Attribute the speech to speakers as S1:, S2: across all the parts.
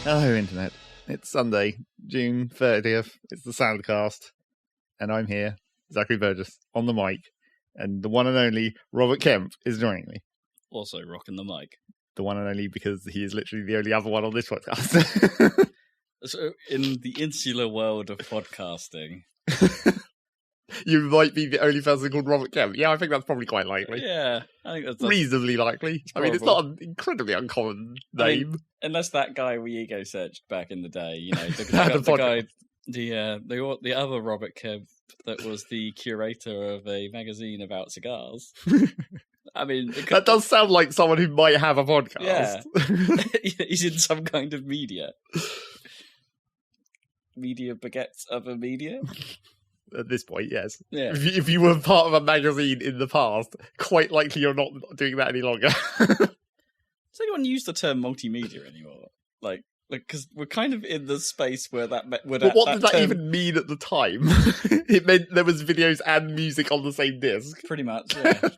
S1: Hello, Internet. It's Sunday, June 30th. It's the Saladcast, and I'm here, Zachary Burgess, on the mic, and the one and only Robert Kemp is joining me.
S2: Also rocking the mic.
S1: The one and only because he is literally the only other one on this podcast.
S2: So, in the insular world of podcasting...
S1: You might be the only person called Robert Kemp. Yeah, I think that's probably quite likely.
S2: Yeah, I think that's
S1: reasonably likely. I mean, it's not an incredibly uncommon name.
S2: I mean, unless that guy we ego searched back in the day, you know, the other Robert Kemp that was the curator of a magazine about cigars. I mean,
S1: that does sound like someone who might have a podcast.
S2: Yeah, he's in some kind of media. Media begets other media.
S1: At this point, yes.
S2: Yeah.
S1: If you were part of a magazine in the past, quite likely you're not doing that any longer.
S2: Does anyone use the term multimedia anymore? Like, because we're kind of in the space where that. But what did that
S1: even mean at the time? It meant there was videos and music on the same disc.
S2: Pretty much, yeah.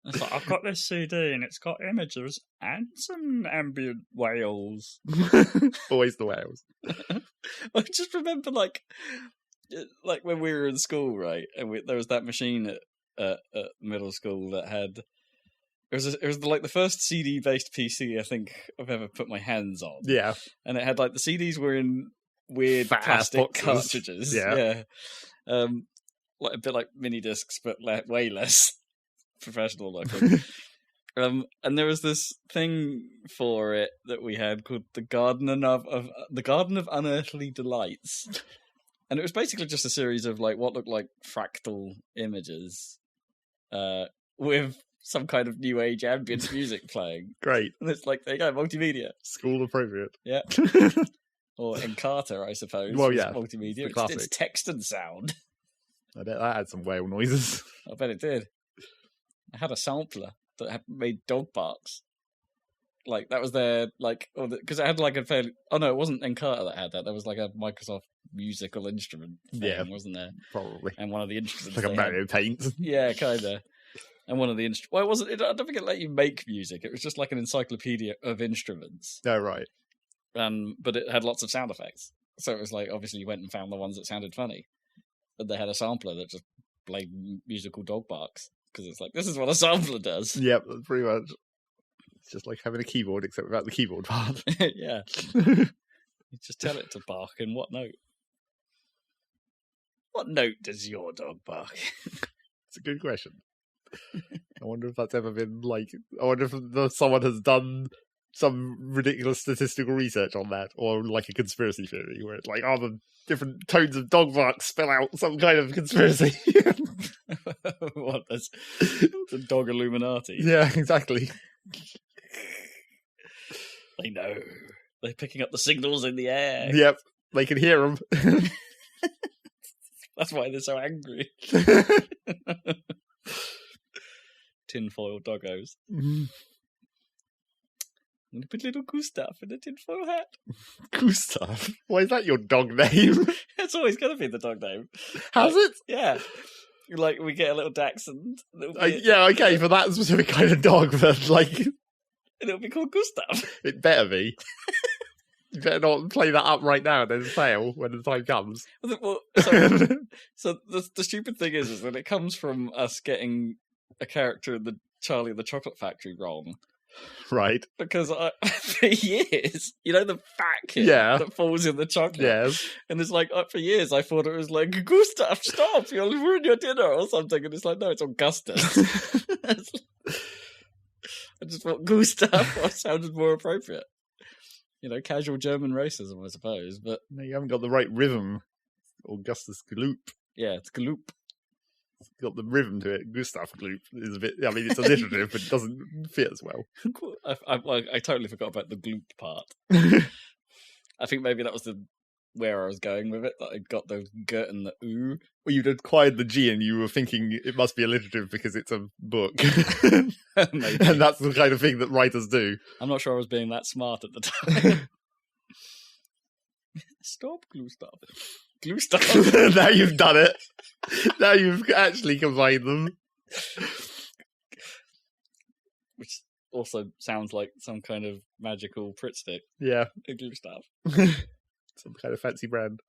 S2: It's like, I've got this CD and it's got images and some ambient wails.
S1: Always the wails.
S2: I just remember, like when we were in school, right? And there was that machine at middle school that had. It was like the first CD-based PC I think I've ever put my hands on.
S1: Yeah,
S2: and it had like the CDs were in weird plastic cartridges. Yeah, like a bit like mini discs, but way less professional looking. And there was this thing for it that we had called the Garden of Unearthly Delights, and it was basically just a series of like what looked like fractal images, with some kind of new age ambient music playing.
S1: Great,
S2: and it's like there you go, multimedia,
S1: school appropriate.
S2: Yeah, or Encarta, I suppose.
S1: Well, yeah,
S2: multimedia. It's text and sound.
S1: I bet that had some whale noises.
S2: I bet it did. I had a sampler that made dog barks. Like, that was their, like, because it had like a fairly... Oh, no, it wasn't Encarta that had that. There was like a Microsoft musical instrument thing, wasn't there?
S1: Probably.
S2: And one of the instruments...
S1: Like a Mario Paint.
S2: Yeah, kind of. And one of the instruments... Well, it wasn't... I don't think it let you make music. It was just like an encyclopedia of instruments.
S1: Oh, right.
S2: But it had lots of sound effects. So it was like, obviously, you went and found the ones that sounded funny. And they had a sampler that just played musical dog barks. Because it's like, this is what a sampler does.
S1: Yep, pretty much. It's just like having a keyboard, except without the keyboard part.
S2: Yeah. You just tell it to bark in what note? What note does your dog bark?
S1: It's a good question. I wonder if that's ever been like... I wonder if someone has done some ridiculous statistical research on that, or like a conspiracy theory, where it's like, the different tones of dog barks spell out some kind of conspiracy.
S2: What? That's the dog Illuminati.
S1: Yeah, exactly.
S2: They know. They're picking up the signals in the air.
S1: Yep, they can hear them.
S2: That's why they're so angry. Tinfoil doggos. I'm going to put little Gustav in a tinfoil hat.
S1: Gustav? Why is that your dog name?
S2: It's always going to be the dog name.
S1: Has it?
S2: Yeah. Like, we get a little Dachshund.
S1: Yeah, okay, for that specific kind of dog, but like...
S2: And it'll be called Gustav.
S1: It better be. You better not play that up right now and then fail when the time comes.
S2: Well, so the stupid thing is that it comes from us getting a character in the Charlie and the Chocolate Factory wrong.
S1: Right.
S2: Because for years, you know, the fat kid that falls in the chocolate.
S1: Yes.
S2: And it's like, for years, I thought it was like, Gustav, stop, you'll ruin your dinner or something. And it's like, no, it's Augustus. I just thought Gustav sounded more appropriate. You know, casual German racism, I suppose. But
S1: no, you haven't got the right rhythm. Augustus Gloop.
S2: Yeah, it's Gloop.
S1: It's got the rhythm to it. Gustav Gloop is a bit... I mean, it's alliterative, but it doesn't fit as well.
S2: I totally forgot about the Gloop part. I think maybe that was where I was going with it, that I got the gut and the ooh.
S1: Well, you'd acquired the G and you were thinking it must be alliterative because it's a book. And that's the kind of thing that writers do.
S2: I'm not sure I was being that smart at the time. Stop, Gustav. Gustav.
S1: Now you've done it. Now you've actually combined them.
S2: also sounds like some kind of magical Pritt stick.
S1: Yeah.
S2: Glue stuff.
S1: Some kind of fancy brand.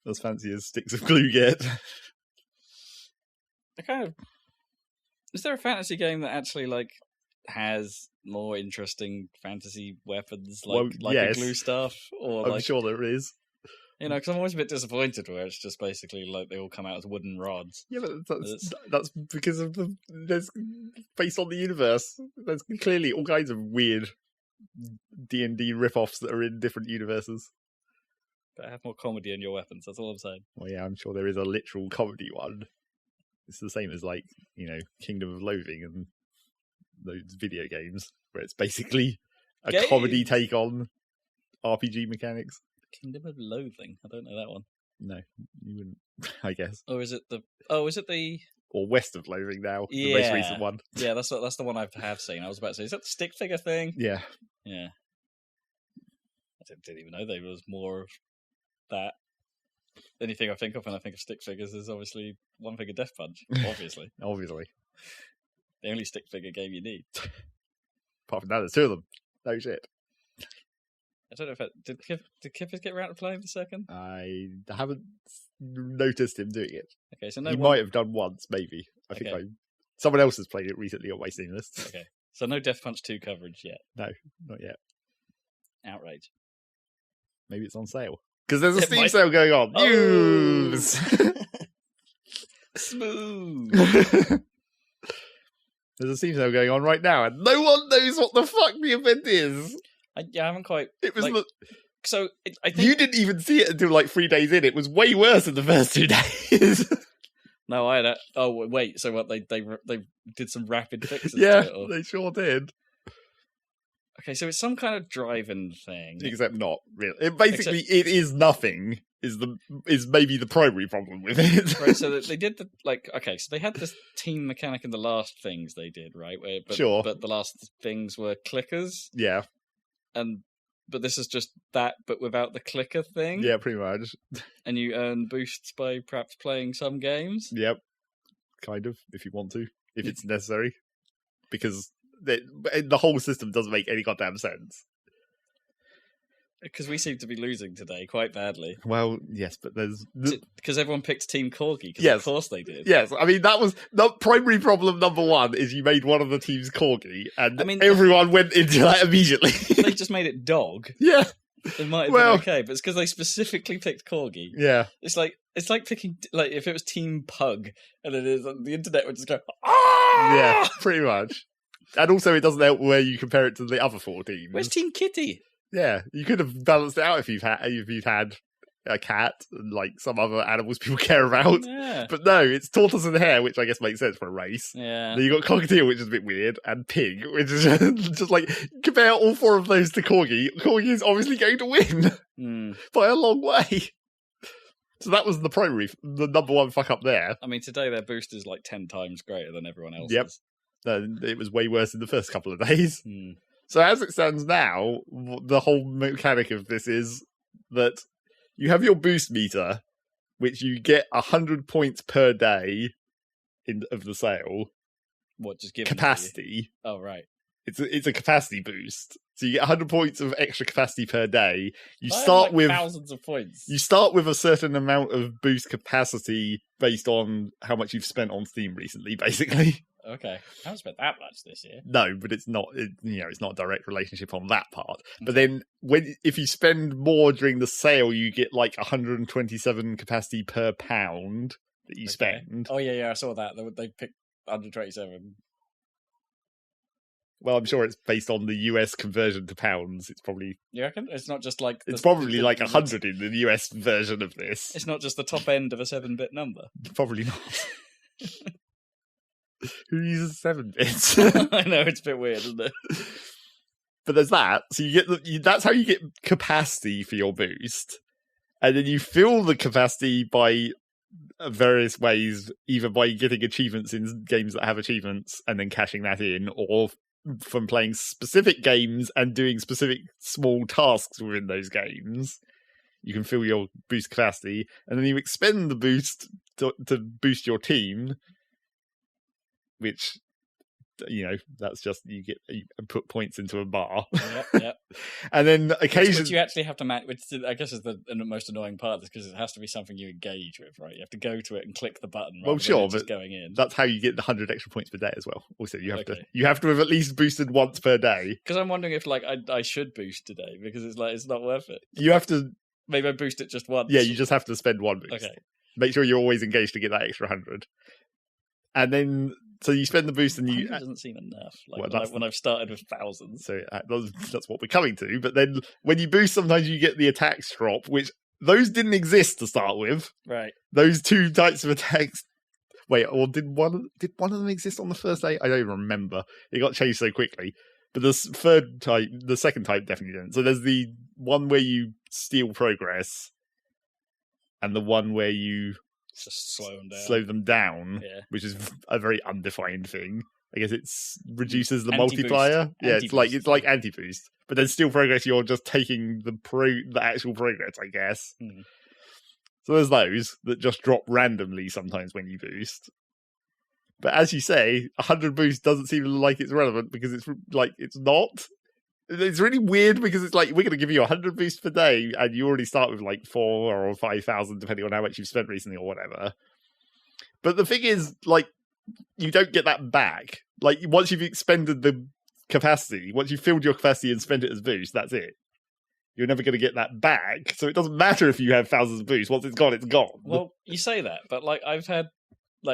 S1: As fancy as sticks of glue get.
S2: Is there a fantasy game that actually like has more interesting fantasy weapons like a glue stuff? Or
S1: I'm sure there is.
S2: You know, because I'm always a bit disappointed where it's just basically like they all come out as wooden rods.
S1: Yeah, but that's because of there's based on the universe. There's clearly all kinds of weird D&D rip-offs that are in different universes.
S2: But have more comedy in your weapons, that's all I'm saying.
S1: Well, yeah, I'm sure there is a literal comedy one. It's the same as, like, you know, Kingdom of Loathing and those video games, where it's basically a comedy take on RPG mechanics.
S2: Kingdom of Loathing? I don't know that one.
S1: No, you wouldn't, I guess.
S2: Or is it the...
S1: Or West of Loathing now,
S2: the
S1: most recent one.
S2: Yeah, that's the one I have seen. I was about to say, is that the stick figure thing?
S1: Yeah.
S2: Yeah. I didn't even know there was more of that. Anything I think of when I think of stick figures is obviously One Finger Death Punch, obviously.
S1: Obviously.
S2: The only stick figure game you need.
S1: Apart from that, there's two of them. No shit.
S2: I don't know if did Kippers get around to playing the second?
S1: I haven't noticed him doing it.
S2: Okay, so
S1: he might have done once, maybe. I think someone else has played it recently on my Steam list.
S2: Okay, so no Death Punch 2 coverage yet.
S1: No, not yet.
S2: Outrage.
S1: Maybe it's on sale because there's a Steam sale going on. News.
S2: Smooth.
S1: There's a Steam sale going on right now, and no one knows what the fuck the event is.
S2: I haven't quite.
S1: It was
S2: I think
S1: you didn't even see it until like 3 days in. It was way worse in the first 2 days.
S2: No, I had. Oh wait, so what? They did some rapid fixes.
S1: Yeah,
S2: to it,
S1: they sure did.
S2: Okay, so it's some kind of driving thing,
S1: except not really. It is nothing. Is maybe the primary problem with it.
S2: Right, so they did so they had this team mechanic in the last things they did, right?
S1: Sure.
S2: But the last things were clickers.
S1: Yeah.
S2: But this is just that, but without the clicker thing.
S1: Yeah, pretty much.
S2: And you earn boosts by perhaps playing some games.
S1: Yep. Kind of, if you want to, if it's necessary. Because the whole system doesn't make any goddamn sense.
S2: Because we seem to be losing today quite badly.
S1: Well, yes, but there's...
S2: Because everyone picked Team Corgi, because of course they did.
S1: Yes, I mean, that was... The primary problem number one is you made one of the teams Corgi, and everyone went into that immediately.
S2: They just made it dog.
S1: Yeah.
S2: It might have been okay, but it's because they specifically picked Corgi.
S1: Yeah.
S2: It's like picking... Like, if it was Team Pug, and it is... The internet would just go, ah!
S1: Yeah, pretty much. And also, it doesn't help where you compare it to the other 4 teams.
S2: Where's Team Kitty?
S1: Yeah, you could have balanced it out if you've had a cat and like some other animals people care about.
S2: Yeah.
S1: But no, it's tortoise and hare, which I guess makes sense for a race.
S2: Yeah.
S1: Then you got cockatiel, which is a bit weird, and pig, which is just like compare all 4 of those to corgi. Corgi is obviously going to win by a long way. So that was the number one fuck up there.
S2: I mean, today their boost is like 10 times greater than everyone else's.
S1: Yep. It was way worse in the first couple of days. So as it stands now, the whole mechanic of this is that you have your boost meter, which you get 100 points per day of the sale.
S2: What, just give
S1: capacity?
S2: Oh, right.
S1: It's a capacity boost. So you get 100 points of extra capacity per day. You start with
S2: thousands of points.
S1: You start with a certain amount of boost capacity based on how much you've spent on Steam recently, basically.
S2: Okay, I haven't spent that much this year.
S1: No, but it's not. It's not a direct relationship on that part. But then, if you spend more during the sale, you get like 127 capacity per pound that you spend.
S2: Oh yeah, I saw that. They picked 127.
S1: Well, I'm sure it's based on the US conversion to pounds. It's probably...
S2: You reckon? It's not just like...
S1: It's probably like 100 in the US version of this.
S2: It's not just the top end of a 7-bit number.
S1: Probably not. Who uses 7 bits?
S2: I know, it's a bit weird, isn't it?
S1: But there's that. So you get that's how you get capacity for your boost. And then you fill the capacity by various ways, either by getting achievements in games that have achievements and then cashing that in, or from playing specific games and doing specific small tasks within those games. You can fill your boost capacity, and then you expend the boost to boost your team, which that's just you put points into a bar.
S2: Yep.
S1: And then occasionally
S2: which you actually have to match, which I guess is the most annoying part, because it has to be something you engage with, right? You have to go to it and click the button.
S1: Well, sure,
S2: but going in.
S1: That's how you get the 100 extra points per day as well. Also, you have to have at least boosted once per day.
S2: Because I'm wondering if I should boost today, because it's not worth it.
S1: You have to.
S2: Maybe I boost it just once.
S1: Yeah, you just have to spend one boost.
S2: Okay.
S1: Make sure you're always engaged to get that extra 100. And then, so you spend the boost and you...
S2: doesn't seem enough. When I've started with thousands.
S1: So that's what we're coming to. But then when you boost, sometimes you get the attacks drop, which those didn't exist to start with.
S2: Right.
S1: Those two types of attacks... Wait, or did one of them exist on the first day? I don't even remember. It got changed so quickly. But the second type definitely didn't. So there's the one where you steal progress, and the one where you
S2: just slow them
S1: down, which is a very undefined thing. I guess it reduces the multiplier. Yeah, it's like anti-boost. But then steal progress, you're just taking the actual progress, I guess. So there's those that just drop randomly sometimes when you boost. But as you say, 100 boost doesn't seem like it's relevant, because it's not. It's really weird, because it's like, we're going to give you 100 boosts per day, and you already start with 4,000 or 5,000, depending on how much you've spent recently or whatever. But the thing is, you don't get that back. Once you've expended the capacity, once you've filled your capacity and spent it as boost, that's it. You're never going to get that back. So it doesn't matter if you have thousands of boosts. Once it's gone, it's gone.
S2: Well, you say that, but I've had...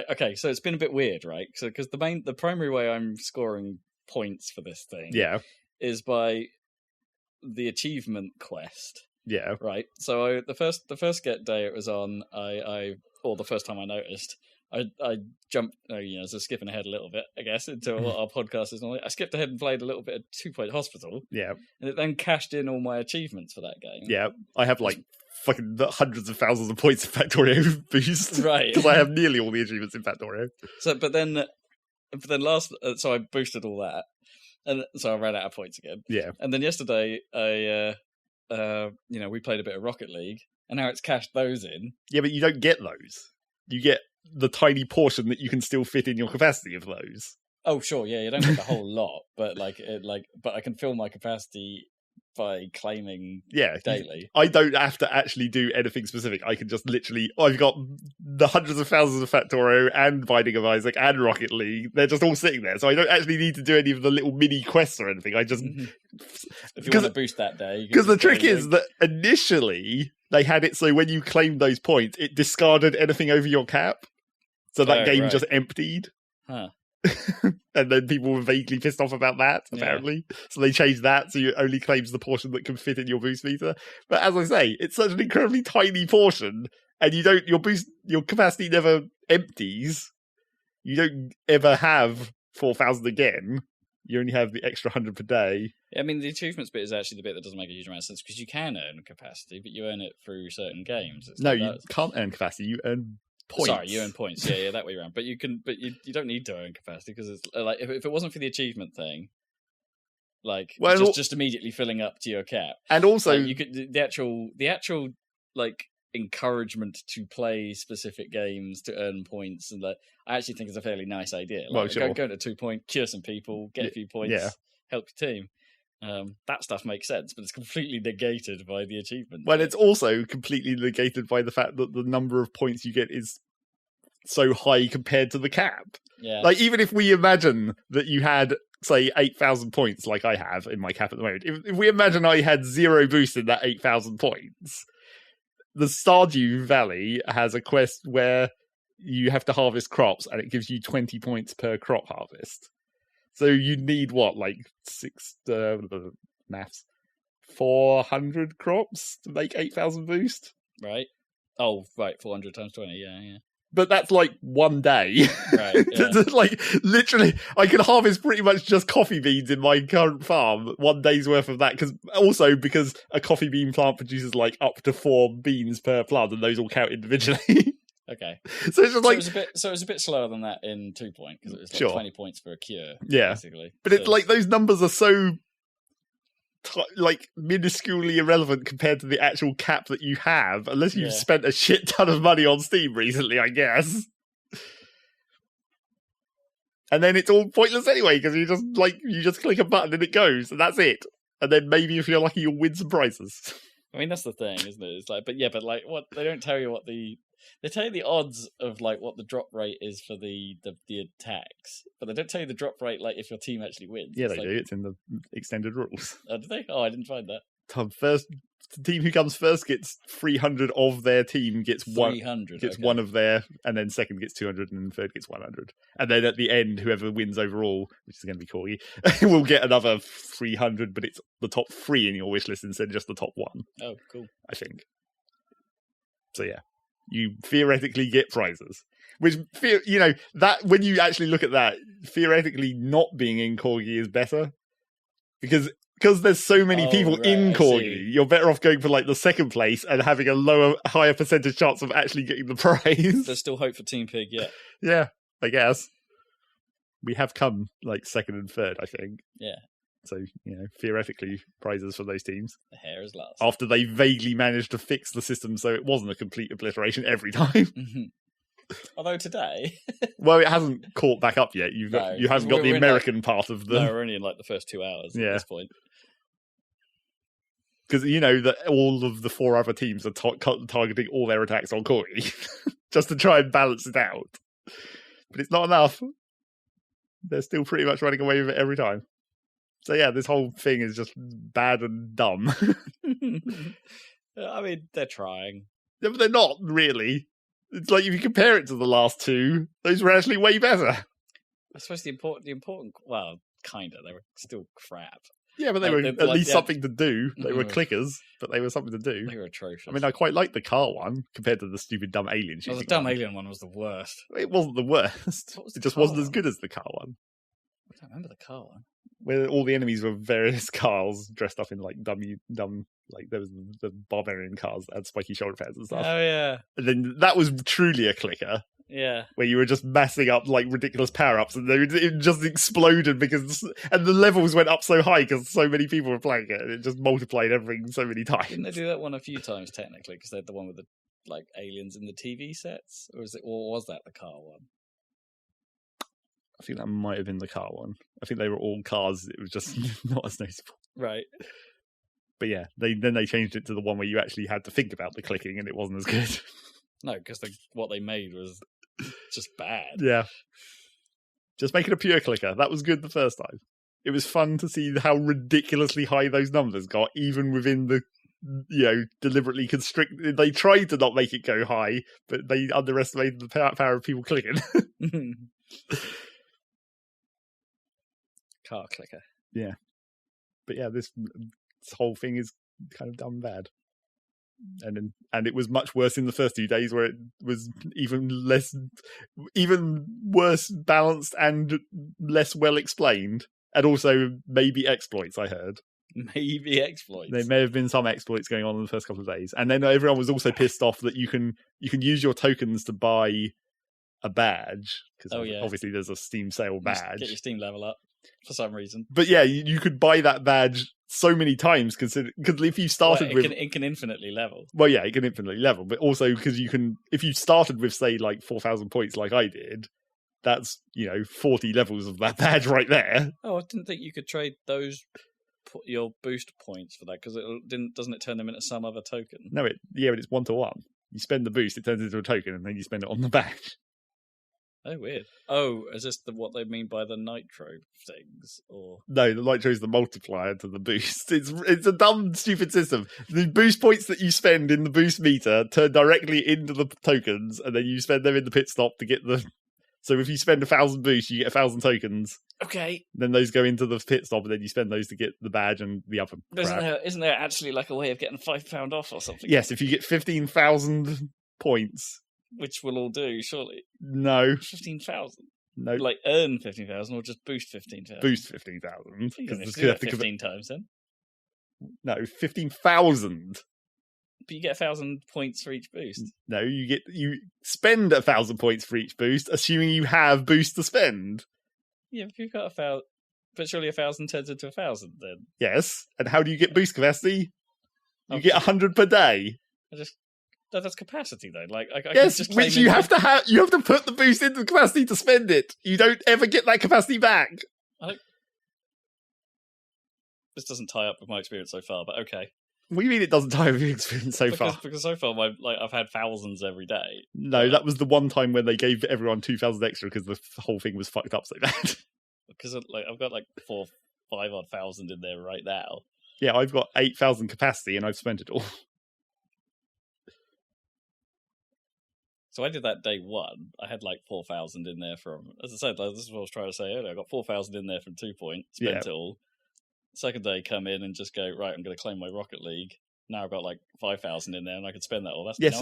S2: okay, so it's been a bit weird, right? So because the primary way I'm scoring points for this thing, is by the achievement quest.
S1: Yeah.
S2: Right. So the first get day it was on, or the first time I noticed, I jumped, so skipping ahead a little bit, I guess, into what our podcast is normally. I skipped ahead and played a little bit of 2 Point Hospital.
S1: Yeah.
S2: And it then cashed in all my achievements for that game.
S1: Yeah. I have fucking hundreds of thousands of points in Factorio boost.
S2: Right.
S1: Because I have nearly all the achievements in Factorio.
S2: So, but then so I boosted all that. And so I ran out of points again.
S1: Yeah.
S2: And then yesterday, we played a bit of Rocket League, and now it's cashed those in.
S1: Yeah, but you don't get those. You get the tiny portion that you can still fit in your capacity of those.
S2: Oh, sure, yeah, you don't get the whole lot, but but I can fill my capacity by claiming daily.
S1: I don't have to actually do anything specific. I can just literally, I've got the hundreds of thousands of Factorio and Binding of Isaac and Rocket League. They're just all sitting there. So I don't actually need to do any of the little mini quests or anything. I just...
S2: If you want to boost that day...
S1: Because the trick is that initially they had it so when you claimed those points, it discarded anything over your cap. So that game just emptied.
S2: Huh.
S1: And then people were vaguely pissed off about that, apparently. Yeah. So they changed that, so it only claims the portion that can fit in your boost meter. But as I say, it's such an incredibly tiny portion, and your capacity never empties. You don't ever have 4,000 again. You only have the extra 100 per day.
S2: I mean, the achievements bit is actually the bit that doesn't make a huge amount of sense, because you can earn capacity, but you earn it through certain games.
S1: You can't earn capacity. You earn points.
S2: Sorry, you earn points. Yeah, that way around. But you don't need to earn capacity, because it's if it wasn't for the achievement thing, just immediately filling up to your cap,
S1: and also
S2: you could the actual encouragement to play specific games to earn points, and I actually think it's a fairly nice idea. Go to 2 Point, cure some people, get a few points, help your team. That stuff makes sense, but it's completely negated by the achievement.
S1: Well, it's also completely negated by the fact that the number of points you get is so high compared to the cap.
S2: Yeah.
S1: Even if we imagine that you had, say, 8,000 points, like I have in my cap at the moment, if we imagine I had 0 boost in that 8,000 points, the Stardew Valley has a quest where you have to harvest crops, and it gives you 20 points per crop harvest. So you need maths, 400 crops to make 8,000 boost?
S2: Right. Oh, right, 400 times 20, yeah.
S1: But that's 1 day.
S2: Right, yeah.
S1: Literally, I can harvest pretty much just coffee beans in my current farm, 1 day's worth of that, because a coffee bean plant produces up to 4 beans per plant, and those all count individually.
S2: Okay.
S1: So it's just
S2: it was a bit slower than that in 2 Point, because it was 20 points for a cure.
S1: Yeah.
S2: Basically.
S1: But it's those numbers are so minusculely irrelevant compared to the actual cap that you have, unless you've spent a shit ton of money on Steam recently, I guess. And then it's all pointless anyway, because you just click a button and it goes, and that's it. And then maybe if you're lucky, you'll win some prizes.
S2: I mean, that's the thing, isn't it? It's like, but like, what they don't tell you what they tell you the odds of like what the drop rate is for the attacks, but they don't tell you the drop rate like if your team actually wins.
S1: Yeah, they do. It's in the extended rules.
S2: Oh, do they? Oh, I didn't find that.
S1: The team who comes first gets 300 of their team, gets
S2: 300,
S1: gets one of their, and then second gets 200, and then third gets 100. And then at the end, whoever wins overall, which is going to be Corgi, will get another 300, but it's the top 3 in your wish list instead of just the top 1.
S2: Oh, cool.
S1: I think. So yeah, you theoretically get prizes. Which, that when you actually look at that, theoretically not being in Corgi is better. Because there's so many people in Corgi, you're better off going for like the second place and having a higher percentage chance of actually getting the prize.
S2: There's still hope for Team Pig, yeah.
S1: Yeah, I guess. We have come like second and third, I think.
S2: Yeah.
S1: So, theoretically, prizes for those teams.
S2: The hair is last.
S1: After they vaguely managed to fix the system so it wasn't a complete obliteration every time.
S2: Mm-hmm. Although today...
S1: Well, it hasn't caught back up yet. You haven't got the American part of the...
S2: No, we're only in like the first 2 hours at this point.
S1: Because that all of the 4 other teams are targeting all their attacks on Corgi just to try and balance it out. But it's not enough. They're still pretty much running away with it every time. So yeah, this whole thing is just bad and dumb.
S2: I mean, they're trying.
S1: Yeah, but they're not, really. It's like if you compare it to the last 2, those were actually way better.
S2: I suppose the important, well, kind of, they were still crap.
S1: Yeah, but they were at least something to do. They were clickers, but they were something to do.
S2: They were atrocious.
S1: I mean, I quite liked the car one compared to the stupid dumb alien shooting.
S2: The dumb alien one was the worst.
S1: It wasn't the worst. It just wasn't as good as the car one.
S2: I don't remember the car one.
S1: Where all the enemies were various cars dressed up in like dumb, like there was the barbarian cars that had spiky shoulder pads and stuff.
S2: Oh yeah.
S1: And then that was truly a clicker.
S2: Yeah.
S1: Where you were just massing up like ridiculous power-ups and it just exploded and the levels went up so high because so many people were playing it and it just multiplied everything so many times.
S2: Didn't they do that one a few times technically because they had the one with the like aliens in the TV sets? Or was that the car one?
S1: I think that might have been the car one. I think they were all cars. It was just not as noticeable.
S2: Right.
S1: But yeah, they changed it to the one where you actually had to think about the clicking and it wasn't as good.
S2: No, because what they made was just bad.
S1: Yeah. Just make it a pure clicker. That was good the first time. It was fun to see how ridiculously high those numbers got, even within the, deliberately constricted. They tried to not make it go high, but they underestimated the power of people clicking.
S2: Car clicker.
S1: Yeah. But yeah, this whole thing is kind of dumb bad. And it was much worse in the first 2 days where it was even worse balanced and less well explained. And also maybe exploits, I heard.
S2: Maybe exploits.
S1: There may have been some exploits going on in the first couple of days. And then everyone was also pissed off that you can use your tokens to buy a badge. Because obviously there's a Steam sale badge.
S2: Get your Steam level up for some reason.
S1: But yeah, you could buy that badge so many times because if you started
S2: it can infinitely level.
S1: Well, yeah, it can infinitely level, but also because if you started with say like 4,000 points like I did, that's 40 levels of that badge right there.
S2: Oh, I didn't think you could trade your boost points for that because doesn't it turn them into some other token?
S1: No, but it's 1-to-1. You spend the boost, it turns into a token, and then you spend it on the badge.
S2: Oh, weird. Oh, is this what they mean by the nitro things? Or
S1: no, the nitro is the multiplier to the boost. It's a dumb, stupid system. The boost points that you spend in the boost meter turn directly into the tokens, and then you spend them in the pit stop to get the... So if you spend 1,000 boosts, you get 1,000 tokens.
S2: Okay.
S1: Then those go into the pit stop, and then you spend those to get the badge and the other crap.
S2: Isn't there actually like a way of getting £5 off or something?
S1: Yes, if you get 15,000 points...
S2: Which we'll all do, surely.
S1: No.
S2: 15,000?
S1: No.
S2: Like earn 15,000 or just boost 15,000?
S1: Boost 15,000.
S2: You can do that 15 times then.
S1: No, 15,000.
S2: But you get 1,000 points for each boost.
S1: No, you spend 1,000 points for each boost, assuming you have boost to spend.
S2: Yeah, but you've got 1,000. But surely 1,000 turns into 1,000 then.
S1: Yes. And how do you get boost capacity? You get 100 per day.
S2: That's capacity though. Like, I
S1: yes,
S2: can just
S1: which you have to have. You have to put the boost into the capacity to spend it. You don't ever get that capacity back.
S2: This doesn't tie up with my experience so far, but okay.
S1: What do you mean it doesn't tie up with your experience so far?
S2: Because so far, I've had thousands every day.
S1: No, that was the one time when they gave everyone 2,000 extra because the whole thing was fucked up so bad.
S2: Because I've got like 5,000 in there right now.
S1: Yeah, I've got 8,000 capacity and I've spent it all.
S2: So I did that day one. I had like 4,000 in there from, as I said, this is what I was trying to say earlier. I got 4,000 in there from 2 Point, spent it all. Second day, come in and just go, right, I'm going to claim my Rocket League. Now I've got like 5,000 in there and I could spend that all. That's
S1: that's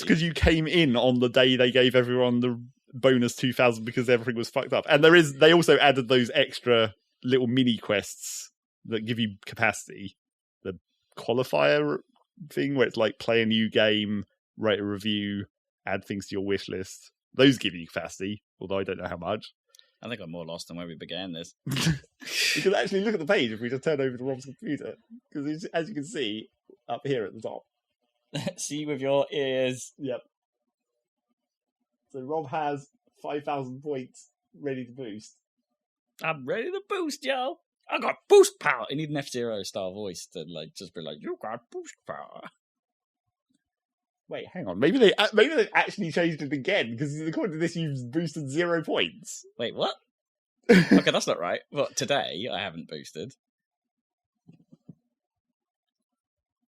S1: because you came in on the day they gave everyone the bonus 2,000 because everything was fucked up. And they also added those extra little mini quests that give you capacity. The qualifier thing where it's like play a new game, write a review, add things to your wish list. Those give you capacity, although I don't know how much.
S2: I think I'm more lost than when we began this.
S1: You can actually look at the page if we just turn over to Rob's computer. Because as you can see, up here at the top.
S2: See with your ears.
S1: Yep. So Rob has 5,000 points ready to boost.
S2: I'm ready to boost, yo. I got boost power. I need an F-Zero style voice to just be like, you got boost power.
S1: Wait, hang on. Maybe they actually changed it again because according to this, you've boosted 0 points.
S2: Wait, what? Okay, that's not right. Well, today I haven't boosted.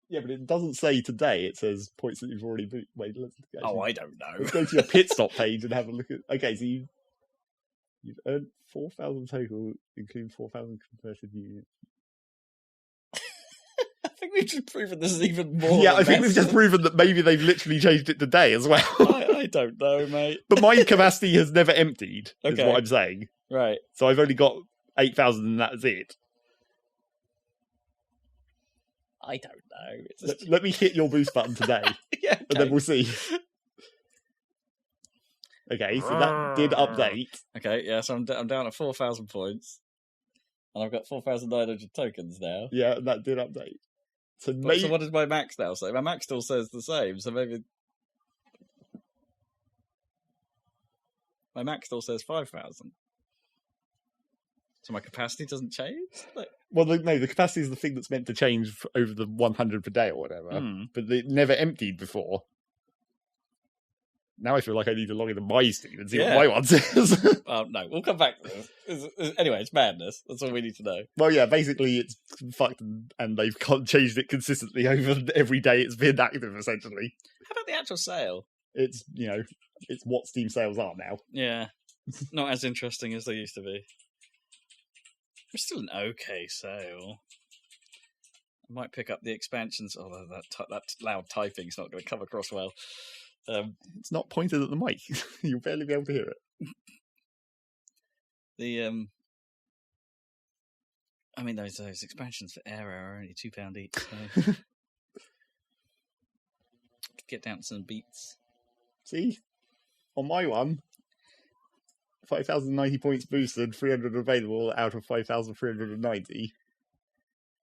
S1: Yeah, but it doesn't say today. It says points that you've already boosted. Wait,
S2: I don't know.
S1: Let's go to your pit stop page and have a look at. Okay, so you've earned 4,000 total, including 4,000 converted units.
S2: I think we've just proven this is even more.
S1: Yeah, I think we've just proven that maybe they've literally changed it today as well.
S2: I don't know, mate.
S1: But my capacity has never emptied, is
S2: Okay.
S1: what I'm saying.
S2: Right.
S1: So I've only got 8,000 and that's it.
S2: I don't know. It's just...
S1: Let me hit your boost button today.
S2: Yeah, okay.
S1: And then we'll see. Okay, so that did update.
S2: Okay, yeah, so I'm down at 4,000 points. And I've got 4,900 tokens now.
S1: Yeah, and that did update. So
S2: what does my max now say? My max still says the same, so maybe... My max still says 5,000. So my capacity doesn't change?
S1: Well, no, the capacity is the thing that's meant to change over the 100 per day or whatever. But it never emptied before. Now I feel like I need to log into my Steam and see what my one says.
S2: No, we'll come back to this. Anyway, it's madness. That's all we need to know.
S1: Well, yeah, basically it's fucked and they've changed it consistently over every day it's been active, essentially.
S2: How about the actual sale?
S1: It's, it's what Steam sales are now.
S2: Yeah. Not as interesting as they used to be. It's still an okay sale. I might pick up the expansions, although that loud typing's not going to come across well.
S1: It's not pointed at the mic. You'll barely be able to hear it.
S2: I mean, those expansions for Aero are only £2 each. So get down to some beats.
S1: See, on my one, 5,090 points boosted, 300 available out of 5,390.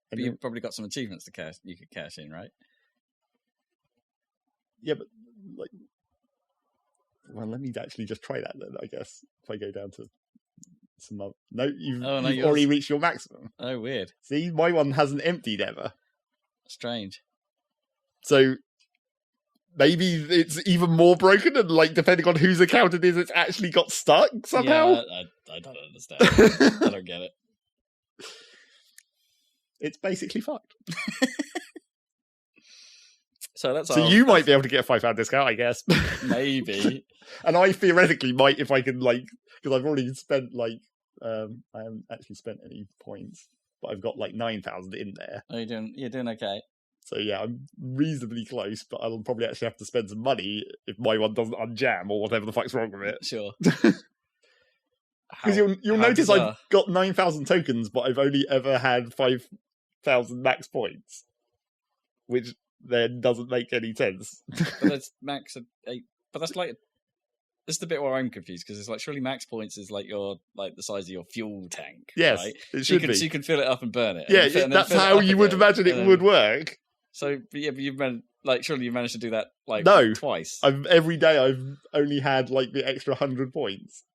S2: But you've probably got some achievements you could cash in, right?
S1: Yeah, but let me actually just try that then, I guess. If I go down to some other... No, you've already reached your maximum.
S2: Oh, weird.
S1: See, my one hasn't emptied ever.
S2: Strange.
S1: So maybe it's even more broken and depending on whose account it is, it's actually got stuck somehow.
S2: Yeah, I don't understand. I don't get it.
S1: It's basically fucked.
S2: So
S1: you might be able to get a £5 discount, I guess.
S2: Maybe.
S1: And I theoretically might if I can, because I've already spent, I haven't actually spent any points, but I've got, 9,000 in there.
S2: Oh, you're doing okay.
S1: So, yeah, I'm reasonably close, but I'll probably actually have to spend some money if my one doesn't unjam or whatever the fuck's wrong with it.
S2: Sure.
S1: Because you'll notice I've got 9,000 tokens, but I've only ever had 5,000 max points, which... then doesn't make any sense.
S2: But that's max at 8. But that's this is the bit where I'm confused because it's surely max points is your the size of your fuel tank.
S1: Yes,
S2: right?
S1: it should be.
S2: So you can fill it up and burn it.
S1: Yeah, that's how you would imagine it would work.
S2: So, but you've meant Like, surely you managed to do that, like,
S1: no,
S2: twice.
S1: Every day I've only had, like, the extra 100 points.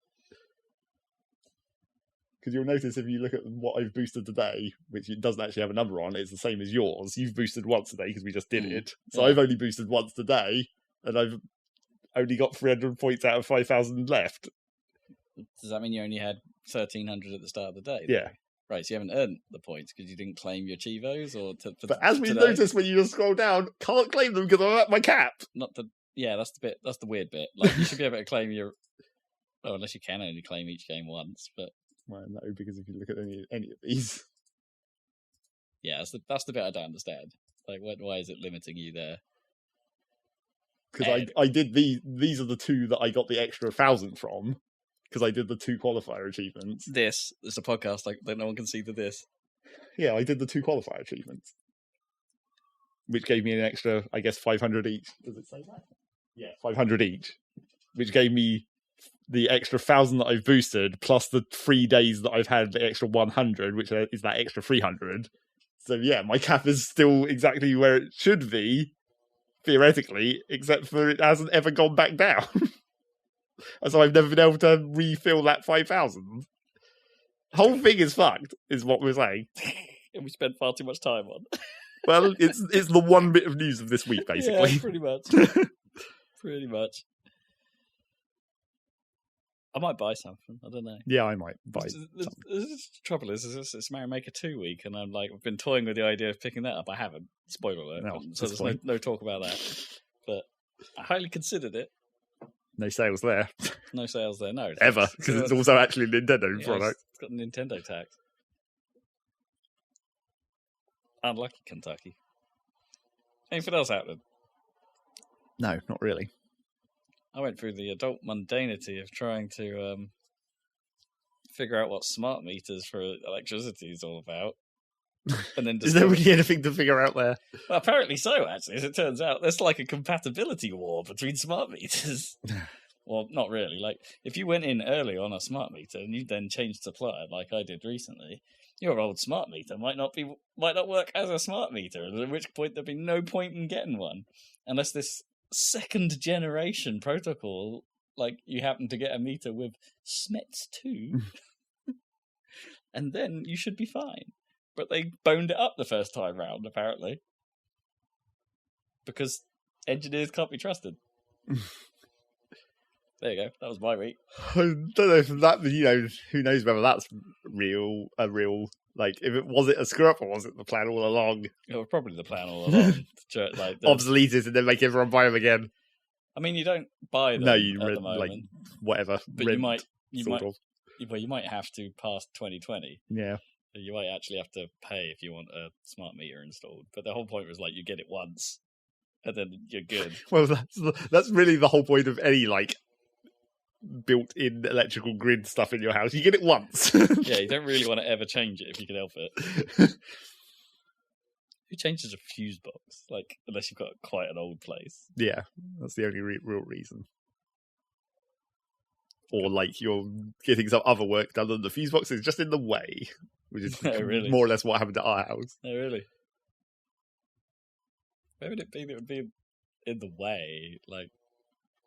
S1: Because you'll notice if you look at what I've boosted today, which it doesn't actually have a number on, it's the same as yours. You've boosted once today because we just did it. So I've only boosted once today, and I've only got 300 points out of 5,000 left.
S2: Does that mean you only had 1,300 at the start of the day?
S1: Yeah.
S2: Right, so you haven't earned the points because you didn't claim your Chivos?
S1: But as we noticed when you just scroll down, can't claim them because I'm at my cap.
S2: That's the weird bit. Like, you should be able to claim your... Oh, unless you can only claim each game once, but...
S1: Well, no, because if you look at any of these...
S2: Yeah, that's the bit I don't understand. Like, why is it limiting you there?
S1: Because I did these are the two that I got the extra 1,000 from, because I did the 2 qualifier achievements.
S2: This is a podcast, like, that no one can see this.
S1: Yeah, I did the 2 qualifier achievements, which gave me an extra, I guess, 500 each. Does it say that? Yeah, 500 each, which gave me the extra 1,000 that I've boosted, plus the 3 days that I've had the extra 100, which is that extra 300. So yeah, my cap is still exactly where it should be, theoretically, except for it hasn't ever gone back down. So I've never been able to refill that 5,000. The whole thing is fucked, is what we're saying.
S2: And we spent far too much time on.
S1: Well, it's the one bit of news of this week, basically.
S2: Yeah, pretty much. Pretty much. I might buy something. I don't know.
S1: Yeah, I might buy
S2: the trouble is it's Mario Maker 2 week, and I've been toying with the idea of picking that up. I haven't. Spoiler alert.
S1: No,
S2: so there's no talk about that. But I highly considered it.
S1: No sales there.
S2: No sales there, no.
S1: Ever, because it's also actually a Nintendo product.
S2: It's got a Nintendo tax. Unlucky Kentucky. Anything else happening?
S1: No, not really.
S2: I went through the adult mundanity of trying to figure out what smart meters for electricity is all about. And then
S1: is there really anything to figure out there?
S2: Well, apparently so, actually, as it turns out. There's like a compatibility war between smart meters. Well, not really. Like, if you went in early on a smart meter and you then changed supplier, like I did recently, your old smart meter might not work as a smart meter, at which point there'd be no point in getting one. Unless this second generation protocol, like, you happen to get a meter with SMETS 2, and then you should be fine. But they boned it up the first time round, apparently. Because engineers can't be trusted. There you go. That was my week.
S1: I don't know if that, who knows whether that's a real, like, if it was it a screw up or was it the plan all along?
S2: It was probably the plan all along. Like,
S1: obsolete it and then make everyone buy them again.
S2: I mean, you don't buy them
S1: at
S2: the moment.
S1: Like, whatever.
S2: But you might have to past 2020.
S1: Yeah.
S2: You might actually have to pay if you want a smart meter installed. But the whole point was, like, you get it once, and then you're good.
S1: Well, that's really the whole point of any, like, built-in electrical grid stuff in your house. You get it once.
S2: Yeah, you don't really want to ever change it if you can help it. Who changes a fuse box? Like, unless you've got quite an old place.
S1: Yeah, that's the only real reason. Or, like, you're getting some other work done and the fuse box is just in the way. Which is
S2: really?
S1: More or less what happened at our house.
S2: Oh, really? Where would it be that it would be in the way? Like,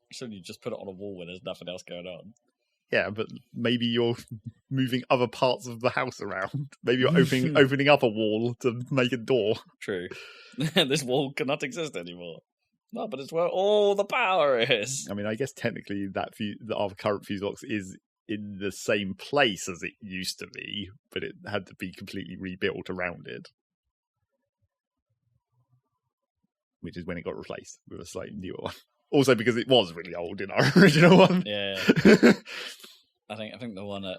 S2: shouldn't you just put it on a wall where there's nothing else going on?
S1: Yeah, but maybe you're moving other parts of the house around. Maybe you're opening up a wall to make a door.
S2: True. This wall cannot exist anymore. No, but it's where all the power is.
S1: I mean, I guess technically our current fuse box is in the same place as it used to be, but it had to be completely rebuilt around it. Which is when it got replaced with a slightly newer one. Also because it was really old in our original one.
S2: Yeah. I think the one at...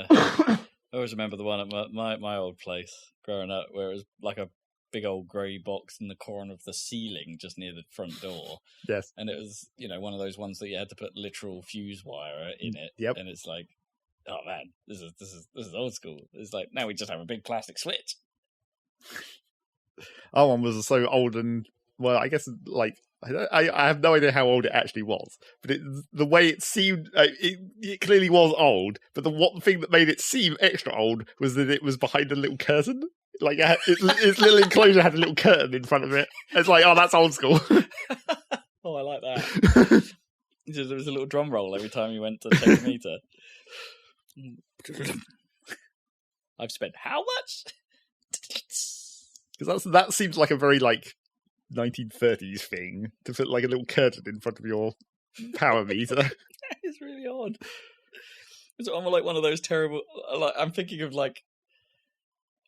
S2: I always remember the one at my old place growing up, where it was like a big old grey box in the corner of the ceiling just near the front door.
S1: Yes.
S2: And it was, one of those ones that you had to put literal fuse wire in it.
S1: Yep.
S2: And it's like, oh man, this is old school. It's like, now we just have a big plastic switch.
S1: Our one was so old and, well, I guess, like, I have no idea how old it actually was, but the way it seemed, it clearly was old, but the one thing that made it seem extra old was that it was behind a little curtain Like its little enclosure had a little curtain in front of it. It's like, oh, that's old school.
S2: Oh, I like that. There was a little drum roll every time you went to check the meter. I've spent how much?
S1: Because that seems like a very 1930s thing to put like a little curtain in front of your power meter.
S2: It's really odd. It's almost like one of those terrible. I'm thinking of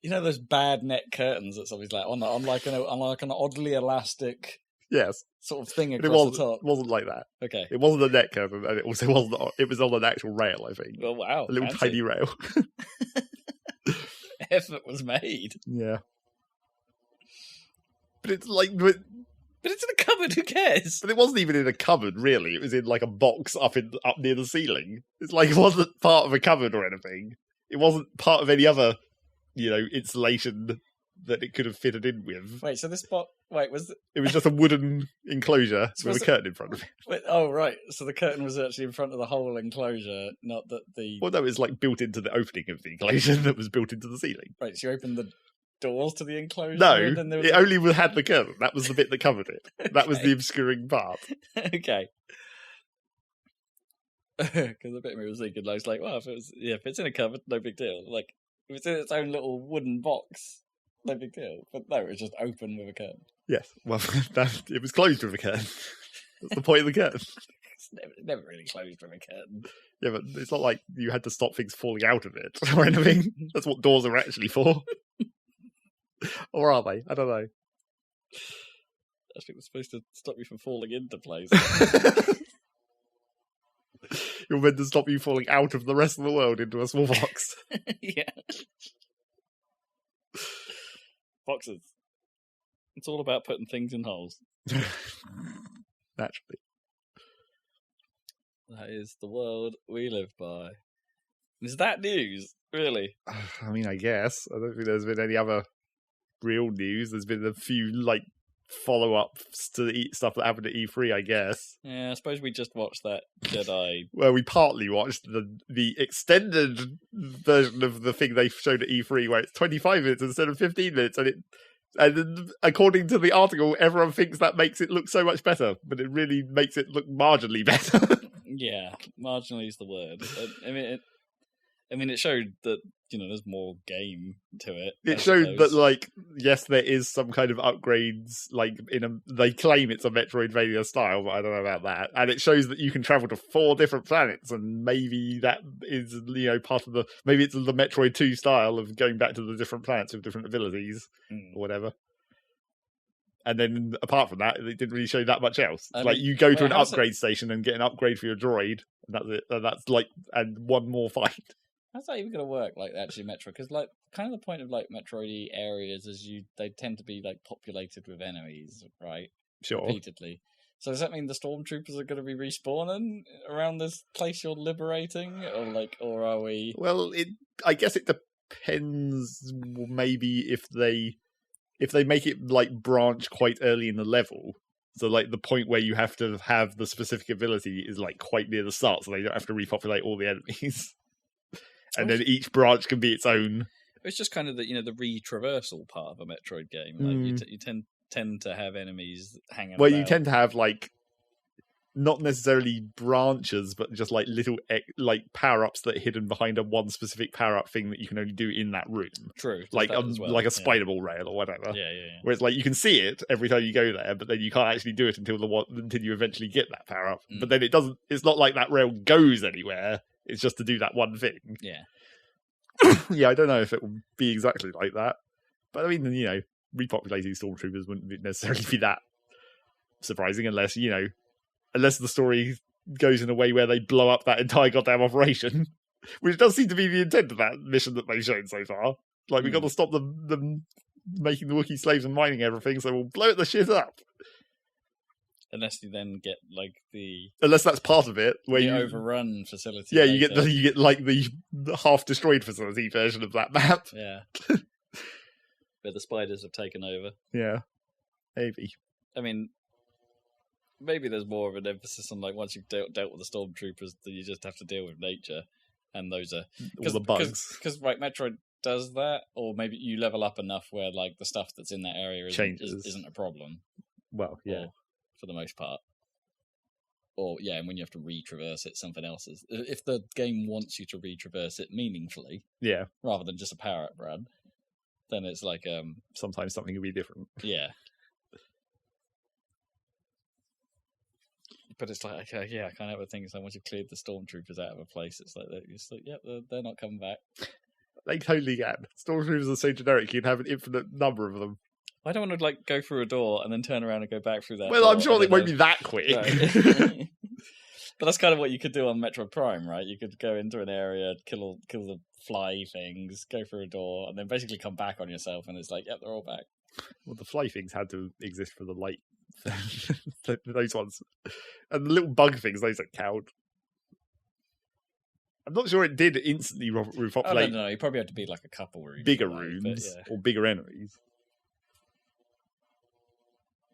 S2: those bad net curtains that's always on like an oddly elastic.
S1: Yes.
S2: Sort of thing across the top.
S1: It wasn't like that.
S2: Okay.
S1: It wasn't a net curtain, and it also wasn't. It was on an actual rail, I think.
S2: Oh wow!
S1: A little tiny rail.
S2: Effort was made.
S1: Yeah. But it's
S2: But it's in a cupboard. Who cares?
S1: But it wasn't even in a cupboard, really. It was in like a box up near the ceiling. It's like it wasn't part of a cupboard or anything. It wasn't part of any other, installation that it could have fitted in with.
S2: Wait, so this box...
S1: It was just a wooden enclosure with a curtain in front of it.
S2: Wait, oh, right. So the curtain was actually in front of the whole enclosure, not that the...
S1: Well, no, it was built into the opening of the enclosure that was built into the ceiling.
S2: Right, so you opened the doors to the enclosure?
S1: No, it only had the curtain. That was the bit that covered it. Okay. That was the obscuring part.
S2: Okay. Because the bit of me was thinking, I was like, well, if it's in a cupboard, no big deal. If it's in its own little wooden box, no big deal. But no, it was just open with a curtain.
S1: Yes, well, it was closed with a curtain. That's the point of the curtain.
S2: It's never really closed with a curtain.
S1: Yeah, but it's not like you had to stop things falling out of it or anything. That's what doors are actually for. Or are they? I don't know.
S2: I think they're supposed to stop you from falling into place.
S1: You're meant to stop you falling out of the rest of the world into a small box.
S2: Yeah. Boxes. It's all about putting things in holes.
S1: Naturally.
S2: That is the world we live by. Is that news? Really?
S1: I mean, I guess. I don't think there's been any other real news. There's been a few, follow-ups to the stuff that happened at E3, I guess.
S2: Yeah, I suppose we just watched that Jedi...
S1: Well, we partly watched the extended version of the thing they showed at E3, where it's 25 minutes instead of 15 minutes, and according to the article, everyone thinks that makes it look so much better, but it really makes it look marginally better.
S2: Yeah, marginally is the word. I mean, it showed that, there's more game to it.
S1: It showed that, yes, there is some kind of upgrades, they claim it's a Metroidvania style, but I don't know about that. And it shows that you can travel to 4 different planets, and maybe that is, part of maybe it's the Metroid 2 style of going back to the different planets with different abilities, or whatever. And then, apart from that, it didn't really show that much else. You go to an upgrade station and get an upgrade for your droid, and that's it. And that's and one more fight.
S2: How's that even going to work, actually, Metro? Because, kind of the point of, Metroid areas is they tend to be, populated with enemies, right?
S1: Sure.
S2: Repeatedly. So does that mean the stormtroopers are going to be respawning around this place you're liberating? Or are we...
S1: Well, I guess it depends, maybe, if they make it, branch quite early in the level. So, the point where you have to have the specific ability is, quite near the start, so they don't have to repopulate all the enemies. And then each branch can be its own.
S2: It's just kind of the the retraversal part of a Metroid game. You tend to have enemies hanging.
S1: Well,
S2: about.
S1: You tend to have not necessarily branches, but just little power ups that are hidden behind one specific power up thing that you can only do in that room.
S2: True,
S1: like a spider ball rail or whatever.
S2: Yeah.
S1: Where it's you can see it every time you go there, but then you can't actually do it until you eventually get that power up. But then it doesn't. It's not like that rail goes anywhere. It's just to do that one thing.
S2: Yeah.
S1: Yeah, I don't know if it will be exactly like that. But I mean, repopulating stormtroopers wouldn't necessarily be that surprising unless the story goes in a way where they blow up that entire goddamn operation. Which does seem to be the intent of that mission that they've shown so far. We've got to stop them making the Wookiee slaves and mining everything, so we'll blow the shit up.
S2: Unless you then get
S1: unless that's part of it, where you
S2: overrun facility.
S1: Yeah, you get the half destroyed facility version of that map.
S2: Yeah, where the spiders have taken over.
S1: Yeah, maybe.
S2: I mean, maybe there's more of an emphasis on once you've dealt with the stormtroopers, then you just have to deal with nature, and those are
S1: all the bugs.
S2: Because Metroid does that, or maybe you level up enough where like the stuff that's in that area isn't a problem.
S1: Well, yeah,
S2: or, for the most part. Or and when you have to retraverse it, something else is. If the game wants you to retraverse it meaningfully, rather than just a power-up run, then it's like
S1: sometimes something will be different.
S2: Yeah. But it's like, okay, I can't ever think. It's like once you've cleared the stormtroopers out of a place, it's like they're not coming back.
S1: They totally can. Stormtroopers are so generic; you'd have an infinite number of them.
S2: I don't want to like go through a door and then turn around and go back through that.
S1: Well, I'm sure they won't be that quick.
S2: Right. But that's kind of what you could do on Metroid Prime, right? You could go into an area, kill the fly things, go through a door, and then basically come back on yourself, and it's like, yep, they're all back.
S1: Well, the fly things had to exist for the light. Those ones. And the little bug things, those don't count. I'm not sure it did instantly repopulate.
S2: No, you probably had to be like a couple rooms.
S1: Bigger rooms, or bigger enemies.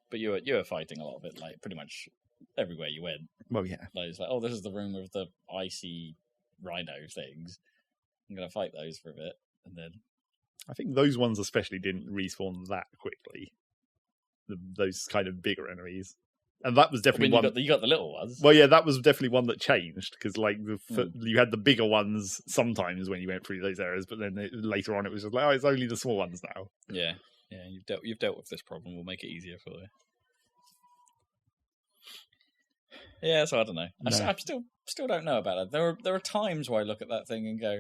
S2: But you were fighting a lot of it, like pretty much everywhere you went.
S1: Well, yeah.
S2: Like, it's like, this is the room with the icy rhino things. I'm going to fight those for a bit, and then...
S1: I think those ones especially didn't respawn that quickly. Those kind of bigger enemies. And that was definitely one...
S2: You got the little ones.
S1: Well, yeah, that was definitely one that changed, because like you had the bigger ones sometimes when you went through those areas, but then later on it was just like, it's only the small ones now.
S2: Yeah. Yeah, you've dealt with this problem. We'll make it easier for you. Yeah, so I don't know. No. I still don't know about it. There are times where I look at that thing and go,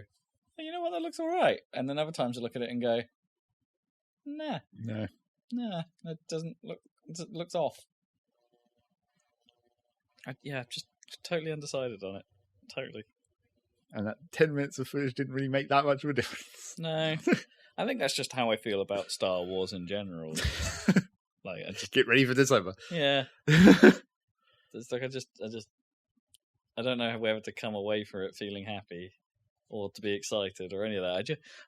S2: hey, you know what, that looks all right. And then other times I look at it and go, nah, it doesn't look. It looks off. Just totally undecided on it. Totally.
S1: And that 10 minutes of footage didn't really make that much of a difference.
S2: No. I think that's just how I feel about Star Wars in general. Like, I just
S1: get ready for December.
S2: Yeah. It's like I don't know whether to come away from it feeling happy or to be excited or any of that. I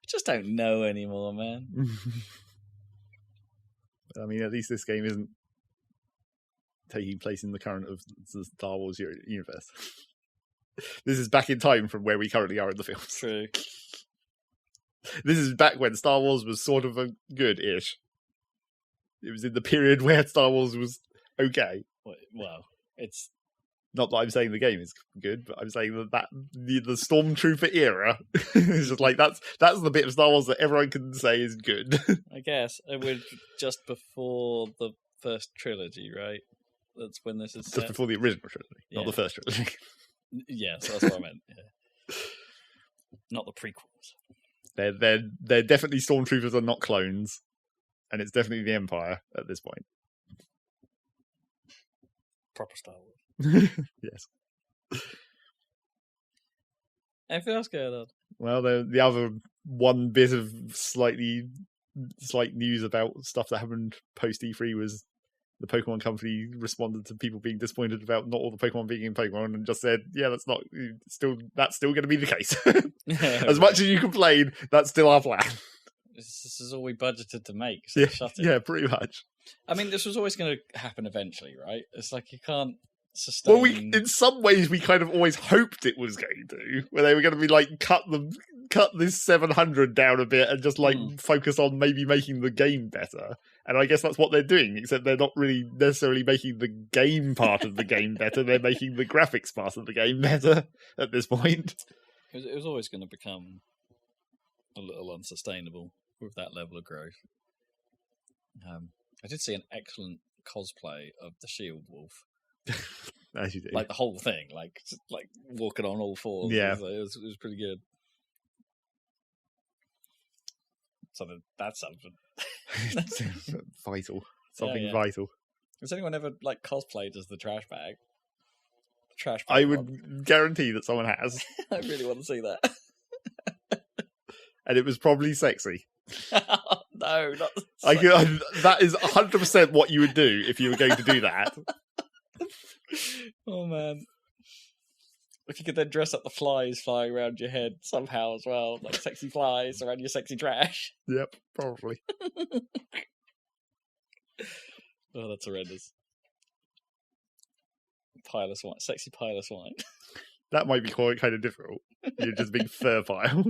S2: just don't know anymore, man.
S1: I mean, at least this game isn't taking place in the current of the Star Wars universe. This is back in time from where we currently are in the films.
S2: True.
S1: This is back when Star Wars was sort of a good-ish. It was in the period where Star Wars was okay.
S2: Well, it's...
S1: Not that I'm saying the game is good, but I'm saying that the Stormtrooper era is just like, that's the bit of Star Wars that everyone can say is good.
S2: I guess. It was just before the first trilogy, right? That's when this is
S1: just before the original trilogy, not the first trilogy.
S2: Yeah, so that's what I meant. Yeah. Not the prequels.
S1: They're definitely Stormtroopers are not clones, and it's definitely the Empire at this point.
S2: Proper Star Wars.
S1: Yes.
S2: Anything else going on?
S1: Well, the other one bit of slight news about stuff that happened post E3 was the Pokemon Company responded to people being disappointed about not all the Pokemon being in Pokemon and just said, yeah, that's still going to be the case. As much as you complain, that's still our plan.
S2: This is all we budgeted to make, so shut it.
S1: Yeah, pretty much.
S2: I mean, this was always going to happen eventually, right? It's like you can't sustain...
S1: Well, in some ways, we kind of always hoped it was going to, where they were going to be like, cut this 700 down a bit and just like focus on maybe making the game better. And I guess that's what they're doing, except they're not really necessarily making the game part of the game better. They're making the graphics part of the game better at this point.
S2: It was always going to become a little unsustainable with that level of growth. I did see an excellent cosplay of the Shield Wolf.
S1: As you do.
S2: Like the whole thing, like walking on all fours.
S1: Yeah.
S2: It was pretty good. So that's something.
S1: Vital. Something vital.
S2: Has anyone ever like cosplayed as the trash bag?
S1: I would guarantee that someone has.
S2: I really want to see that.
S1: And it was probably sexy.
S2: No, not
S1: that is 100% what you would do if you were going to do that.
S2: Oh man. If you could then dress up the flies flying around your head somehow as well, like sexy flies around your sexy trash.
S1: Yep, probably.
S2: Oh, that's horrendous. Pile of swine, sexy pile of swine.
S1: That might be quite kind of difficult. You're just being fur pile.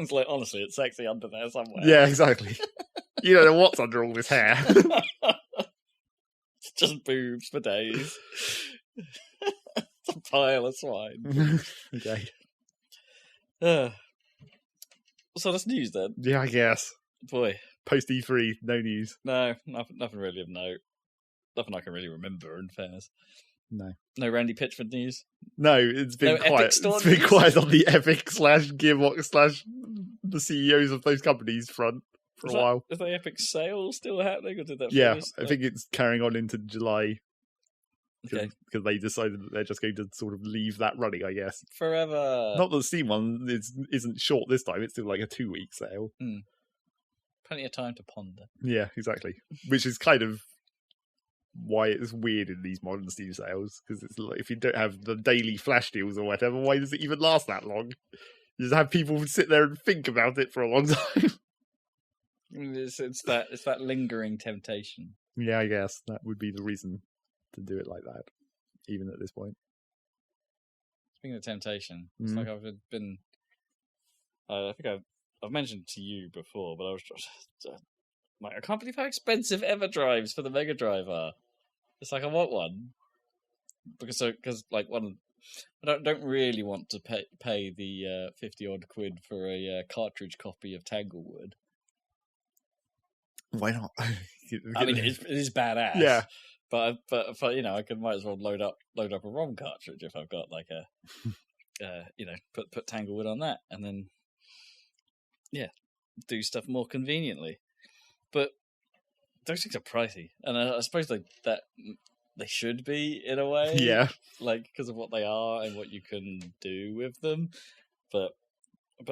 S2: It's like, honestly, it's sexy under there somewhere.
S1: Yeah, exactly. You don't know what's under all this hair.
S2: It's just boobs for days. It's a pile of swine.
S1: Okay.
S2: So that's news then.
S1: Yeah, I guess.
S2: Boy.
S1: Post E3, no news.
S2: No, nothing really of note. Nothing I can really remember, in fairness.
S1: No.
S2: No Randy Pitchford news?
S1: No, it's been quiet. It's been quiet on the Epic / Gearbox / the CEOs of those companies front for a while.
S2: Is the Epic sale still happening, or did that
S1: finish? I think it's carrying on into July.
S2: Okay.
S1: Because they decided that they're just going to sort of leave that running, I guess.
S2: Forever.
S1: Not that the Steam one isn't short this time. It's still like a 2-week sale.
S2: Plenty of time to ponder.
S1: Yeah, exactly. Which is kind of why it's weird in these modern Steam sales, because it's like, if you don't have the daily flash deals or whatever, why does it even last that long? You just have people sit there and think about it for a long time.
S2: It's that lingering temptation.
S1: Yeah, I guess that would be the reason to do it like that, even at this point.
S2: Speaking of temptation, it's like I've been. I think I've mentioned to you before, but I was just like, I can't believe how expensive EverDrives for the Mega Drive are. It's like I want one because like one, I don't really want to pay the 50 odd quid for a cartridge copy of Tanglewood.
S1: Why not?
S2: I mean, it is badass.
S1: Yeah,
S2: but you know, I might as well load up a ROM cartridge if I've got like a put Tanglewood on that, and then do stuff more conveniently. But those things are pricey, and I suppose that they should be in a way.
S1: Yeah,
S2: like because of what they are and what you can do with them. But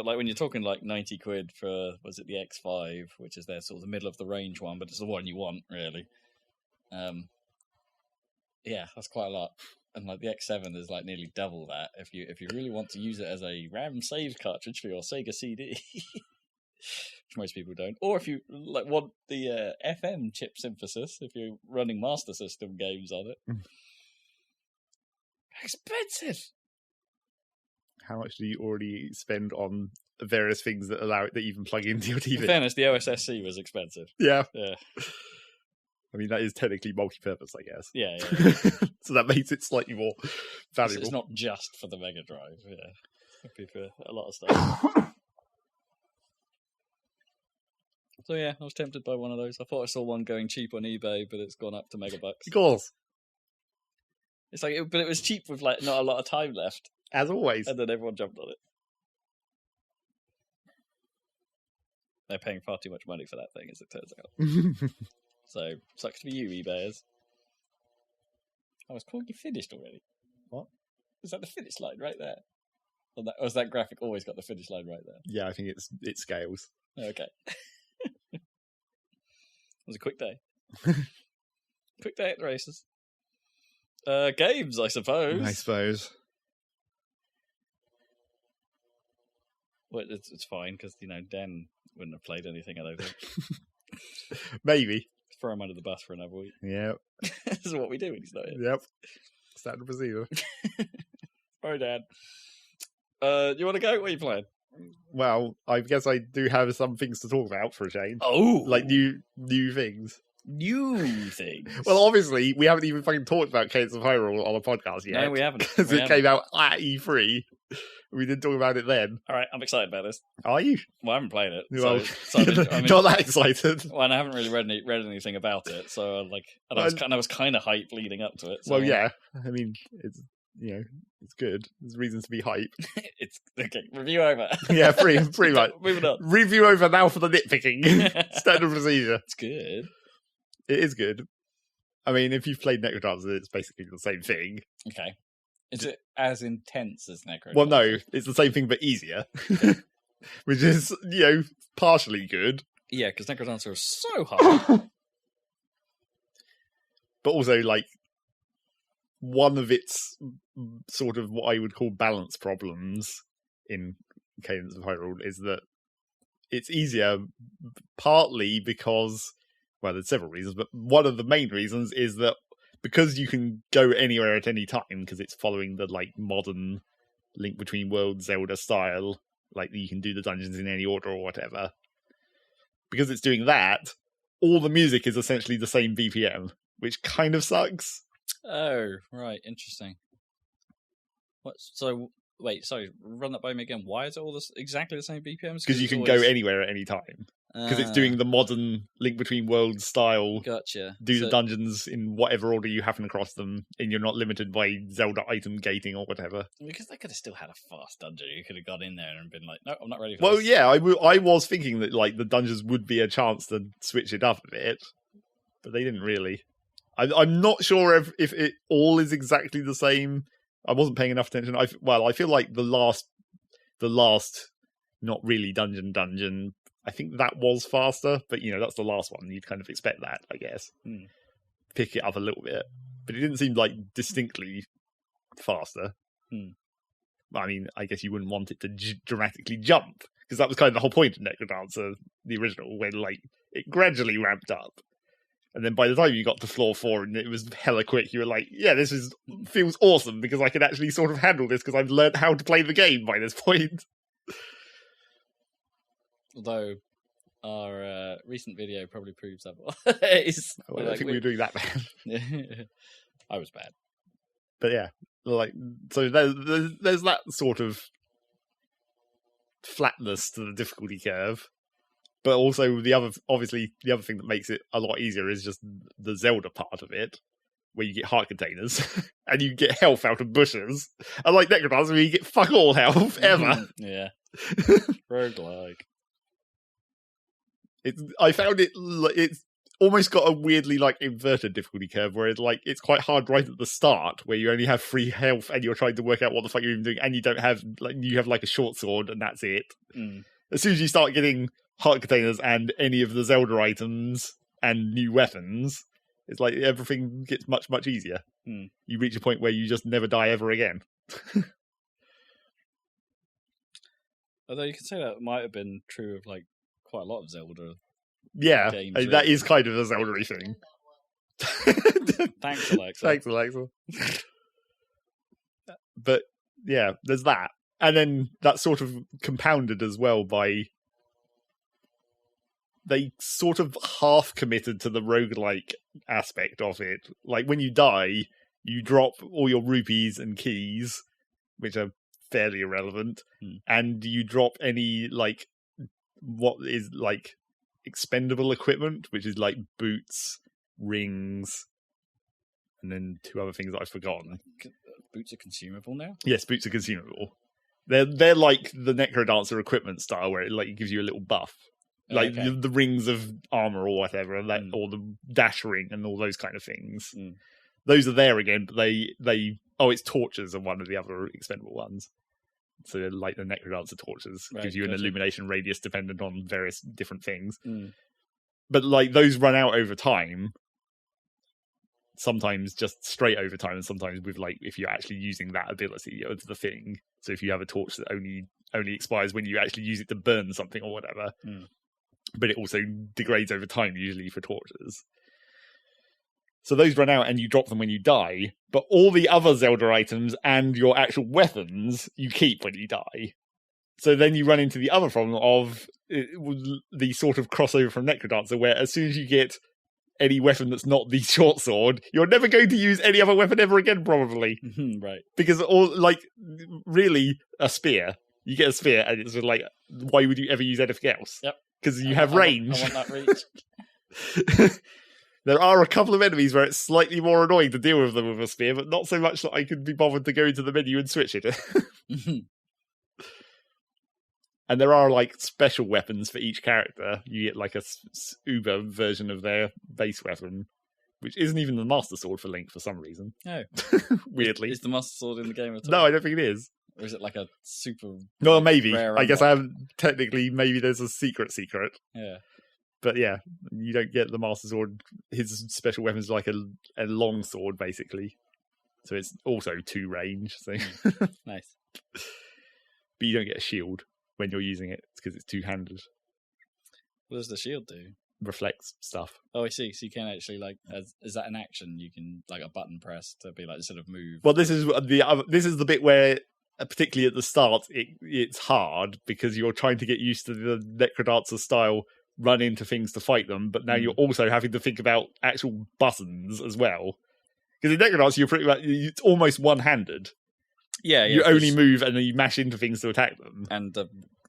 S2: like when you're talking like 90 quid for, was it the X5, which is their sort of the middle of the range one, but it's the one you want really. Yeah, that's quite a lot. And like the X7 is like nearly double that if you really want to use it as a RAM save cartridge for your Sega CD. Which most people don't. Or if you like want the FM chip synthesis, if you're running Master System games on it. Expensive.
S1: How much do you already spend on various things that allow it to even plug into your TV?
S2: In fairness, the OSSC was expensive.
S1: Yeah.
S2: Yeah.
S1: I mean, that is technically multi-purpose, I guess.
S2: Yeah.
S1: So that makes it slightly more valuable.
S2: It's not just for the Mega Drive. Yeah. It'd be for a lot of stuff. So yeah, I was tempted by one of those. I thought I saw one going cheap on eBay, but it's gone up to megabucks.
S1: Of course.
S2: It's like, but it was cheap with like not a lot of time left.
S1: As always.
S2: And then everyone jumped on it. They're paying far too much money for that thing, as it turns out. So, sucks to be you, eBayers. I was calling you finished already.
S1: What?
S2: Is that the finish line right there? Or has that graphic always got the finish line right there?
S1: Yeah, I think it scales.
S2: Okay. It was a quick day. Quick day at the races. Games, I suppose. Well, it's fine, because, Dan wouldn't have played anything, I don't think.
S1: Maybe.
S2: Throw him under the bus for another week.
S1: Yep.
S2: This is what we do when he's not here.
S1: Yep. Standard procedure.
S2: Sorry, Dad. You want to go? What are you playing?
S1: Well, I guess I do have some things to talk about for a change.
S2: Oh!
S1: Like new things.
S2: New things?
S1: Well, obviously, we haven't even fucking talked about Cadence of Hyrule on a podcast yet.
S2: No, we haven't.
S1: Because it came out at E3. We didn't talk about it then.
S2: All right, I'm excited about this.
S1: Are you?
S2: Well, I haven't played it.
S1: Well,
S2: so
S1: not that excited.
S2: Well, and I haven't really read anything about it, so I was kind of hyped leading up to it. So.
S1: Well, yeah. I mean, it's it's good. There's reasons to be hype.
S2: It's okay. Review over.
S1: Yeah, pretty much.
S2: Moving on.
S1: Review over now for the nitpicking. Standard procedure.
S2: It's good.
S1: It is good. I mean, if you've played Necrodancer, it's basically the same thing.
S2: Okay. Is it as intense as Necrodancer?
S1: Well, no, it's the same thing but easier, which is partially good.
S2: Yeah, because Necrodancer is so hard.
S1: But also, like, one of its sort of what I would call balance problems in Cadence of Hyrule is that it's easier partly because, well, there's several reasons, but one of the main reasons is that because you can go anywhere at any time, because it's following the like modern Link Between Worlds Zelda style like you can do the dungeons in any order or whatever. Because it's doing that, all the music is essentially the same BPM, which kind of sucks.
S2: Oh, right, interesting. What? So, wait, sorry, run that by me again. Why is it all exactly the same BPMs?
S1: Because you can go anywhere at any time. Because it's doing the modern Link Between Worlds style.
S2: Gotcha.
S1: Do the dungeons in whatever order you happen across them, and you're not limited by Zelda item gating or whatever.
S2: Because they could have still had a fast dungeon. You could have got in there and been like, no, I'm not ready for
S1: this. Well, yeah, I was thinking that like the dungeons would be a chance to switch it up a bit, but they didn't really. I'm not sure if it all is exactly the same. I wasn't paying enough attention. I feel like the last not really dungeon. I think that was faster, but that's the last one. You'd kind of expect that, I guess. Pick it up a little bit, but it didn't seem like distinctly faster. I mean, I guess you wouldn't want it to dramatically jump, because that was kind of the whole point of Necrodancer, the original, when like it gradually ramped up, and then by the time you got to floor 4 and it was hella quick, you were like, yeah, this feels awesome because I can actually sort of handle this because I've learned how to play the game by this point.
S2: Although our recent video probably proves that.
S1: I don't think we were doing that bad.
S2: I was bad.
S1: But yeah, like, so there's that sort of flatness to the difficulty curve. But also the other thing that makes it a lot easier is just the Zelda part of it, where you get heart containers and you get health out of bushes. Unlike Necrodancer, where you get fuck all health ever.
S2: Yeah. Roguelike.
S1: I found it's almost got a weirdly like inverted difficulty curve where it's quite hard right at the start where you only have 3 health and you're trying to work out what the fuck you're even doing, and you don't have you have like a short sword and that's it. As soon as you start getting heart containers and any of the Zelda items and new weapons, it's like everything gets much, much easier. You reach a point where you just never die ever again.
S2: Although you could say that might have been true of like quite a lot of Zelda.
S1: Yeah,
S2: games,
S1: that is kind of a Zelda-y thing.
S2: Thanks, Alexa.
S1: Thanks, Alexa. But yeah, there's that. And then that's sort of compounded as well by they sort of half committed to the roguelike aspect of it. Like when you die, you drop all your rupees and keys, which are fairly irrelevant, and you drop any like what is like expendable equipment, which is like boots, rings, and then 2 other things that I've forgotten.
S2: Boots are consumable now?
S1: Yes, boots are consumable. They're like the Necrodancer equipment style, where it like gives you a little buff, like the rings of armor or whatever, and that, or the dash ring and all those kind of things. Those are there again, but it's torches are one of the other expendable ones. So like the Necrodancer torches gives you an illumination radius dependent on various different things. But like those run out over time. Sometimes just straight over time, and sometimes with like if you're actually using that ability of the thing. So if you have a torch that only expires when you actually use it to burn something or whatever. But it also degrades over time, usually for torches. So those run out and you drop them when you die, but all the other Zelda items and your actual weapons you keep when you die. So then you run into the other problem of the sort of crossover from Necrodancer, where as soon as you get any weapon that's not the short sword, you're never going to use any other weapon ever again, probably.
S2: Right.
S1: Because really, a spear. You get a spear and it's like, why would you ever use anything else?
S2: Yep.
S1: Because you have range.
S2: I want that reach.
S1: There are a couple of enemies where it's slightly more annoying to deal with them with a spear, but not so much that I could be bothered to go into the menu and switch it. And there are like special weapons for each character. You get like a uber version of their base weapon, which isn't even the Master Sword for Link for some reason.
S2: Oh.
S1: Weirdly.
S2: Is the Master Sword in the game at all?
S1: No, I don't think it is.
S2: Or is it like a super...
S1: No, maybe.
S2: Rare
S1: I guess I haven't... Technically, maybe there's a secret.
S2: Yeah.
S1: But yeah, you don't get the Master Sword. His special weapon is like a long sword, basically. So it's also 2 range. So
S2: Nice.
S1: But you don't get a shield when you're using it. It's because it's 2-handed.
S2: What does the shield do?
S1: Reflects stuff.
S2: Oh, I see. So you can actually, like, is that an action? You can, like, a button press to be like, sort of move.
S1: Well, this is the bit where particularly at the start, it's hard because you're trying to get used to the Necrodancer style, run into things to fight them, but now you're also having to think about actual buttons as well. Because in Necrodancer, you're pretty much, it's almost one-handed.
S2: Yeah,
S1: you only move and then you mash into things to attack them.
S2: And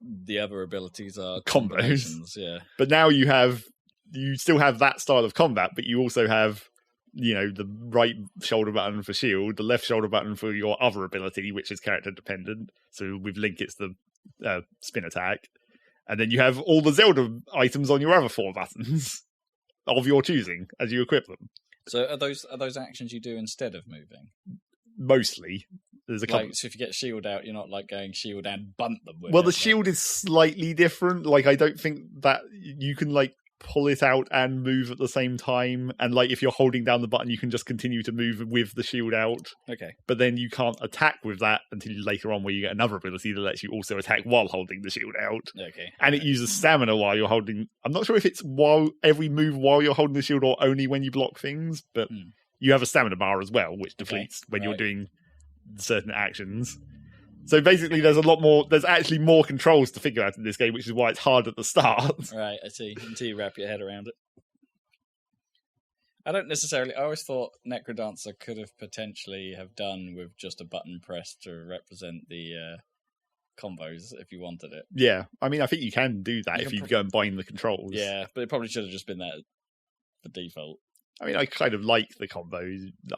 S2: the other abilities are
S1: combos.
S2: Yeah,
S1: but now you still have that style of combat, but you also have, the right shoulder button for shield, the left shoulder button for your other ability, which is character dependent. So with Link, it's the spin attack, and then you have all the Zelda items on your other 4 buttons of your choosing as you equip them.
S2: So are those actions you do instead of moving?
S1: Mostly. There's a couple.
S2: So if you get shield out, you're not like going shield and bunt them with
S1: the shield is slightly different. Like, I don't think that you can pull it out and move at the same time, and if you're holding down the button, you can just continue to move with the shield out.
S2: Okay.
S1: But then you can't attack with that until later on, where you get another ability that lets you also attack while holding the shield out.
S2: Okay.
S1: And it uses stamina while you're holding. I'm not sure if it's every move while you're holding the shield or only when you block things, but you have a stamina bar as well, which depletes when you're doing certain actions. So basically, there's actually more controls to figure out in this game, which is why it's hard at the start.
S2: Right, I see. Until you wrap your head around it. I always thought Necrodancer could have potentially have done with just a button press to represent the combos if you wanted it.
S1: Yeah, I mean, I think you can do that if you go and bind the controls.
S2: Yeah, but it probably should have just been that for default.
S1: I mean, I kind of like the combo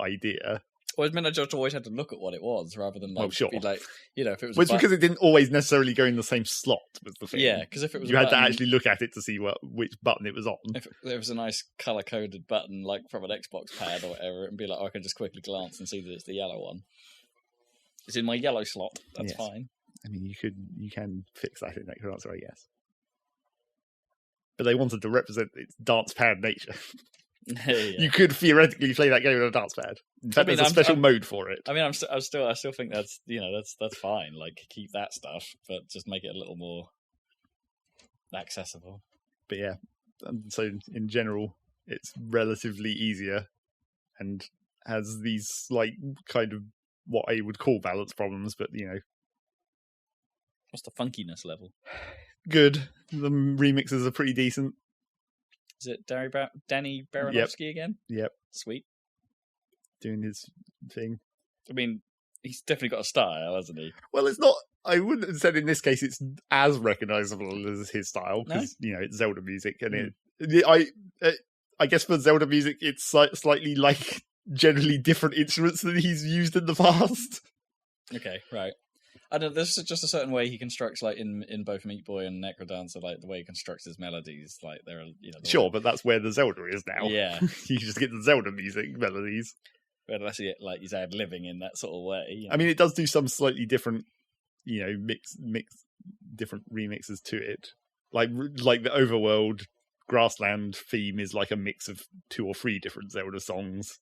S1: idea.
S2: Well, it meant I just always had to look at what it was rather than
S1: sure.
S2: be if it was.
S1: Well, it's because it didn't always necessarily go in the same slot was the thing.
S2: Yeah, because if it was,
S1: you had to actually look at it to see which button it was on.
S2: If there was a nice color coded button from an Xbox pad or whatever, and be like, I can just quickly glance and see that it's the yellow one. It's in my yellow slot. That's fine.
S1: I mean, you can fix that in Necrodancer, I guess. But they wanted to represent its dance pad nature.
S2: Yeah.
S1: You could theoretically play that game with a dance pad. In fact, there's a special mode for it.
S2: I mean, I still think that's that's fine. Keep that stuff, but just make it a little more accessible.
S1: But yeah, so in general, it's relatively easier and has these kind of what I would call balance problems. But
S2: what's the funkiness level?
S1: Good. The remixes are pretty decent.
S2: Is it Danny Baranovsky again?
S1: Yep.
S2: Sweet.
S1: Doing his thing.
S2: I mean, he's definitely got a style, hasn't he?
S1: Well, it's not... I wouldn't have said in this case it's as recognisable as his style, because, it's Zelda music, and I guess for Zelda music, it's slightly generally different instruments than he's used in the past.
S2: Okay, right. I don't know, there's just a certain way he constructs, in both Meat Boy and Necrodancer, the way he constructs his melodies, they're,
S1: Sure, but that's where the Zelda is now.
S2: Yeah.
S1: You just get the Zelda music melodies.
S2: But unless he's ad-libbing in that sort of way.
S1: I mean, it does do some slightly different, mix different remixes to it. Like the Overworld Grassland theme is a mix of 2 or 3 different Zelda songs.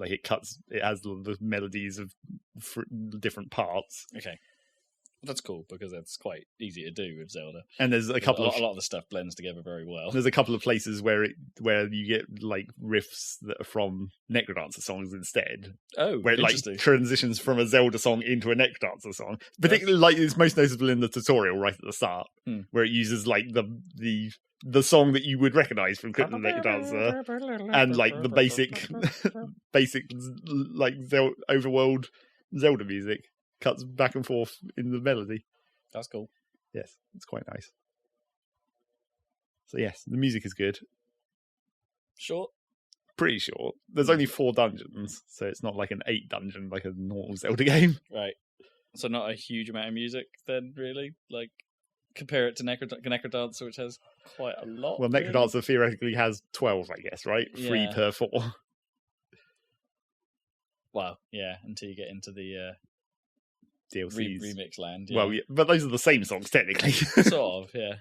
S1: It has the melodies of different parts.
S2: Okay. That's cool because that's quite easy to do with Zelda.
S1: And there's a lot
S2: of the stuff blends together very well.
S1: There's a couple of places where you get riffs that are from Necrodancer songs instead.
S2: Oh,
S1: where it transitions from a Zelda song into a Necrodancer song. Particularly it's most noticeable in the tutorial right at the start, where it uses the song that you would recognize from Necrodancer and the basic overworld Zelda music. Cuts back and forth in the melody.
S2: That's cool.
S1: Yes, it's quite nice. So yes, the music is good.
S2: Short?
S1: Pretty short. There's only 4 dungeons, so it's not an 8 dungeon like a normal Zelda game.
S2: Right. So not a huge amount of music then, really? Compare it to Necrodancer, which has quite a lot.
S1: Well, Necrodancer theoretically has 12, I guess, right?
S2: Yeah.
S1: 3 per 4.
S2: Well, yeah, until you get into the...
S1: DLCs.
S2: Remix land. Yeah.
S1: Well, yeah, but those are the same songs technically.
S2: Sort of, yeah.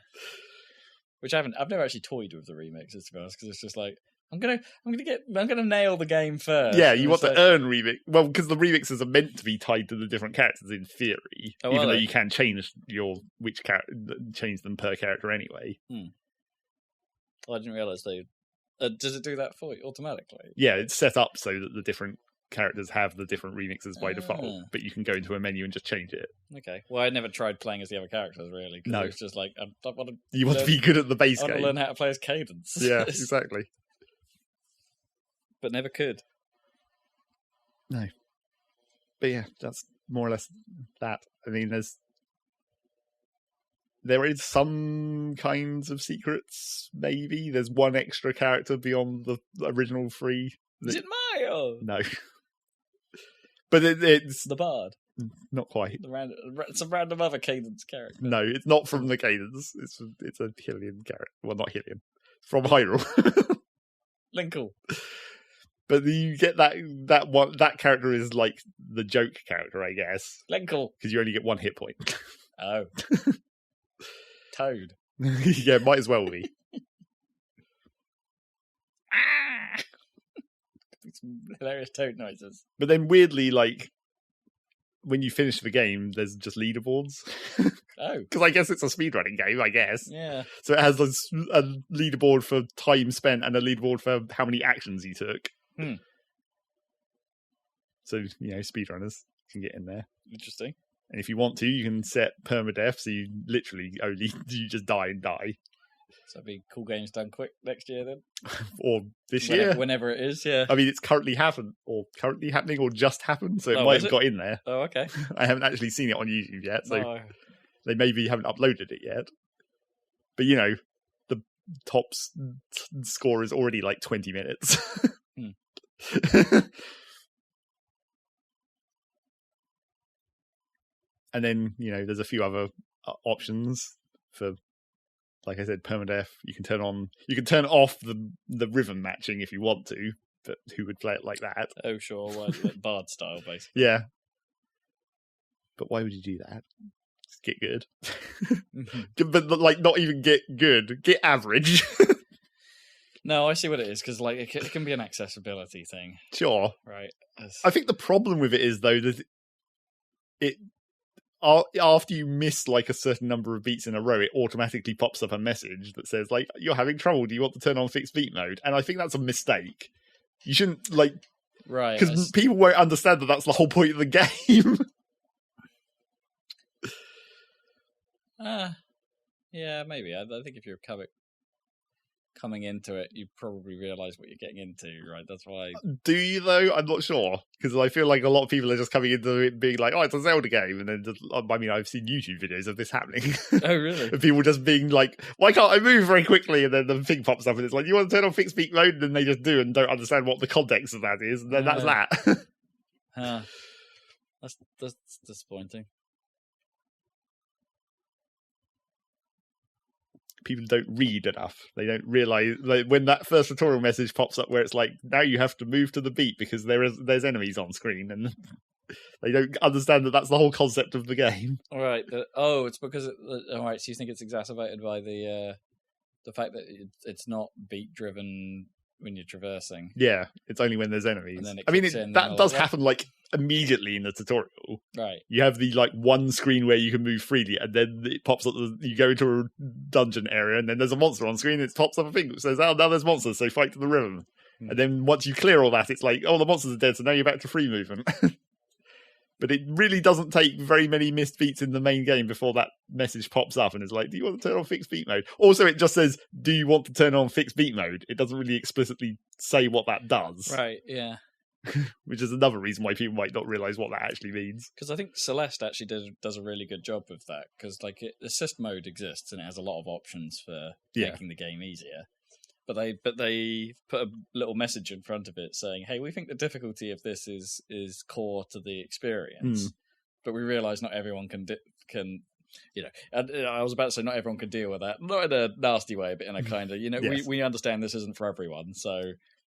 S2: Which I've never actually toyed with the remixes, to be honest, because it's just I'm gonna nail the game first.
S1: Yeah, you want to earn remix. Well, because the remixes are meant to be tied to the different characters in theory, even though you can change change them per character anyway.
S2: Well, I didn't realize they. Does it do that for you automatically?
S1: Yeah, it's set up so that the different characters have the different remixes by default, but you can go into a menu and just change it.
S2: Okay. Well, I never tried playing as the other characters, really.
S1: No.
S2: It's just like,
S1: you want to be good at the base game.
S2: I want to learn how to play as Cadence.
S1: Yeah, exactly.
S2: But never could.
S1: No. But yeah, that's more or less that. I mean, there is some kinds of secrets, maybe. There's one extra character beyond the original 3.
S2: Is it Mario?
S1: No. But it's...
S2: the Bard?
S1: Not quite.
S2: It's a random other Cadence character.
S1: No, it's not from the Cadence. It's a Hylian character. Well, not Hylian. From Hyrule.
S2: Linkle.
S1: But you get that character is like the joke character, I guess.
S2: Linkle.
S1: Because you only get 1 hit point.
S2: Oh. Toad.
S1: Yeah, might as well be.
S2: Some hilarious toad noises.
S1: But then weirdly, like, when you finish the game, there's just leaderboards.
S2: Oh.
S1: Because I guess it's a speedrunning game, I guess.
S2: Yeah.
S1: So it has a leaderboard for time spent and a leaderboard for how many actions you took. So, speedrunners can get in there.
S2: Interesting.
S1: And if you want to, you can set permadeath, so you literally you just die and die.
S2: So it'll be cool games done quick next year then?
S1: Or this year.
S2: Whenever it is, yeah.
S1: I mean, it's currently happening, or just happened, so it might have got in there.
S2: Oh, okay.
S1: I haven't actually seen it on YouTube yet, so they maybe haven't uploaded it yet. But, the top score is already like 20 minutes. And then, there's a few other options for, like I said, permadeath. You can turn off the rhythm matching if you want to, but who would play it like that?
S2: Oh, sure. Like Bard style, basically.
S1: Yeah. But why would you do that? Just get good. But, like, not even get good. Get average.
S2: No, I see what it is, because like it can be an accessibility thing.
S1: Sure.
S2: Right.
S1: I think the problem with it is, though, that after you miss like a certain number of beats in a row, it automatically pops up a message that says like, you're having trouble, do you want to turn on fixed beat mode? And I think that's a mistake. You shouldn't
S2: right,
S1: because people won't understand that that's the whole point of the game.
S2: Yeah, maybe. I think if you're coming into it, you probably realise what you're getting into, right? That's why.
S1: Do you, though? I'm not sure, because I feel like a lot of people are just coming into it being like, oh, it's a Zelda game, and then I've seen YouTube videos of this happening.
S2: Oh, really?
S1: And people just being like, why can't I move very quickly? And then the thing pops up and it's like, you want to turn on fixed beat mode? And then they just do and don't understand what the context of that is, and then that's that.
S2: That's disappointing.
S1: People don't read enough. They don't realise, like, when that first tutorial message pops up where it's like, now you have to move to the beat because there's enemies on screen, and they don't understand that that's the whole concept of the game.
S2: All right. It's because all right. So you think it's exacerbated by the fact that it's not beat driven when you're traversing?
S1: Yeah, it's only when there's enemies.
S2: And then
S1: that does happen like immediately in the tutorial.
S2: Right.
S1: You have the like one screen where you can move freely, and then it pops up. You go into a dungeon area, and then there's a monster on screen. It pops up a thing that says, "Oh, now there's monsters, so fight to the rhythm." And then once you clear all that, it's like, "Oh, the monsters are dead, so now you're back to free movement." But it really doesn't take very many missed beats in the main game before that message pops up and it's like, do you want to turn on fixed beat mode? Also, it just says, do you want to turn on fixed beat mode? It doesn't really explicitly say what that does.
S2: Right, yeah.
S1: Which is another reason why people might not realise what that actually means.
S2: Because I think Celeste actually does a really good job with that. Because like assist mode exists and it has a lot of options for making the game easier. But they put a little message in front of it saying, "Hey, we think the difficulty of this is core to the experience, but we realise not everyone can And I was about to say not everyone can deal with that, not in a nasty way, but in a kind of yes. we understand this isn't for everyone, so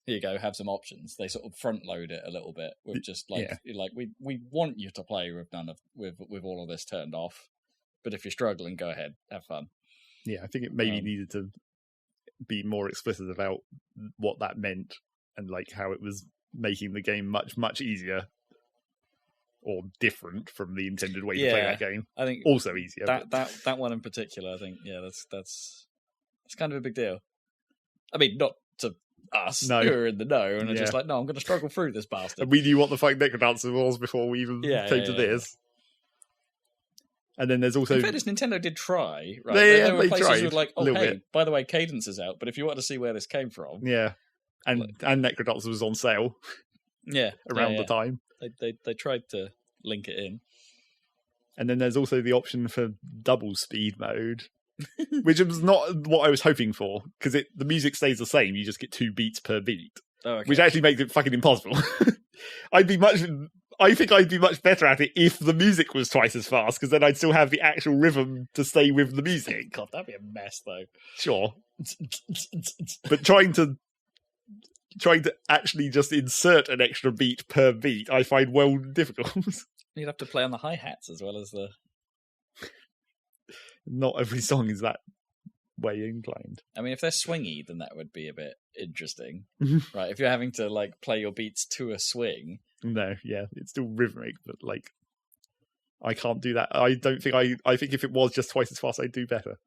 S2: here you go, have some options." They sort of front load it a little bit with just like we want you to play with all of this turned off, but if you're struggling, go ahead, have fun.
S1: Yeah, I think it maybe needed to be more explicit about what that meant and like how it was making the game much, much easier or different from the intended way to play that game. I think also easier.
S2: That one in particular, I think, that's kind of a big deal. I mean, not to us who are in the know and are just like, no, I'm going to struggle through this bastard.
S1: And we knew what the fucking Necrodancer was before we even came to this. And then there's also...
S2: In fairness, Nintendo did try, right?
S1: There
S2: were places
S1: tried,
S2: who were like, oh, hey,
S1: bit.
S2: By the way, Cadence is out, but if you want to see where this came from...
S1: Yeah. And Necrodancer was on sale. Around the time.
S2: They tried to link it in.
S1: And then there's also the option for double speed mode, which was not what I was hoping for, because the music stays the same. You just get 2 beats per beat, which actually makes it fucking impossible. I think I'd be much better at it if the music was twice as fast, because then I'd still have the actual rhythm to stay with the music.
S2: God, that'd be a mess, though.
S1: Sure. But trying to actually just insert an extra beat per beat, I find well difficult.
S2: You'd have to play on the hi-hats as well as the...
S1: Not every song is that way inclined.
S2: I mean, if they're swingy, then that would be a bit interesting. Right, if you're having to, like, play your beats to a swing...
S1: No, yeah, it's still rhythmic, but, like, I can't do that. I think if it was just twice as fast, I'd do better.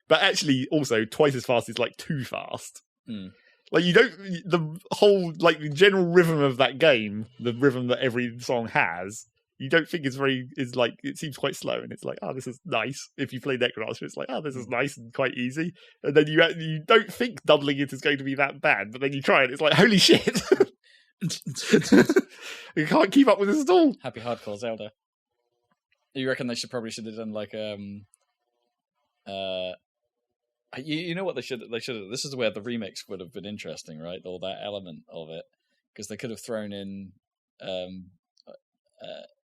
S1: But actually, also, twice as fast is, like, too fast. Like, the whole, like, the general rhythm of that game, the rhythm that every song has, you don't think it seems quite slow, and it's like, this is nice. If you play Necrodancer, it's like, this is nice and quite easy. And then you don't think doubling it is going to be that bad, but then you try it, it's like, holy shit! You can't keep up with this at all.
S2: Happy Hardcore Zelda. You reckon they should have done like you know what they should have. This is where the remix would have been interesting, right? All that element of it, because they could have thrown in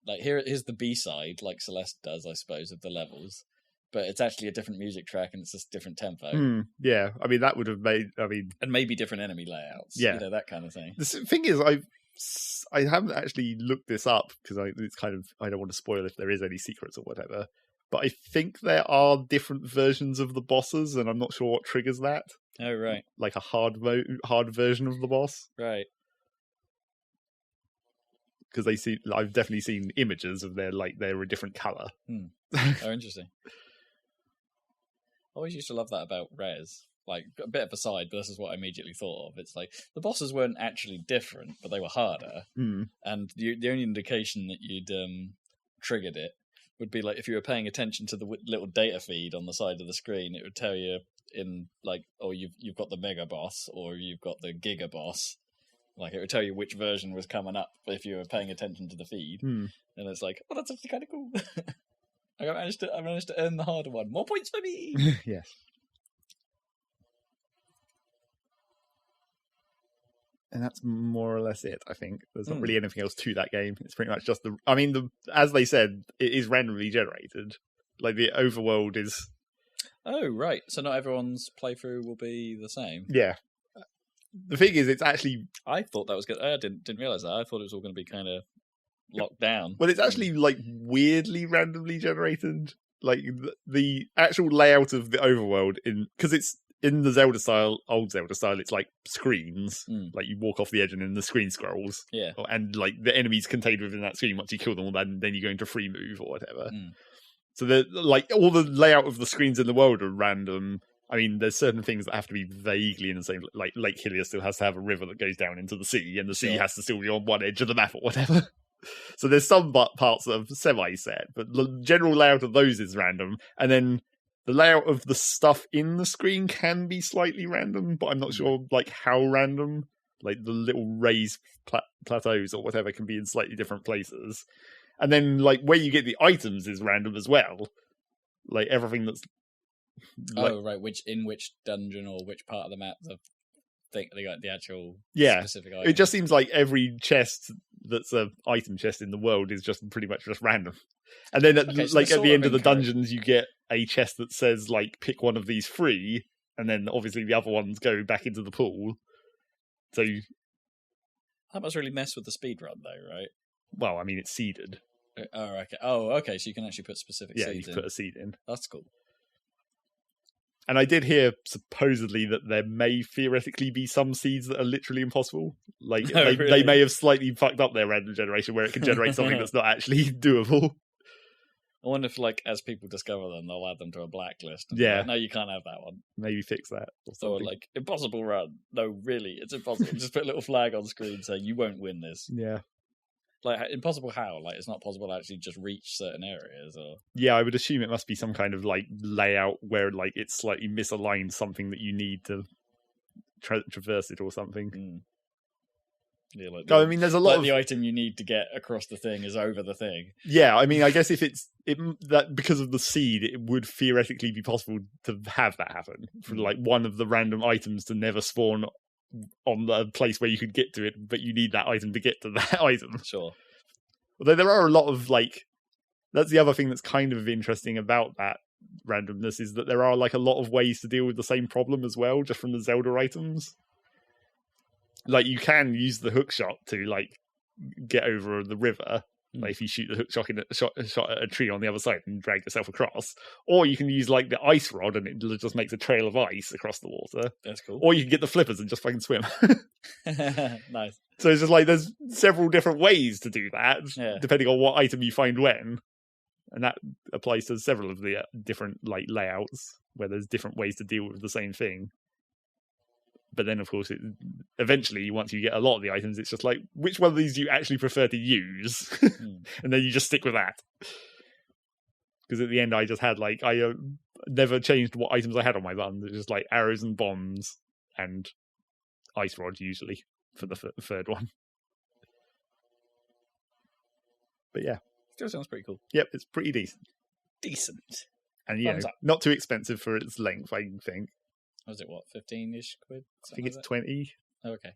S2: like here's the B-side, like Celeste does, I suppose, of the levels, but it's actually a different music track and it's just different tempo.
S1: Yeah, I mean that would have made.
S2: And maybe different enemy layouts.
S1: Yeah,
S2: that kind of thing.
S1: The thing is, I haven't actually looked this up because it's kind of, I don't want to spoil if there is any secrets or whatever. But I think there are different versions of the bosses, and I'm not sure what triggers that.
S2: Oh right,
S1: like a hard version of the boss,
S2: right?
S1: Because I've definitely seen images of they're a different color.
S2: Oh, interesting. I always used to love that about Res. Like, a bit of a side, but this is what I immediately thought of. It's like, the bosses weren't actually different, but they were harder. And the only indication that you'd triggered it would be, like, if you were paying attention to the little data feed on the side of the screen, it would tell you in, like, oh, you've got the Mega Boss, or you've got the Giga Boss. Like, it would tell you which version was coming up if you were paying attention to the feed. And it's like, oh, that's actually kind of cool. I managed to earn the harder one. More points for me!
S1: Yes. And that's more or less it, I think. There's not really anything else to that game. It's pretty much just as they said, it is randomly generated. Like, the overworld is...
S2: Oh, right. So not everyone's playthrough will be the same.
S1: Yeah. The thing is, it's actually...
S2: I thought that was good. I didn't realise that. I thought it was all going to be kind of locked down.
S1: Well, it's actually, like, weirdly randomly generated. Like, the actual layout of the overworld, because it's in the Zelda style, old Zelda style, it's like screens. Like, you walk off the edge and then the screen scrolls.
S2: Yeah.
S1: And, like, the enemies contained within that screen, once you kill them, then you go into free move or whatever. So, like, all the layout of the screens in the world are random. I mean, there's certain things that have to be vaguely in the same... Like, Lake Hylia still has to have a river that goes down into the sea, and the sea has to still be on one edge of the map or whatever. So there's some parts that are semi-set, but the general layout of those is random. And then the layout of the stuff in the screen can be slightly random, but I'm not sure, like, how random. Like, the little raised plateaus or whatever can be in slightly different places. And then, like, where you get the items is random as well. Like, everything that's... Like,
S2: right. Which dungeon or which part of the map they got the actual specific item.
S1: It just seems like every chest that's an item chest in the world is just pretty much just random. And then at the end of the dungeons, you get a chest that says, like, pick one of these free, and then obviously the other ones go back into the pool. So
S2: that must really mess with the speed run, though, right?
S1: Well, I mean, it's seeded.
S2: Oh, okay. So you can actually put specific seeds in.
S1: Yeah, you put a seed in.
S2: That's cool.
S1: And I did hear, supposedly, that there may theoretically be some seeds that are literally impossible. Like, they may have slightly fucked up their random generation where it can generate something that's not actually doable.
S2: I wonder if, like, as people discover them, they'll add them to a blacklist.
S1: Yeah.
S2: Like, no, you can't have that one.
S1: Maybe fix that.
S2: Or like, impossible run. No, really, it's impossible. Just put a little flag on screen saying you won't win this.
S1: Yeah.
S2: Like, impossible how? Like, it's not possible to actually just reach certain areas, or...
S1: Yeah, I would assume it must be some kind of, like, layout where, like, it's slightly misaligned something that you need to traverse it or something.
S2: Mm. Yeah, like
S1: I mean, there's a lot of...
S2: the item you need to get across the thing is over the thing.
S1: Yeah, I mean, I guess if that because of the seed, it would theoretically be possible to have that happen. For, like, one of the random items to never spawn on the place where you could get to it, but you need that item to get to that item.
S2: Sure.
S1: Although there are a lot of, like... That's the other thing that's kind of interesting about that randomness, is that there are, like, a lot of ways to deal with the same problem as well, just from the Zelda items. Like, you can use the hook shot to, like, get over the river. Like, if you shoot the hook shot at a tree on the other side and drag yourself across. Or you can use, like, the ice rod and it just makes a trail of ice across the water.
S2: That's cool.
S1: Or you can get the flippers and just fucking swim.
S2: Nice.
S1: So it's just like, there's several different ways to do that, depending on what item you find when. And that applies to several of the different, like, layouts, where there's different ways to deal with the same thing. But then, of course, eventually, once you get a lot of the items, it's just like, which one of these do you actually prefer to use? And then you just stick with that. Because at the end, I just had, like, I never changed what items I had on my button. It was just, like, arrows and bombs and ice rods, usually, for the third one. But yeah.
S2: Still sounds pretty cool.
S1: Yep, it's pretty decent.
S2: Decent.
S1: And, you know, not too expensive for its length, I think.
S2: Was it, what, 15-ish quid?
S1: I think it's 20.
S2: Oh, okay.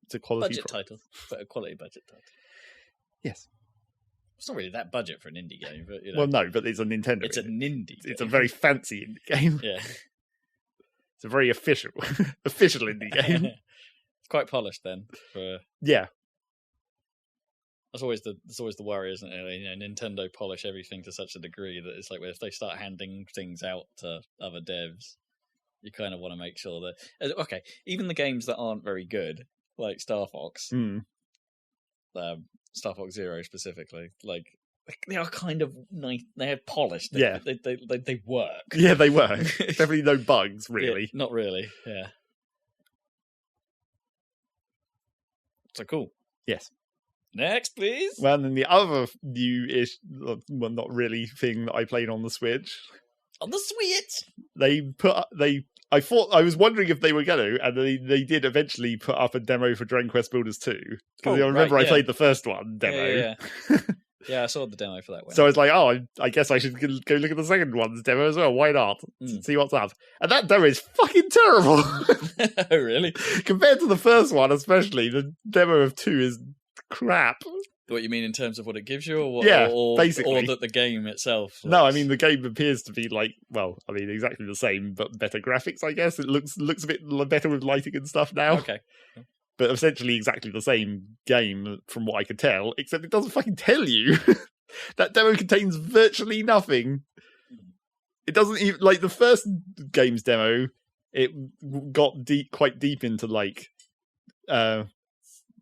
S1: It's a quality
S2: budget title, but a quality budget title.
S1: Yes.
S2: It's not really that budget for an indie game, but, you know.
S1: Well, no, but it's a Nintendo.
S2: It's an indie game.
S1: It's a very fancy indie game.
S2: Yeah.
S1: It's a very official indie game.
S2: It's quite polished then.
S1: Yeah.
S2: That's always the worry, isn't it? You know, Nintendo polish everything to such a degree that it's like, well, if they start handing things out to other devs, you kind of want to make sure that... Okay, even the games that aren't very good, like Star Fox, Star Fox Zero specifically, like, they are kind of nice. They are polished. They work.
S1: Yeah, they work. Definitely no bugs, really.
S2: Yeah, not really, yeah. So cool.
S1: Yes.
S2: Next, please.
S1: Well, and then the other new-ish, well, not really, thing that I played on the Switch.
S2: On the
S1: Switch? I thought, I was wondering if they were going to, and they did eventually put up a demo for Dragon Quest Builders 2. Because I remember I played the first one demo.
S2: Yeah, I saw the demo for that one.
S1: So I was like, I guess I should go look at the second one's demo as well. Why not? See what's up. And that demo is fucking terrible.
S2: Oh, really?
S1: Compared to the first one, especially, the demo of 2 is crap.
S2: What you mean in terms of what it gives you, or what?
S1: Yeah,
S2: or
S1: basically,
S2: or that the game itself. Looks...
S1: No, I mean the game appears to be like, well, I mean exactly the same, but better graphics. I guess it looks a bit better with lighting and stuff now.
S2: Okay,
S1: but essentially exactly the same game from what I could tell, except it doesn't fucking tell you. That demo contains virtually nothing. It doesn't even, like, the first game's demo. It got quite deep into like.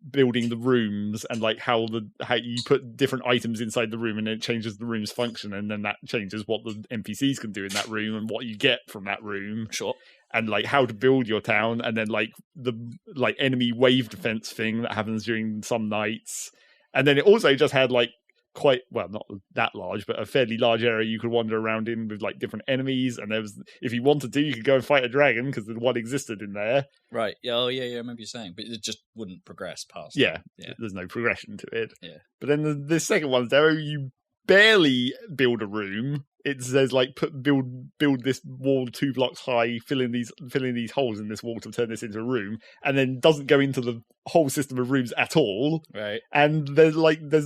S1: Building the rooms and like how you put different items inside the room and it changes the room's function, and then that changes what the NPCs can do in that room and what you get from that room.
S2: Sure.
S1: And like how to build your town, and then like the like enemy wave defense thing that happens during some nights. And then it also just had like quite, well, not that large, but a fairly large area you could wander around in with like different enemies. And there was, if you wanted to, you could go and fight a dragon because the one existed in there.
S2: Right. Yeah. Oh, yeah. I remember you saying, but it just wouldn't progress past.
S1: Yeah. There's no progression to it.
S2: Yeah.
S1: But then the second one's there, you barely build a room. It says like build this wall 2 blocks high, fill in these holes in this wall to turn this into a room, and then doesn't go into the whole system of rooms at all.
S2: Right.
S1: And there's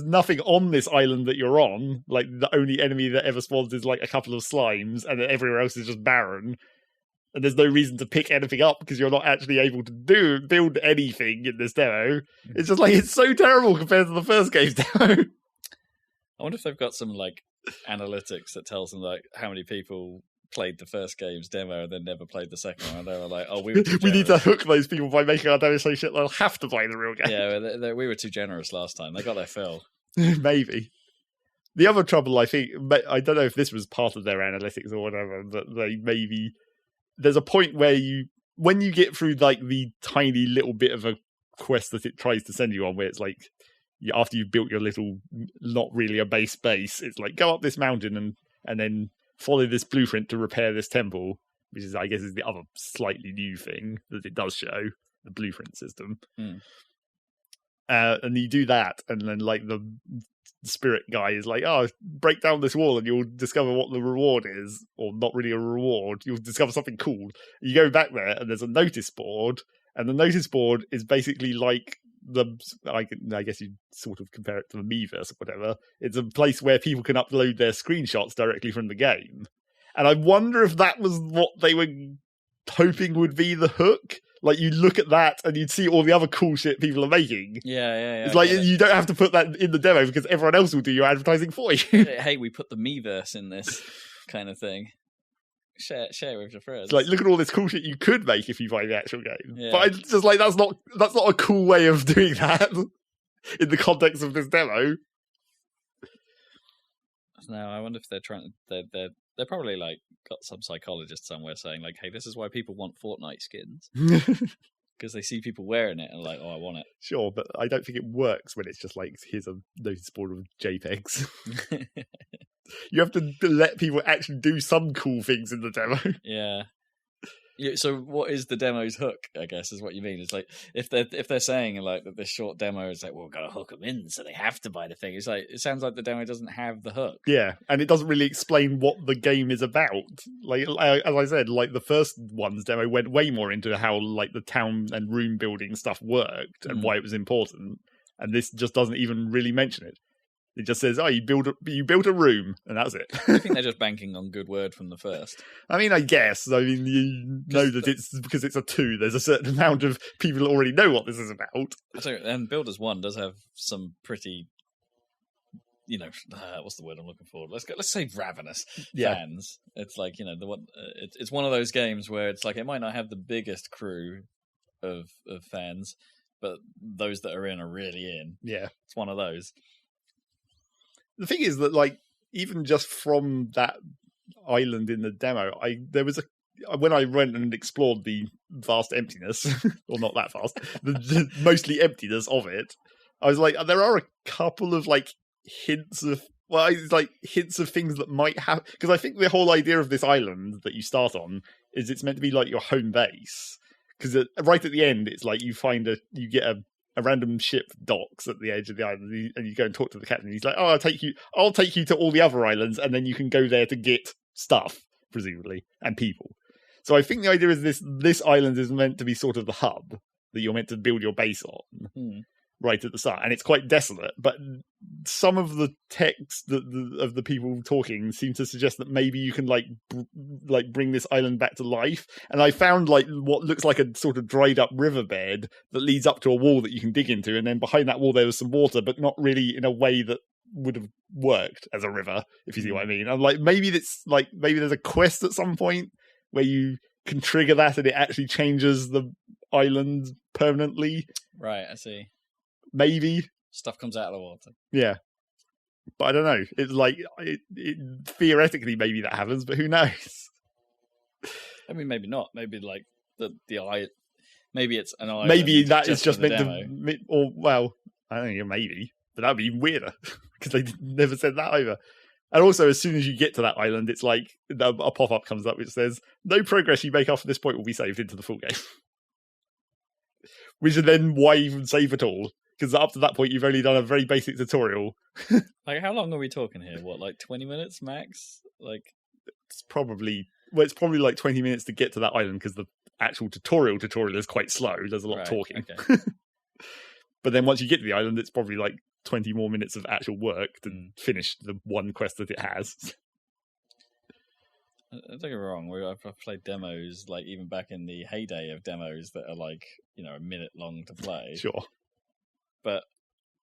S1: nothing on this island that you're on. Like the only enemy that ever spawns is like a couple of slimes, and then everywhere else is just barren. And there's no reason to pick anything up because you're not actually able to build anything in this demo. It's just like, it's so terrible compared to the first game's demo.
S2: I wonder if they've got some like analytics that tells them like how many people played the first game's demo and then never played the second one. And they were like, "Oh, we
S1: need to hook those people by making our demo so shit they'll have to play the real game."
S2: Yeah, we were too generous last time. They got their fill.
S1: Maybe. The other trouble, I think, I don't know if this was part of their analytics or whatever, but there's a point where when you get through like the tiny little bit of a quest that it tries to send you on, where it's like, after you've built your little, not really a base, it's like, go up this mountain and then follow this blueprint to repair this temple, which is, I guess, is the other slightly new thing that it does show, the blueprint system. And you do that, and then like the spirit guy is like, oh, break down this wall and you'll discover what the reward is, or not really a reward, you'll discover something cool. You go back there and there's a notice board, and the notice board is basically like I guess you sort of compare it to the Miiverse or whatever. It's a place where people can upload their screenshots directly from the game. And I wonder if that was what they were hoping would be the hook. Like, you look at that and you'd see all the other cool shit people are making.
S2: Yeah.
S1: It's like, you don't have to put that in the demo because everyone else will do your advertising for you.
S2: Hey, we put the Miiverse in this kind of thing. Share with your friends.
S1: It's like, look at all this cool shit you could make if you buy the actual game. Yeah. But it's just like, that's not a cool way of doing that in the context of this demo.
S2: No, I wonder if they're trying to... They're probably like got some psychologist somewhere saying like, hey, this is why people want Fortnite skins. Because they see people wearing it and like, oh, I want it.
S1: Sure, but I don't think it works when it's just like, here's a notice board of JPEGs. You have to let people actually do some cool things in the demo.
S2: Yeah. So what is the demo's hook, I guess, is what you mean. It's like, if they're saying like that this short demo is like, well, we've got to hook them in so they have to buy the thing. It's like, it sounds like the demo doesn't have the hook.
S1: Yeah, and it doesn't really explain what the game is about. Like, as I said, like the first one's demo went way more into how like the town and room building stuff worked and why it was important. And this just doesn't even really mention it. It just says, oh, you built a room, and that's it.
S2: I think they're just banking on good word from the first.
S1: I mean, I guess. I mean, you know that it's because it's a 2. There's a certain amount of people that already know what this is about.
S2: And Builders 1 does have some pretty, what's the word I'm looking for? Let's say ravenous fans. It's like, the one. It's one of those games where it's like it might not have the biggest crew of fans, but those that are in are really in.
S1: Yeah,
S2: it's one of those.
S1: The thing is that, like, even just from that island in the demo, there was when I went and explored the vast emptiness, or not that vast, the mostly emptiness of it, I was like, there are a couple of like hints of things that might have, because I think the whole idea of this island that you start on is it's meant to be like your home base. Because right at the end, it's like you get a random ship docks at the edge of the island, and you go and talk to the captain. He's like, "Oh, I'll take you to all the other islands, and then you can go there to get stuff, presumably, and people." So I think the idea is this island is meant to be sort of the hub that you're meant to build your base on, right at the start, and it's quite desolate. But some of the text of the people talking seem to suggest that maybe you can like bring this island back to life. And I found like what looks like a sort of dried up riverbed that leads up to a wall that you can dig into, and then behind that wall there was some water, but not really in a way that would have worked as a river, if you see what I mean. I'm like, maybe there's a quest at some point where you can trigger that and it actually changes the island permanently.
S2: Right, I see.
S1: Maybe
S2: stuff comes out of the water.
S1: Yeah, but I don't know. It's like theoretically maybe that happens, but who knows?
S2: I mean, maybe not. Maybe like the eye. Maybe it's an island.
S1: Maybe that is just meant to. Or well, I don't know. Maybe, but that'd be weirder because they never said that either. And also, as soon as you get to that island, it's like a pop-up comes up which says, "No progress you make after this point will be saved into the full game." Which is then why even save at all? Because up to that point, you've only done a very basic tutorial.
S2: Like, how long are we talking here? What, like 20 minutes max? Like,
S1: it's probably like 20 minutes to get to that island because the actual tutorial is quite slow. There's a lot of talking. Okay. But then once you get to the island, it's probably like 20 more minutes of actual work to finish the one quest that it has.
S2: Don't get me wrong, I've played demos, like even back in the heyday of demos that are like, a minute long to play.
S1: Sure.
S2: But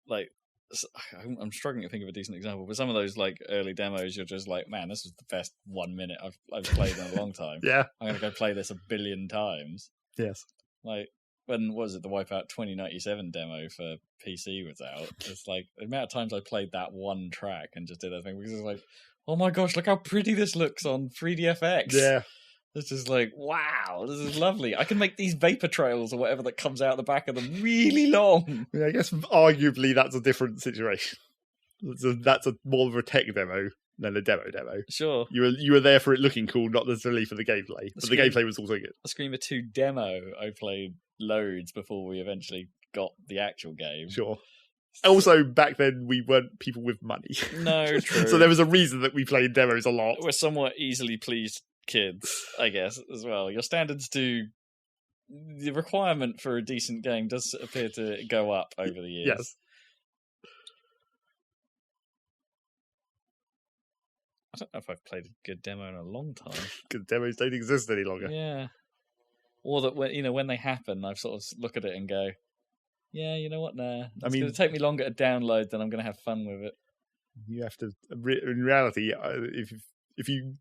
S2: like, I'm struggling to think of a decent example. But some of those like early demos, you're just like, man, this is the best 1 minute I've played in a long time.
S1: Yeah,
S2: I'm gonna go play this 1 billion times.
S1: Yes.
S2: Like, when what was it, the Wipeout 2097 demo for PC was out. It's like the amount of times I played that one track and just did that thing because it's like, oh my gosh, look how pretty this looks on 3DFX.
S1: Yeah.
S2: It's just like, wow, this is lovely. I can make these vapor trails or whatever that comes out the back of them really long.
S1: I mean, I guess arguably that's a different situation. That's a more of a tech demo than a demo.
S2: Sure.
S1: You were there for it looking cool, not necessarily for the gameplay. But the gameplay was also good.
S2: A Screamer 2 demo I played loads before we eventually got the actual game.
S1: Sure. Also, back then, we weren't people with money.
S2: No, true.
S1: So there was a reason that we played demos a lot.
S2: We're somewhat easily pleased kids, I guess, as well. Your standards do... The requirement for a decent game does appear to go up over the years.
S1: Yes.
S2: I don't know if I've played a good demo in a long time.
S1: Because demos don't exist any longer.
S2: Yeah. Or that when they happen, I sort of look at it and go, yeah, you know what, nah. It's going to take me longer to download than I'm going to have fun with it.
S1: You have to... In reality, if you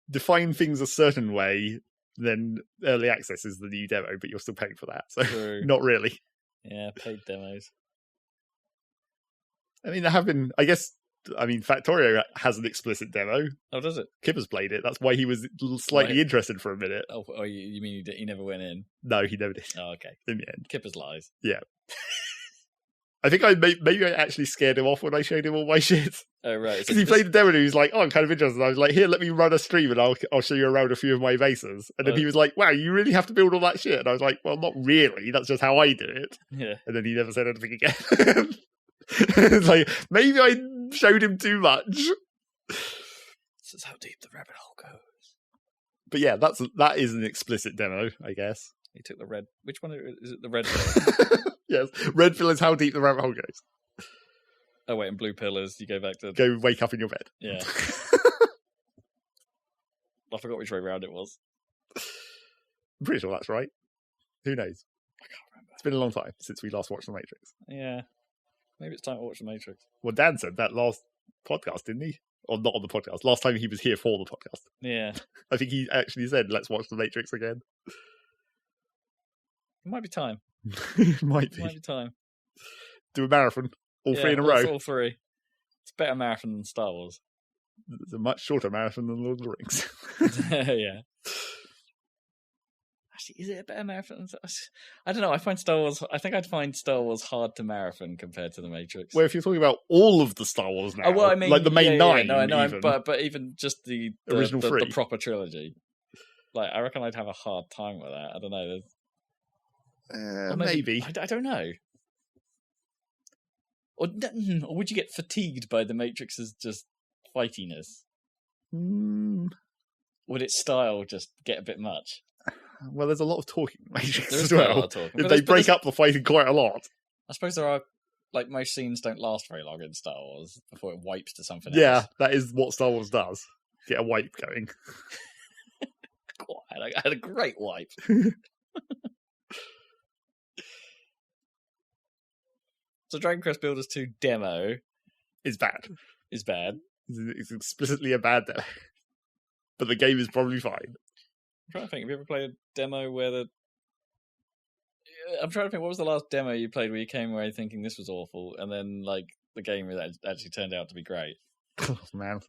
S1: define things a certain way, then early access is the new demo, but you're still paying for that. So
S2: True.
S1: Not really.
S2: Yeah, paid demos.
S1: I mean, there have been... Factorio has an explicit demo.
S2: Oh, does it?
S1: Kipper's played it. That's why he was slightly interested for a minute.
S2: Oh, you mean he never went in?
S1: No, he never did.
S2: Oh, okay.
S1: In the end.
S2: Kipper's lies.
S1: Yeah. I think maybe I actually scared him off when I showed him all my shit.
S2: Oh, right.
S1: Because he played the demo and he was like, oh, I'm kind of interested. And I was like, here, let me run a stream and I'll show you around a few of my bases. And then he was like, wow, you really have to build all that shit? And I was like, well, not really. That's just how I do it.
S2: Yeah.
S1: And then he never said anything again. It's like, maybe I showed him too much.
S2: This is how deep the rabbit hole goes.
S1: But yeah, that is an explicit demo, I guess.
S2: He took the red... Which one is it? The red pill?
S1: Yes, red pill is how deep the rabbit hole goes.
S2: Oh wait, and blue pill is you go back to...
S1: Go wake up in your bed.
S2: Yeah. I forgot which way round it was.
S1: I'm pretty sure that's right. Who knows?
S2: I can't remember.
S1: It's been a long time since we last watched The Matrix.
S2: Yeah. Maybe it's time to watch The Matrix.
S1: Well, Dan said that last podcast, didn't he? Or not on the podcast. Last time he was here for the podcast.
S2: Yeah.
S1: I think he actually said, let's watch The Matrix again.
S2: It might be time.
S1: It might be
S2: time.
S1: Do a marathon. All three in a row.
S2: All three. It's a better marathon than Star Wars.
S1: It's a much shorter marathon than Lord of the Rings.
S2: Yeah. Actually, is it a better marathon? I don't know. I think I'd find Star Wars hard to marathon compared to The Matrix.
S1: Well, if you're talking about all of the Star Wars now,
S2: I mean,
S1: like the main nine,
S2: no, I know,
S1: even.
S2: but even just the
S1: original three,
S2: the proper trilogy. Like, I reckon I'd have a hard time with that. I don't know.
S1: Maybe.
S2: I don't know. Or would you get fatigued by The Matrix's just fightiness? Would its style just get a bit much?
S1: Well, there's a lot of talking in Matrix
S2: as
S1: well.
S2: A lot of talking.
S1: They break up the fighting quite a lot.
S2: I suppose there are, like, most scenes don't last very long in Star Wars before it wipes to something else.
S1: Yeah, that is what Star Wars does. Get a wipe going.
S2: God, I had a great wipe. So Dragon Quest Builders 2 demo
S1: is bad. It's explicitly a bad demo. But the game is probably fine.
S2: I'm trying to think. Have you ever played a demo where I'm trying to think, what was the last demo you played where you came away thinking this was awful, and then, like, the game actually turned out to be great?
S1: Oh, man.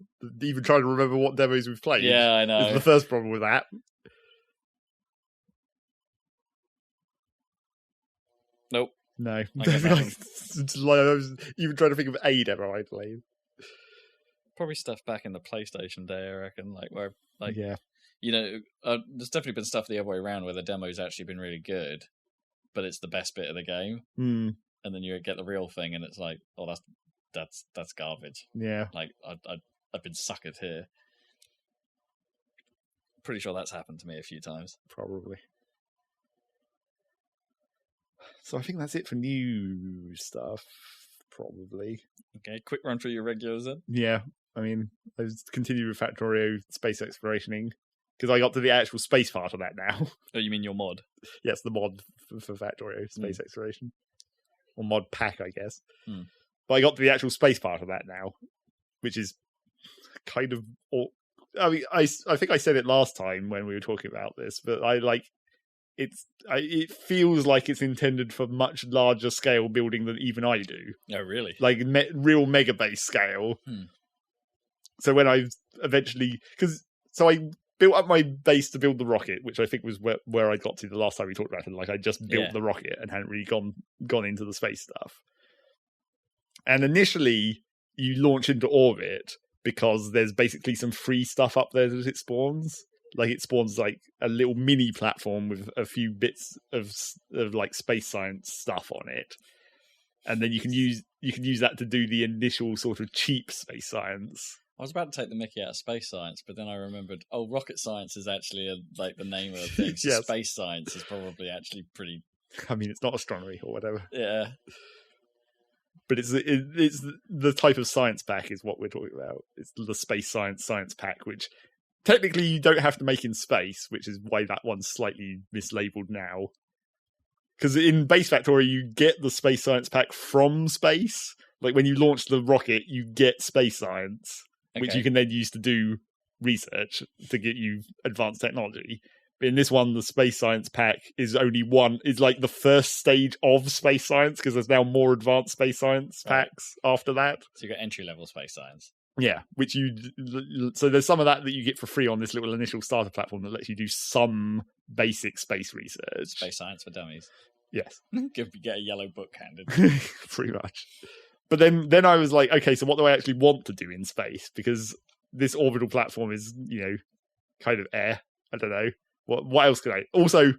S1: Even trying to remember what demos we've played.
S2: Yeah, I know.
S1: Is the first problem with that.
S2: Nope.
S1: No. I was even trying to think of a demo I played.
S2: Probably stuff back in the PlayStation day, I reckon. Like, where, like,
S1: yeah.
S2: You know, there's definitely been stuff the other way around where the demo's actually been really good, but it's the best bit of the game. And then you get the real thing, and it's like, oh, that's garbage.
S1: Yeah.
S2: Like, I've been suckered here. Pretty sure that's happened to me a few times.
S1: Probably. So I think that's it for new stuff, probably.
S2: Okay, quick run through your regulars then.
S1: Yeah, I mean, I was continuing with Factorio space explorationing, because I got to the actual space part of that now.
S2: Oh, you mean your mod?
S1: Yes, the mod for Factorio space exploration. Or mod pack, I guess. But I got to the actual space part of that now, which is kind of... I mean, I think I said it last time when we were talking about this, but I like... it feels like it's intended for much larger scale building than even I do.
S2: Oh, really?
S1: Like real mega base scale. So when I eventually, so I built up my base to build the rocket, which I think was where I got to the last time we talked about it. Like I just built the rocket and hadn't really gone into the space stuff. And initially, you launch into orbit because there's basically some free stuff up there that it spawns. Like it spawns like a little mini platform with a few bits of like space science stuff on it, and then you can use that to do the initial sort of cheap space science.
S2: I was about to take the mickey out of space science, but then I remembered, rocket science is actually like the name of the thing. So space science is probably actually pretty.
S1: I mean, it's not astronomy or whatever.
S2: Yeah,
S1: but it's the type of science pack is what we're talking about. It's the space science pack, which technically you don't have to make in space, which is why that one's slightly mislabeled now. Because in Base Factory, you get the space science pack from space. Like when you launch the rocket, you get space science. Which you can then use to do research to get you advanced technology. But in this one, the space science pack is like the first stage of space science, because there's now more advanced space science packs after that.
S2: So you got entry-level space science.
S1: Yeah, so there's some of that you get for free on this little initial starter platform that lets you do some basic space research.
S2: Space science for dummies.
S1: Yes.
S2: Get a yellow book handed.
S1: Pretty much. But then I was like, okay, so what do I actually want to do in space? Because this orbital platform is, kind of air. I don't know. What else could I... Also,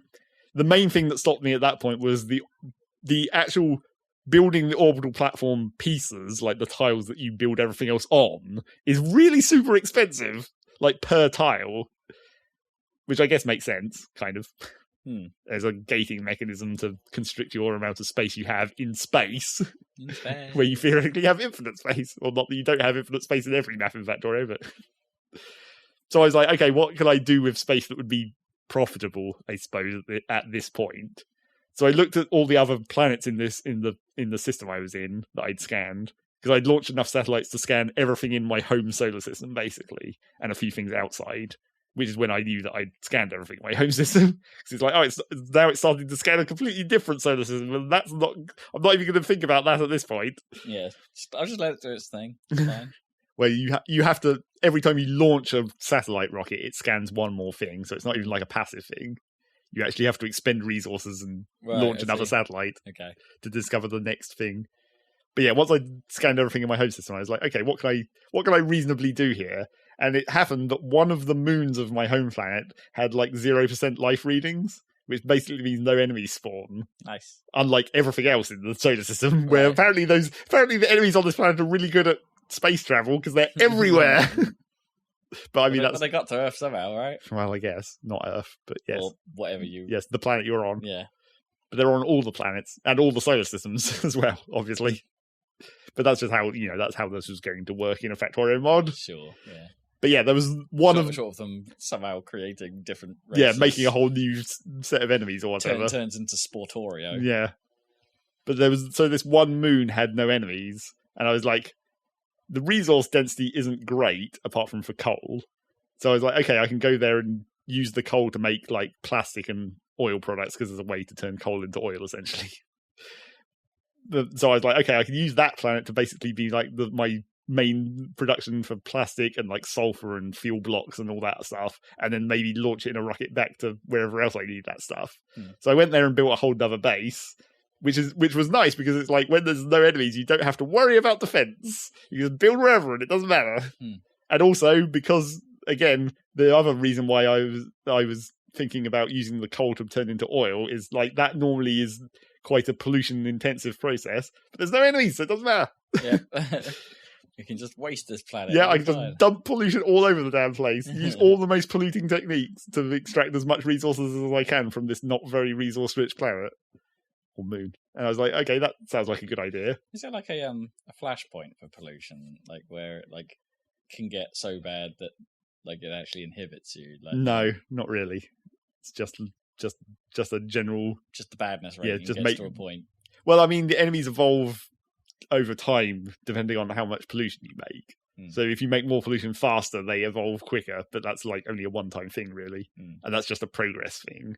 S1: the main thing that stopped me at that point was the actual building the orbital platform pieces, like the tiles that you build everything else on, is really super expensive, like per tile. Which I guess makes sense, kind of. There's a gating mechanism to constrict your amount of space you have in space. Where you theoretically have infinite space. Well, not that you don't have infinite space in every map in Factorio, but... So I was like, okay, what can I do with space that would be profitable, I suppose, at this point? So I looked at all the other planets in the system I was in that I'd scanned, because I'd launched enough satellites to scan everything in my home solar system, basically, and a few things outside. Which is when I knew that I'd scanned everything in my home system. Because it's like, now it's starting to scan a completely different solar system, and I'm not even going to think about that at this point.
S2: Yeah, I'll just let it do its thing. It's fine.
S1: Where you have to, every time you launch a satellite rocket, it scans one more thing, so it's not even like a passive thing. You actually have to expend resources and launch another satellite to discover the next thing. But yeah, once I scanned everything in my home system, I was like, okay, what can I reasonably do here? And it happened that one of the moons of my home planet had like 0% life readings, which basically means no enemies spawn.
S2: Nice.
S1: Unlike everything else in the solar system, where apparently the enemies on this planet are really good at space travel because they're everywhere. But I mean,
S2: they got to Earth somehow, right?
S1: Well, I guess not Earth, but yes,
S2: or whatever
S1: yes, the planet you're on.
S2: Yeah,
S1: but they're on all the planets and all the solar systems as well, obviously. But that's just how that's how this was going to work in a Factorio mod.
S2: Sure, yeah.
S1: But yeah, there was one
S2: of them somehow creating different races.
S1: Yeah, making a whole new set of enemies or whatever.
S2: Turns into Sportorio.
S1: Yeah. But this one moon had no enemies, and I was like, the resource density isn't great, apart from for coal. So I was like, okay, I can go there and use the coal to make like plastic and oil products, because there's a way to turn coal into oil, essentially. So I was like, okay, I can use that planet to basically be like my main production for plastic and like sulfur and fuel blocks and all that stuff, and then maybe launch it in a rocket back to wherever else I need that stuff. So I went there and built a whole other base, which was nice, because it's like when there's no enemies, you don't have to worry about defense. You can build wherever and it doesn't matter. And also because, again, the other reason why I was thinking about using the coal to turn into oil is like that normally is quite a pollution intensive process, but there's no enemies, so it doesn't matter.
S2: Yeah. You can just waste this planet.
S1: Yeah, I can just dump pollution all over the damn place. Use all the most polluting techniques to extract as much resources as I can from this not very resource-rich planet. Or moon. And I was like, okay, that sounds like a good idea.
S2: Is there like a flashpoint for pollution? Like where it like can get so bad that like it actually inhibits you? Like,
S1: no, not really. It's just a general...
S2: Just the badness rating gets to a point.
S1: Well, I mean, the enemies evolve over time, depending on how much pollution you make. So if you make more pollution faster, they evolve quicker, but that's like only a one-time thing, really. And that's just a progress thing.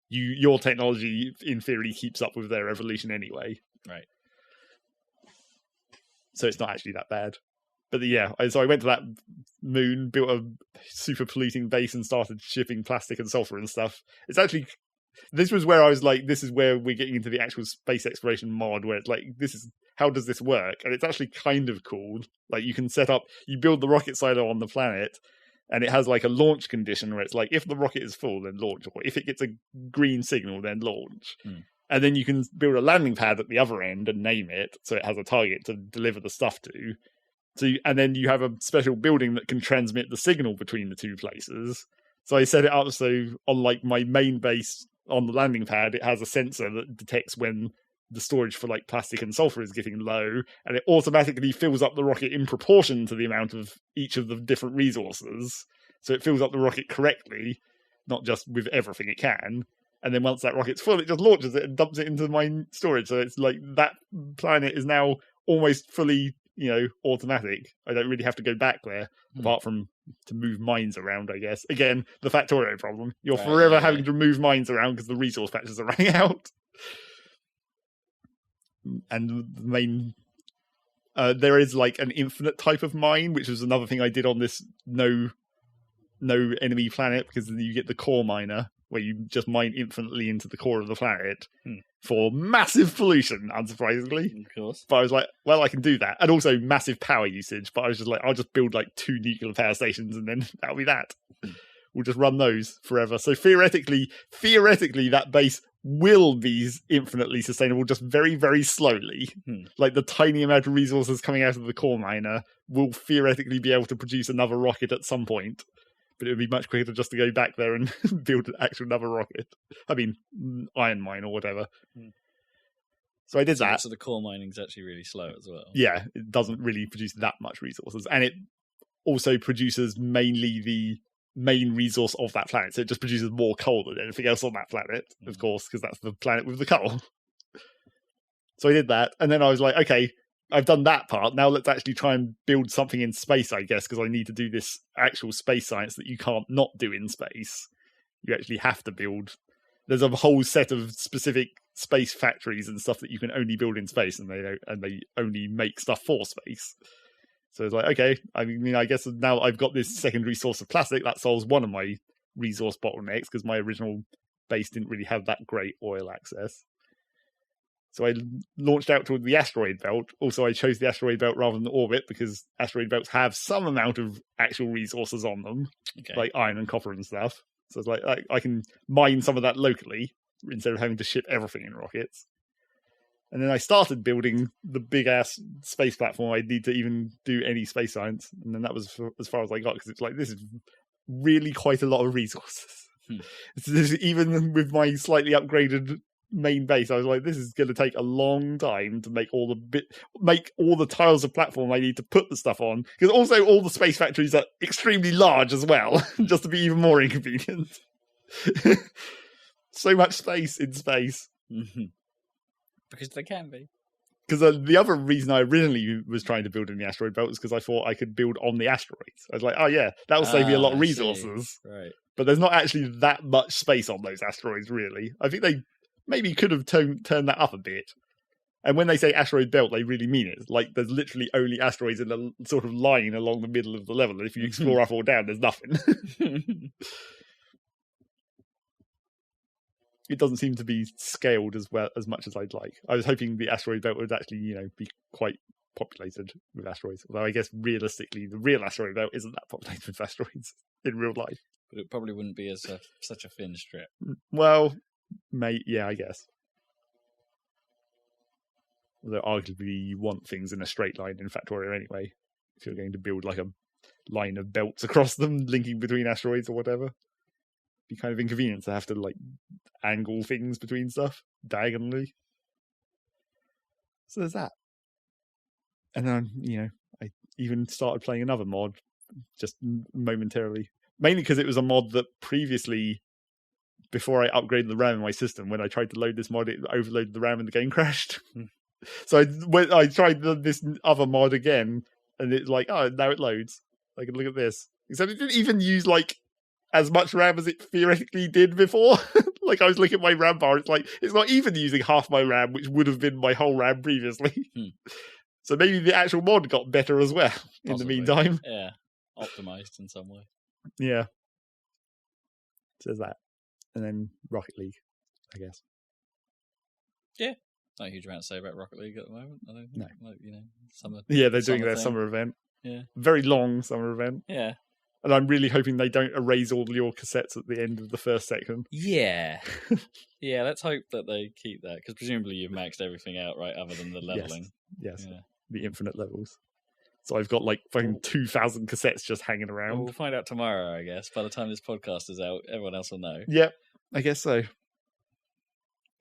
S1: your technology, in theory, keeps up with their evolution anyway.
S2: Right.
S1: So it's not actually that bad. But so I went to that moon, built a super polluting base, and started shipping plastic and sulfur and stuff. It's actually, this was where I was like, this is where we're getting into the actual space exploration mod, where it's like, how does this work? And it's actually kind of cool. Like, you can you build the rocket silo on the planet, and it has like a launch condition where it's like, if the rocket is full, then launch, or if it gets a green signal, then launch. And then you can build a landing pad at the other end and name it, so it has a target to deliver the stuff to. And then you have a special building that can transmit the signal between the two places. So I set it up so on like my main base on the landing pad, it has a sensor that detects when the storage for like plastic and sulfur is getting low, and it automatically fills up the rocket in proportion to the amount of each of the different resources. So it fills up the rocket correctly, not just with everything it can. And then once that rocket's full, it just launches it and dumps it into my storage. So it's like that planet is now almost fully, automatic. I don't really have to go back there, apart from to move mines around, I guess. Again, the Factorio problem. You're forever having to move mines around because the resource patches are running out. And the main... there is like an infinite type of mine, which was another thing I did on this no enemy planet, because you get the core miner, where you just mine infinitely into the core of the planet for massive pollution, unsurprisingly.
S2: Of course.
S1: But I was like, well, I can do that. And also massive power usage. But I was just like, I'll just build like 2 nuclear power stations and then that'll be that. We'll just run those forever. So theoretically, that base will be infinitely sustainable, just very, very slowly. Like the tiny amount of resources coming out of the core miner will theoretically be able to produce another rocket at some point. But it would be much quicker just to go back there and build another rocket. I mean, iron mine or whatever. So I did that.
S2: So the core mining's actually really slow as well.
S1: Yeah, it doesn't really produce that much resources. And it also produces mainly the main resource of that planet. So it just produces more coal than anything else on that planet, of course, because that's the planet with the coal. So I did that. And then I was like, okay, I've done that part. Now let's actually try and build something in space, I guess, because I need to do this actual space science that you can't not do in space. You actually have to build. There's a whole set of specific space factories and stuff that you can only build in space, and they only make stuff for space. So it's like, okay, I mean, I guess now I've got this secondary source of plastic that solves one of my resource bottlenecks, because my original base didn't really have that great oil access. So I launched out toward the asteroid belt. Also, I chose the asteroid belt rather than the orbit, because asteroid belts have some amount of actual resources on them, like iron and copper and stuff. So it's like I can mine some of that locally instead of having to ship everything in rockets. And then I started building the big-ass space platform I need to even do any space science. And then that was as far as I got, because it's like, this is really quite a lot of resources. Even with my slightly upgraded main base, I was like, this is going to take a long time to make all the tiles of platform I need to put the stuff on, because also all the space factories are extremely large as well, just to be even more inconvenient. So much space in space.
S2: Because they can be.
S1: Because the other reason I originally was trying to build in the asteroid belt was because I thought I could build on the asteroids. I was like, oh yeah, that will save me a lot of resources.
S2: Right.
S1: But there's not actually that much space on those asteroids, really. I think they maybe could have turned that up a bit. And when they say asteroid belt, they really mean it. Like, there's literally only asteroids in a sort of line along the middle of the level. And if you explore up or down, there's nothing. It doesn't seem to be scaled as much as I'd like. I was hoping the asteroid belt would actually, be quite populated with asteroids. Although I guess realistically, the real asteroid belt isn't that populated with asteroids in real life.
S2: But it probably wouldn't be such a thin strip.
S1: Well, yeah, I guess. Although arguably you want things in a straight line in Factorio anyway, if you're going to build like a line of belts across them, linking between asteroids or whatever. Be kind of inconvenient to have to like angle things between stuff diagonally. So there's that. And then, I even started playing another mod just momentarily. Mainly because it was a mod that previously, before I upgraded the RAM in my system, when I tried to load this mod, it overloaded the RAM and the game crashed. So I tried this other mod again, and it's like, oh, now it loads. I can look at this. Except it didn't even use like as much RAM as it theoretically did before. Like, I was looking at my RAM bar, it's like, it's not even using half my RAM, which would have been my whole RAM previously. So maybe the actual mod got better as well, in the meantime.
S2: Yeah, optimized in some way.
S1: Yeah. Says that. And then Rocket League, I guess.
S2: Yeah. Not a huge amount to say about Rocket League at the moment. I don't think. No. Like, summer.
S1: Yeah, they're doing their summer event.
S2: Yeah.
S1: Very long summer event.
S2: Yeah.
S1: And I'm really hoping they don't erase all your cassettes at the end of the first section.
S2: Yeah. Yeah, let's hope that they keep that, because presumably you've maxed everything out, right, other than the leveling.
S1: Yes. Yeah. The infinite levels. So I've got like fucking 2,000 cassettes just hanging around.
S2: Well, we'll find out tomorrow, I guess. By the time this podcast is out, everyone else will know.
S1: Yep, I guess so.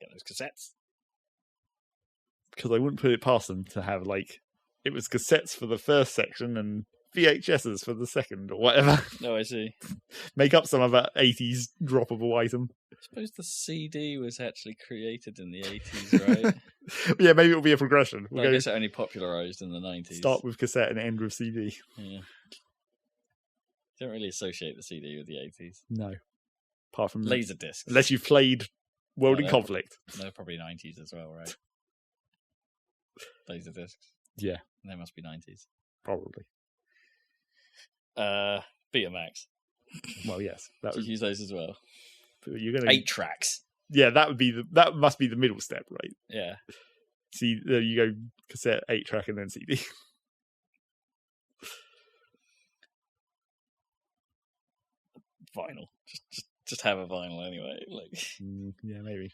S2: Get those cassettes.
S1: Because I wouldn't put it past them to have, like, it was cassettes for the first section and VHSs for the second or whatever.
S2: No, I see.
S1: Make up some other 80s droppable item.
S2: I suppose the CD was actually created in the 80s, right?
S1: Yeah, maybe it'll be a progression.
S2: I guess it only popularised in the 90s.
S1: Start with cassette and end with CD.
S2: Yeah. Don't really associate the CD with the 80s.
S1: No. Apart from
S2: Laserdiscs.
S1: Unless you've played World in Conflict.
S2: They're probably 90s as well, right? Laserdiscs.
S1: Yeah.
S2: They must be 90s.
S1: Probably.
S2: Betamax.
S1: Well, yes.
S2: That would use those as well.
S1: You're gonna
S2: 8 tracks.
S1: Yeah, that must be the middle step, right?
S2: Yeah.
S1: See, there you go, cassette, 8-track, and then CD.
S2: Vinyl. Just have a vinyl anyway. Like.
S1: Yeah, maybe.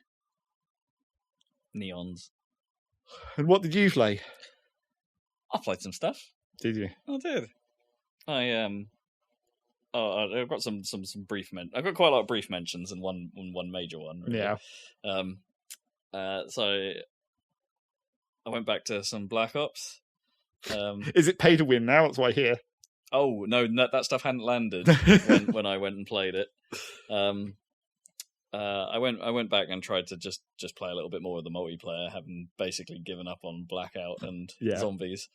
S2: Neons.
S1: And what did you play?
S2: I played some stuff.
S1: Did you?
S2: I did. I've got some brief I've got quite a lot of brief mentions and one major one. Really.
S1: Yeah.
S2: So I went back to some Black Ops.
S1: Is it pay to win now? That's what I hear.
S2: Oh no, that stuff hadn't landed when I went and played it. I went back and tried to just play a little bit more of the multiplayer, having basically given up on Blackout and zombies.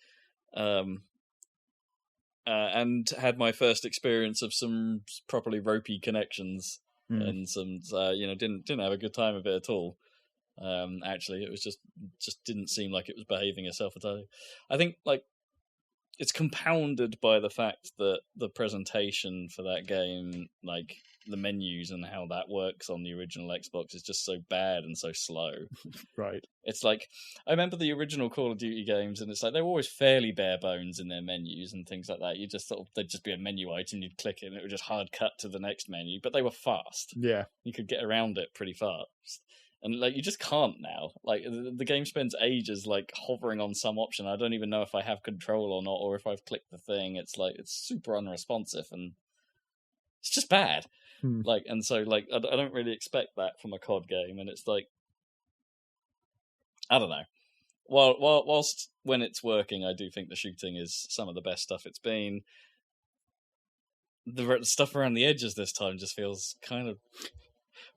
S2: And had my first experience of some properly ropey connections and some, didn't have a good time of it at all. Actually, it was just didn't seem like it was behaving itself at all. I think like it's compounded by the fact that the presentation for that game, like the menus and how that works on the original Xbox, is just so bad and so slow.
S1: Right.
S2: It's like, I remember the original Call of Duty games, and it's like they were always fairly bare bones in their menus and things like that. You just they'd just be a menu item, you'd click it, and it would just hard cut to the next menu. But they were fast.
S1: Yeah. You
S2: could get around it pretty fast. And like you just can't now. Like the game spends ages like hovering on some option. I don't even know if I have control or not, or if I've clicked the thing. It's like it's super unresponsive and it's just bad. Like, and so like I don't really expect that from a COD game. And it's like, I don't know. Whilst when it's working, I do think the shooting is some of the best stuff it's been. The stuff around the edges this time just feels kind of.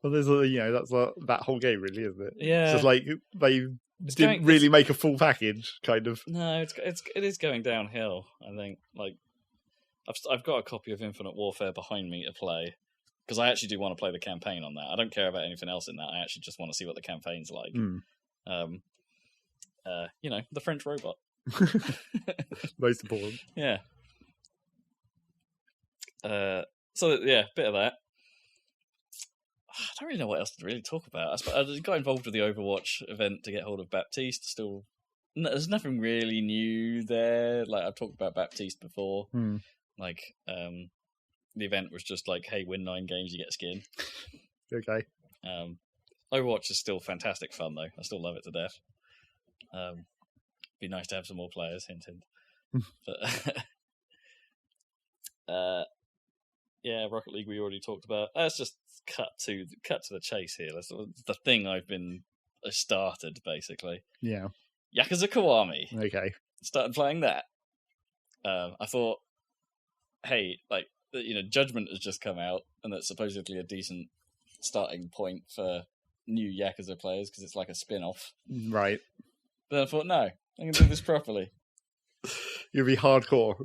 S1: Well, there's that's that whole game, really, isn't it?
S2: Yeah,
S1: it's just like they didn't really make a full package, kind of.
S2: No, it is going downhill. I think like I've got a copy of Infinite Warfare behind me to play because I actually do want to play the campaign on that. I don't care about anything else in that. I actually just want to see what the campaign's like. The French robot,
S1: most important.
S2: Yeah. So yeah, bit of that. I don't really know what else to really talk about. I got involved with the Overwatch event to get hold of Baptiste. Still, there's nothing really new there. Like I've talked about Baptiste before. Like, the event was just like, hey, win 9 games, you get a skin.
S1: Okay.
S2: Overwatch is still fantastic fun though. I still love it to death. Be nice to have some more players. Hint, hint. But yeah, Rocket League we already talked about. Let's just cut to the chase here. That's the thing I started basically.
S1: Yeah.
S2: Yakuza Kiwami.
S1: Okay.
S2: Started playing that. I thought, hey, like Judgment has just come out, and that's supposedly a decent starting point for new Yakuza players because it's like a spin-off.
S1: Right.
S2: But then I thought, no, I'm gonna do this properly.
S1: You'll be hardcore.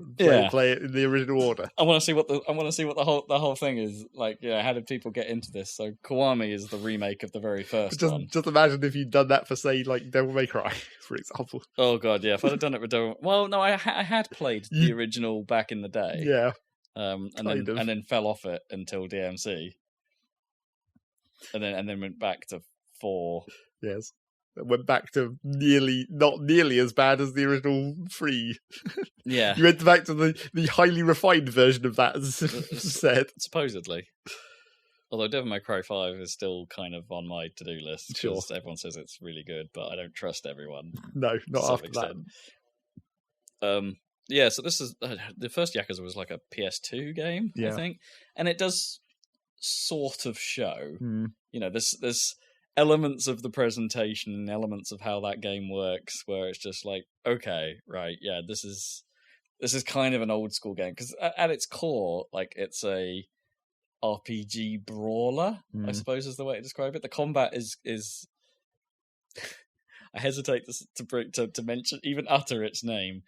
S1: Play it in the original order.
S2: I want to see what the whole thing is like. Yeah, how did people get into this? So Kiwami is the remake of the very first one.
S1: Just imagine if you'd done that for, say, like Devil May Cry, for example.
S2: Oh god, yeah. If I'd have done it with Devil, well, no, I had played the original back in the day.
S1: Yeah.
S2: And then fell off it until DMC, and then went back to 4.
S1: Yes. Went back to not nearly as bad as the original 3.
S2: Yeah.
S1: You went back to the highly refined version of that, as said.
S2: Supposedly. Although Devil May Cry 5 is still kind of on my to-do list, because everyone says it's really good, but I don't trust everyone.
S1: No, not after
S2: that. Yeah, so this is... the first Yakuza was like a PS2 game, I think. And it does sort of show. You know, there's elements of the presentation and elements of how that game works where it's just like, okay, right, yeah, this is kind of an old school game, because at its core, like, it's a RPG brawler, I suppose is the way to describe it. The combat is I hesitate to mention, even utter its name,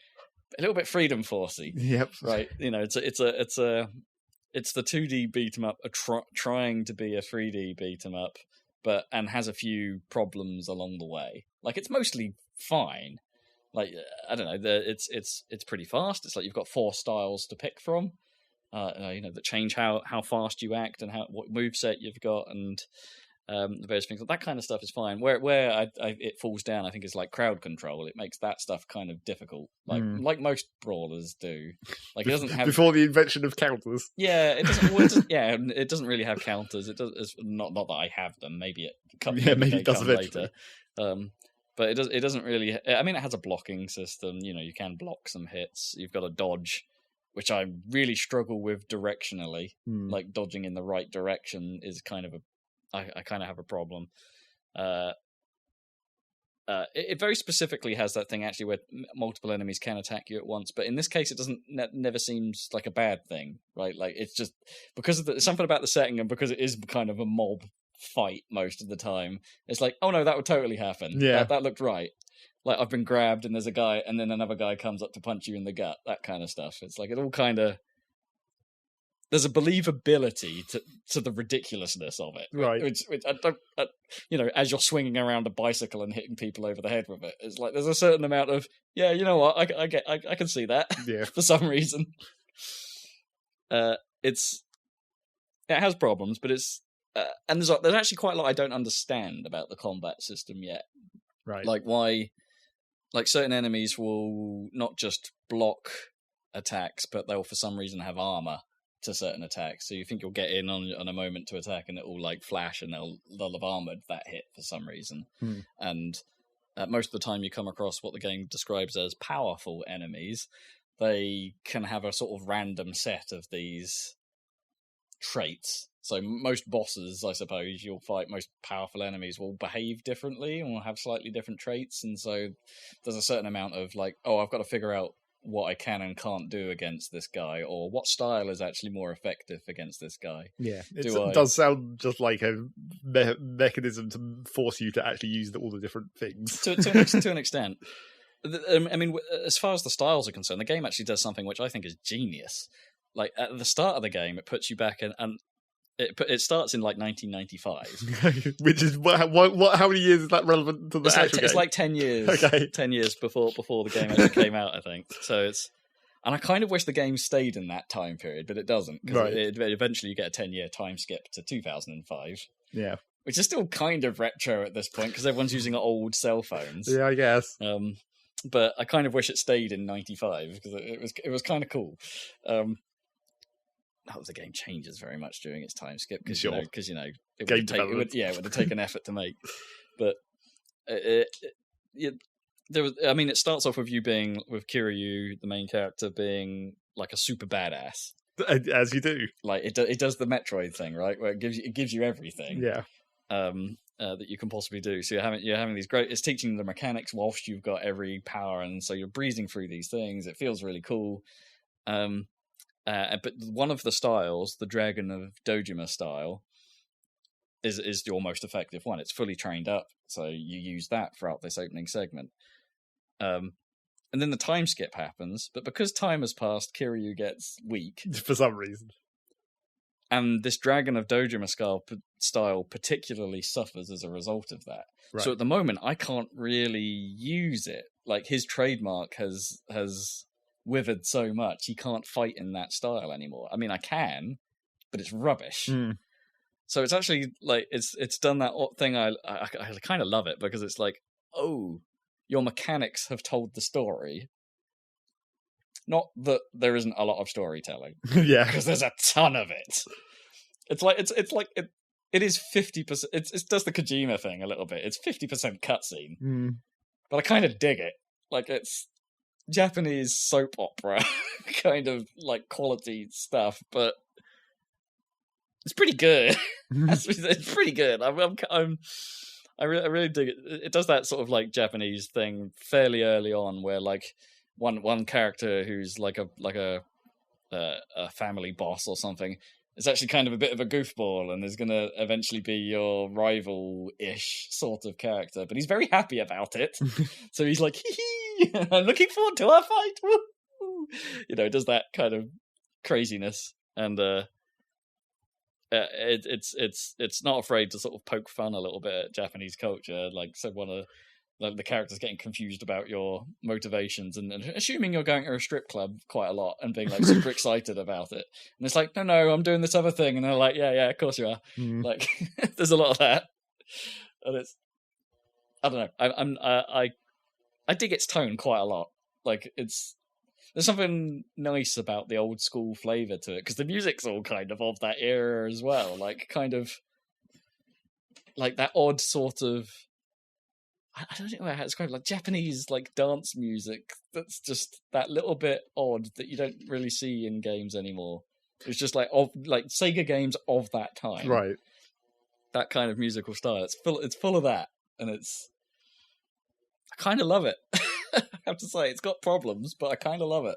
S2: a little bit Freedom Forcey.
S1: Yep.
S2: Right. You know, it's the 2D beat 'em up, trying to be a 3D beat 'em up, and has a few problems along the way. Like, it's mostly fine. Like, I don't know, it's pretty fast. It's like you've got 4 styles to pick from. You know, that change how fast you act and what moveset you've got, and the various things. That kind of stuff is fine. Where it falls down, I think, is like crowd control. It makes that stuff kind of difficult, like most brawlers do. Like, it doesn't have
S1: before the invention of counters.
S2: Yeah, it doesn't. It doesn't really have counters. It does. It's not that I have them. Maybe it does later. But it doesn't really. I mean, it has a blocking system. You know, you can block some hits. You've got a dodge, which I really struggle with directionally. Like, dodging in the right direction is kind of I kind of have a problem. It very specifically has that thing, actually, where multiple enemies can attack you at once. But in this case, it doesn't. Never seems like a bad thing, right? Like, it's just because of something about the setting, and because it is kind of a mob fight most of the time. It's like, oh no, that would totally happen.
S1: Yeah,
S2: that looked right. Like, I've been grabbed, and there's a guy, and then another guy comes up to punch you in the gut. That kind of stuff. It's like, it all kind of. There's a believability to the ridiculousness of it,
S1: right?
S2: Which I don't, you know, as you're swinging around a bicycle and hitting people over the head with it, it's like there's a certain amount of, yeah, you know what, I can see that.
S1: Yeah.
S2: For some reason, it has problems, but it's and there's actually quite a lot I don't understand about the combat system yet.
S1: Right.
S2: Like, why, like, certain enemies will not just block attacks, but they'll for some reason have armor to certain attacks. So you think you'll get in on a moment to attack, and it will like flash, and they'll have armored that hit for some reason. And most of the time you come across what the game describes as powerful enemies. They can have a sort of random set of these traits. So most bosses, I suppose, you'll fight, most powerful enemies will behave differently and will have slightly different traits. And so there's a certain amount of like, oh, I've got to figure out what I can and can't do against this guy, or what style is actually more effective against this guy.
S1: Yeah, it does sound just like a mechanism to force you to actually use all the different things.
S2: To an extent. I mean, as far as the styles are concerned, the game actually does something which I think is genius. Like, at the start of the game, it puts you back in, and it starts in like 1995,
S1: which is what? How many years is that relevant to the actual game?
S2: It's like 10 years.
S1: Okay,
S2: 10 years before the game actually came out, I think. So and I kind of wish the game stayed in that time period, but it doesn't. Because eventually you get a 10-year time skip to 2005.
S1: Yeah,
S2: which is still kind of retro at this point because everyone's using old cell phones.
S1: Yeah, I guess.
S2: But I kind of wish it stayed in 95 because it was kind of cool. The game changes very much during its time skip because it would have taken effort to make. But it starts off with you being with Kiryu, the main character, being like a super badass,
S1: as you do.
S2: Like it does the Metroid thing, right? Where it gives you everything.
S1: Yeah.
S2: That you can possibly do. So you're having these great. It's teaching the mechanics whilst you've got every power, and so you're breezing through these things. It feels really cool. But one of the styles, the Dragon of Dojima style, is your most effective one. It's fully trained up, so you use that throughout this opening segment. and then the time skip happens, but because time has passed, Kiryu gets weak.
S1: For some reason.
S2: And this Dragon of Dojima style particularly suffers as a result of that. Right. So at the moment, I can't really use it. Like, his trademark has withered so much, he can't fight in that style anymore. I mean, I can, but it's rubbish. So it's actually, like, it's done that thing. I kind of love it, because it's like, oh, your mechanics have told the story. Not that there isn't a lot of storytelling.
S1: Yeah.
S2: Because there's a ton of it. It's like it is 50%. It does the Kojima thing a little bit. It's 50% cutscene. But I kind of dig it. Like, it's Japanese soap opera kind of like quality stuff, but it's pretty good. It's pretty good. I really dig it. It does that sort of like Japanese thing fairly early on, where like one character who's like a family boss or something is actually kind of a bit of a goofball and is going to eventually be your rival-ish sort of character, but he's very happy about it. So he's like, hee, I'm looking forward to our fight. Woo! You know, it does that kind of craziness, and it's not afraid to sort of poke fun a little bit at Japanese culture. Like, so one of the characters getting confused about your motivations and assuming you're going to a strip club quite a lot and being like super excited about it. And it's like, no, I'm doing this other thing. And they're like, yeah, of course you are. Like, there's a lot of that. And it's, I don't know. I dig its tone quite a lot. Like, there's something nice about the old school flavor to it, because the music's all kind of that era as well. Like, kind of like that odd sort of, I don't know how to describe it, like Japanese like dance music that's just that little bit odd that you don't really see in games anymore. It's just like Sega games of that time,
S1: right? That
S2: kind of musical style. It's full of that, and I kind of love it. I have to say, it's got problems, but I kind of love it.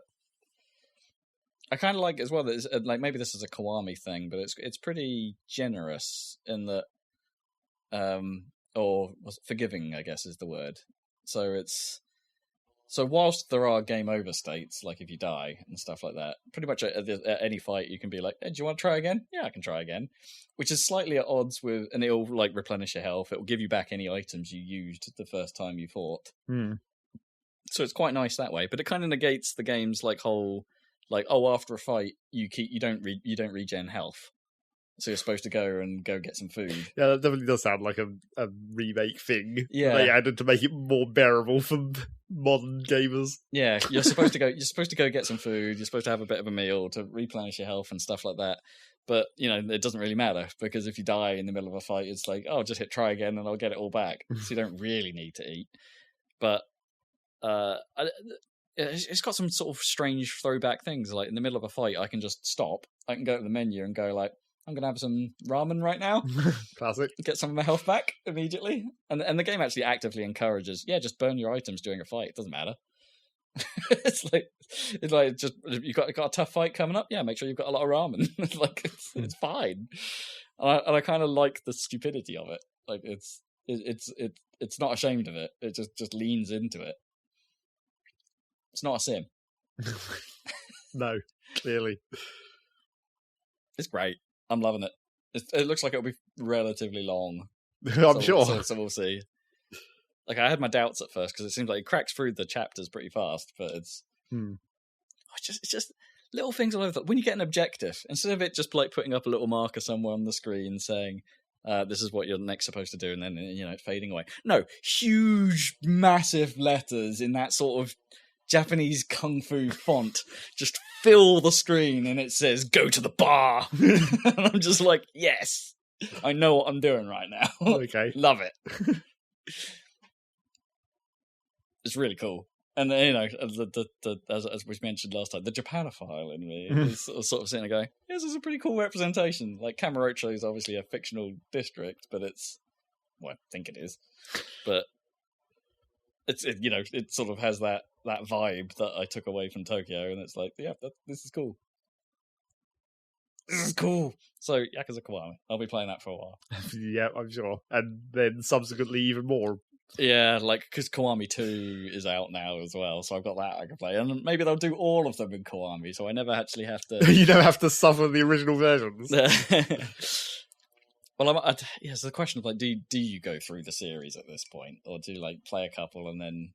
S2: I kind of like it as well that it's, like, maybe this is a Kiwami thing, but it's pretty generous in that. Or forgiving, I guess is the word. So whilst there are game over states, like if you die and stuff like that, pretty much at any fight you can be like, hey, do you want to try again? Yeah, I can try again. Which is slightly at odds with, and it'll like replenish your health. It'll give you back any items you used the first time you fought. So it's quite nice that way, but it kind of negates the game's like whole, like, oh, after a fight you don't regen health. So you're supposed to go get some food.
S1: Yeah, that definitely does sound like a remake thing.
S2: Yeah,
S1: they added to make it more bearable for modern gamers.
S2: Yeah, you're supposed to go get some food. You're supposed to have a bit of a meal to replenish your health and stuff like that. But you know, it doesn't really matter, because if you die in the middle of a fight, it's like, oh, just hit try again and I'll get it all back. So you don't really need to eat. But it's got some sort of strange throwback things. Like in the middle of a fight, I can just stop. I can go to the menu and go like, I'm going to have some ramen right now.
S1: Classic.
S2: Get some of my health back immediately. And the game actually actively encourages, just burn your items during a fight. It doesn't matter. it's like just, you got a tough fight coming up. Yeah, make sure you've got a lot of ramen. Like, it's fine. And I kind of like the stupidity of it. Like, it's not ashamed of it. It just leans into it. It's not a sim.
S1: No, clearly.
S2: It's great. I'm loving it. It looks like it'll be relatively long.
S1: I'm sure.
S2: So we'll see. Like, I had my doubts at first, because it seems like it cracks through the chapters pretty fast, but it's just little things all over. When you get an objective, instead of it just like putting up a little marker somewhere on the screen saying, this is what you're next supposed to do, and then, it's fading away. No, huge, massive letters in that sort of Japanese kung fu font just fill the screen, and it says, go to the bar. And I'm just like, yes, I know what I'm doing right now.
S1: Okay.
S2: Love it. It's really cool. And as we mentioned last time, the Japanophile in me is sort of sitting there going, this is a pretty cool representation. Like, Kamurocho is obviously a fictional district, but I think it is. But it sort of has that vibe that I took away from Tokyo, and it's like, this is cool. This is cool. So, Yakuza Kiwami. I'll be playing that for a while.
S1: Yeah, I'm sure. And then subsequently even more
S2: Yeah, like, because Kiwami 2 is out now as well, so I've got that I can play. And maybe they'll do all of them in Kiwami, so I never actually have to...
S1: You don't have to suffer the original versions.
S2: Well, it's the question of, like, do you go through the series at this point? Or do you, like, play a couple and then,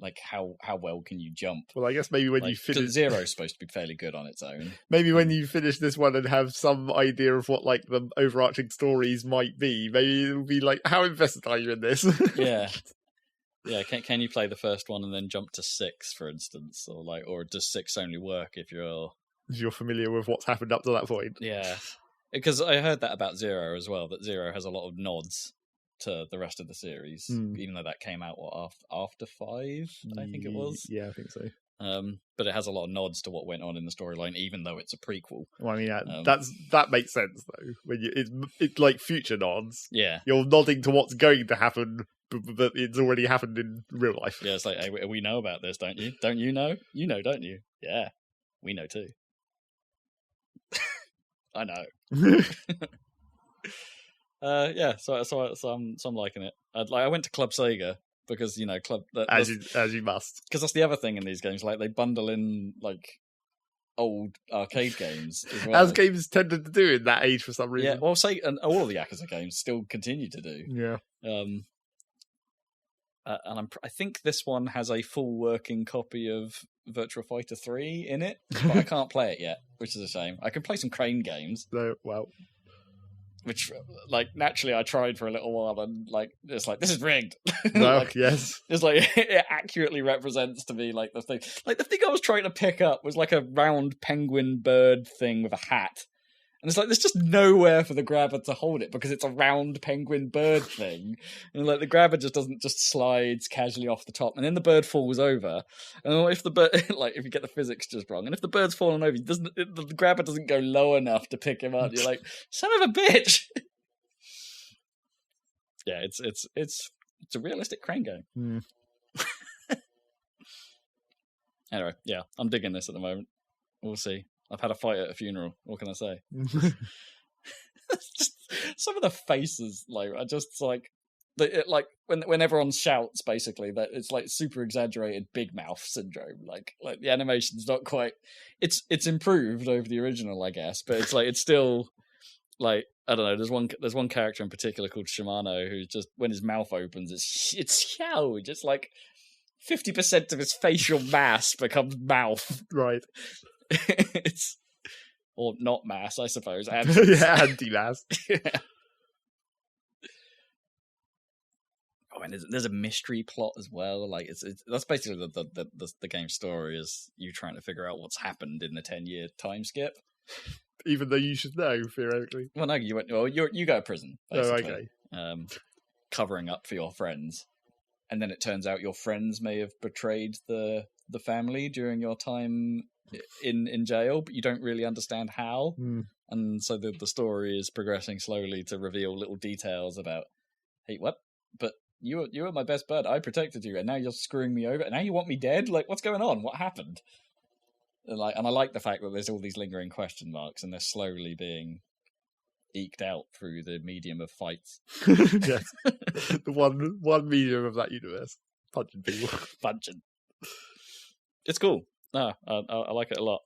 S2: like, how well can you jump?
S1: Well, I guess maybe when you finish...
S2: Zero's supposed to be fairly good on its own.
S1: Maybe when you finish this one and have some idea of what, like, the overarching stories might be, maybe it'll be like, how invested are you in this?
S2: Yeah. Yeah, can you play the first one and then jump to 6, for instance? Or does 6 only work if you're
S1: familiar with what's happened up to that point?
S2: Yeah. Because I heard that about Zero as well, that Zero has a lot of nods to the rest of the series, even though that came out after 5, I think it was.
S1: Yeah, I think so.
S2: But it has a lot of nods to what went on in the storyline, even though it's a prequel.
S1: Well, I mean, that makes sense though. When it's like future nods.
S2: Yeah,
S1: you're nodding to what's going to happen, but it's already happened in real life.
S2: Yeah, it's like, hey, we know about this, don't you? Don't you know? You know, don't you? Yeah, we know too. I know. Yeah, so I'm liking it. I went to Club Sega because
S1: as you must,
S2: because that's the other thing in these games. Like they bundle in like old arcade games as well.
S1: As games tended to do in that age for some reason.
S2: Yeah, well, and all of the Yakuza games still continue to do.
S1: Yeah.
S2: And I think this one has a full working copy of Virtua Fighter 3 in it, but I can't play it yet, which is a shame. I can play some crane games.
S1: No, well,
S2: which, like, naturally I tried for a little while, and like it's like, this is rigged.
S1: No,
S2: like,
S1: yes,
S2: it's like it accurately represents to me like the thing. Like the thing I was trying to pick up was like a round penguin bird thing with a hat. And it's like, there's just nowhere for the grabber to hold it because it's a round penguin bird thing. And like the grabber just slides casually off the top. And then the bird falls over. And if the bird, like if you get the physics just wrong, and if the bird's fallen over, the grabber doesn't go low enough to pick him up. You're like, son of a bitch. Yeah, it's a realistic crane game. Anyway, yeah, I'm digging this at the moment. We'll see. I've had a fight at a funeral. What can I say? Just some of the faces, like I just like when everyone shouts, basically that it's like super exaggerated big mouth syndrome. Like the animation's not quite. It's improved over the original, I guess, but it's still like, I don't know. There's one character in particular called Shimano who just, when his mouth opens, it's huge. It's like 50% of his facial mass becomes mouth.
S1: Right.
S2: It's, or not mass, I suppose.
S1: Yeah, anti-mass.
S2: Yeah. Oh, and there's a mystery plot as well. Like that's basically the game's story, is you trying to figure out what's happened in the 10-year time skip.
S1: Even though you should know, theoretically.
S2: Well, no, you go to prison, basically.
S1: Oh, okay.
S2: Covering up for your friends, and then it turns out your friends may have betrayed the family during your time in jail, but you don't really understand how. And so the story is progressing slowly to reveal little details about, hey, what? But you were my best bud. I protected you, and now you're screwing me over. And now you want me dead? Like, what's going on? What happened? And I like the fact that there's all these lingering question marks, and they're slowly being eked out through the medium of fights.
S1: Yes, the one medium of that universe, punching people.
S2: Punching. It's cool. No, I like it a lot.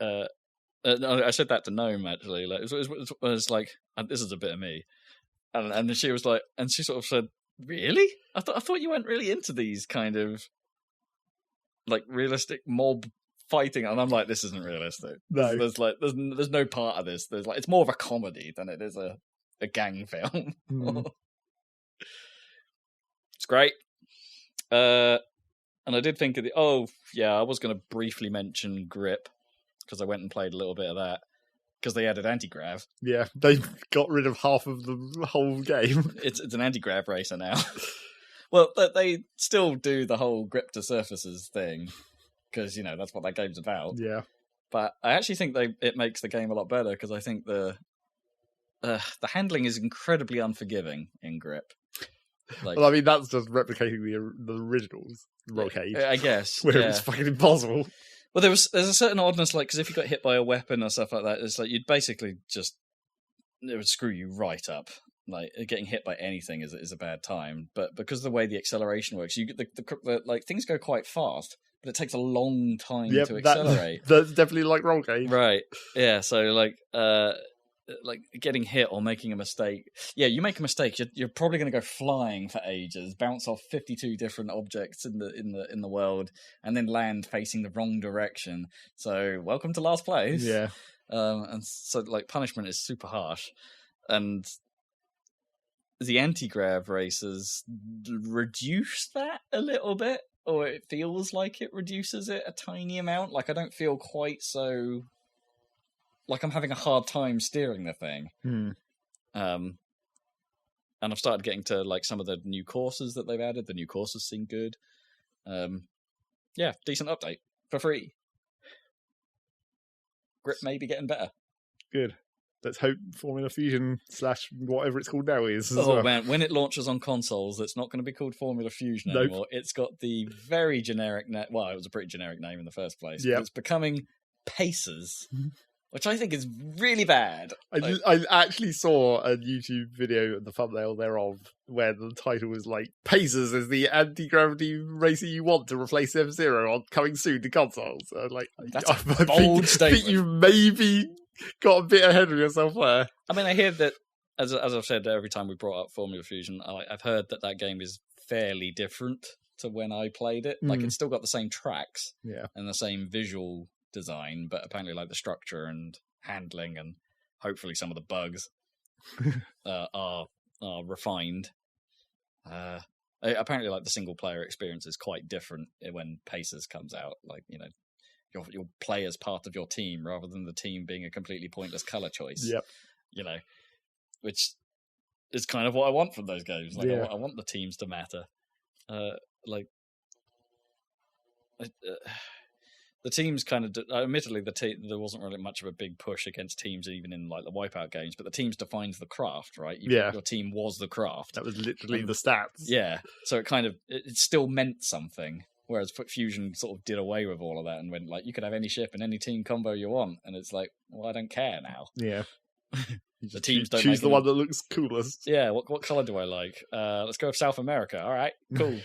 S2: I said that to Gnome, actually. Like, it was like, and this is a bit of me, and she was like, and she sort of said, "Really? I thought you weren't really into these kind of like realistic mob fighting." And I'm like, this isn't realistic.
S1: No,
S2: there's no part of this. There's like, it's more of a comedy than it is a gang film. It's great. And I did think of I was going to briefly mention Grip, because I went and played a little bit of that, because they added anti-grav.
S1: Yeah, they got rid of half of the whole game.
S2: It's an anti-grav racer now. Well, they still do the whole grip to surfaces thing, because, that's what that game's about.
S1: Yeah.
S2: But I actually think it makes the game a lot better, because I think the handling is incredibly unforgiving in Grip.
S1: Like, well, I mean, that's just replicating the originals, Rockade.
S2: I guess.
S1: Where it's fucking impossible.
S2: Well, there's a certain oddness, like, because if you got hit by a weapon or stuff like that, it's like you'd basically it would screw you right up. like getting hit by anything is a bad time. But because of the way the acceleration works, you get the like things go quite fast, but it takes a long time to accelerate.
S1: That's definitely like roll game,
S2: right? Yeah. So like getting hit or making a mistake. Yeah, you make a mistake, you're probably going to go flying for ages, bounce off 52 different objects in the world, and then land facing the wrong direction. So welcome to last place.
S1: Yeah.
S2: And so like punishment is super harsh, and the anti-grav races reduce that a little bit, or it feels like it reduces it a tiny amount. Like I don't feel quite so like I'm having a hard time steering the thing. And I've started getting to like some of the new courses that they've added. The new courses seem good. Yeah, decent update for free. Grip may be getting better.
S1: Good. Let's hope Formula Fusion / whatever it's called now is.
S2: Man, when it launches on consoles, it's not going to be called Formula Fusion anymore. It's got the very generic well, it was a pretty generic name in the first place. Yeah. It's becoming Pacers. Which I think is really bad.
S1: I actually saw a YouTube video, the thumbnail thereof, where the title was like, Pacers is the anti-gravity racer you want to replace F-Zero on coming soon to consoles. Like,
S2: that's a bold statement.
S1: I think you maybe got a bit ahead of yourself there.
S2: I mean, I hear that, as I've said every time we brought up Formula Fusion, I've heard that game is fairly different to when I played it. Like, it's still got the same tracks and the same visual design, but apparently like the structure and handling and hopefully some of the bugs are refined. Apparently like the single player experience is quite different when Pacers comes out. Like, you know, you'll play as part of your team rather than the team being a completely pointless color choice.
S1: Yep.
S2: You know, which is kind of what I want from those games. Like I want the teams to matter. The teams kind of, admittedly, there wasn't really much of a big push against teams even in like the Wipeout games, but the teams defines the craft, right? Your team was the craft.
S1: That was literally the stats.
S2: Yeah, so it still meant something. Whereas Fusion sort of did away with all of that and went like, you could have any ship and any team combo you want, and it's like, well, I don't care now.
S1: Yeah.
S2: The teams don't
S1: choose the one that looks coolest.
S2: Yeah. What color do I like? Let's go with South America. All right, cool.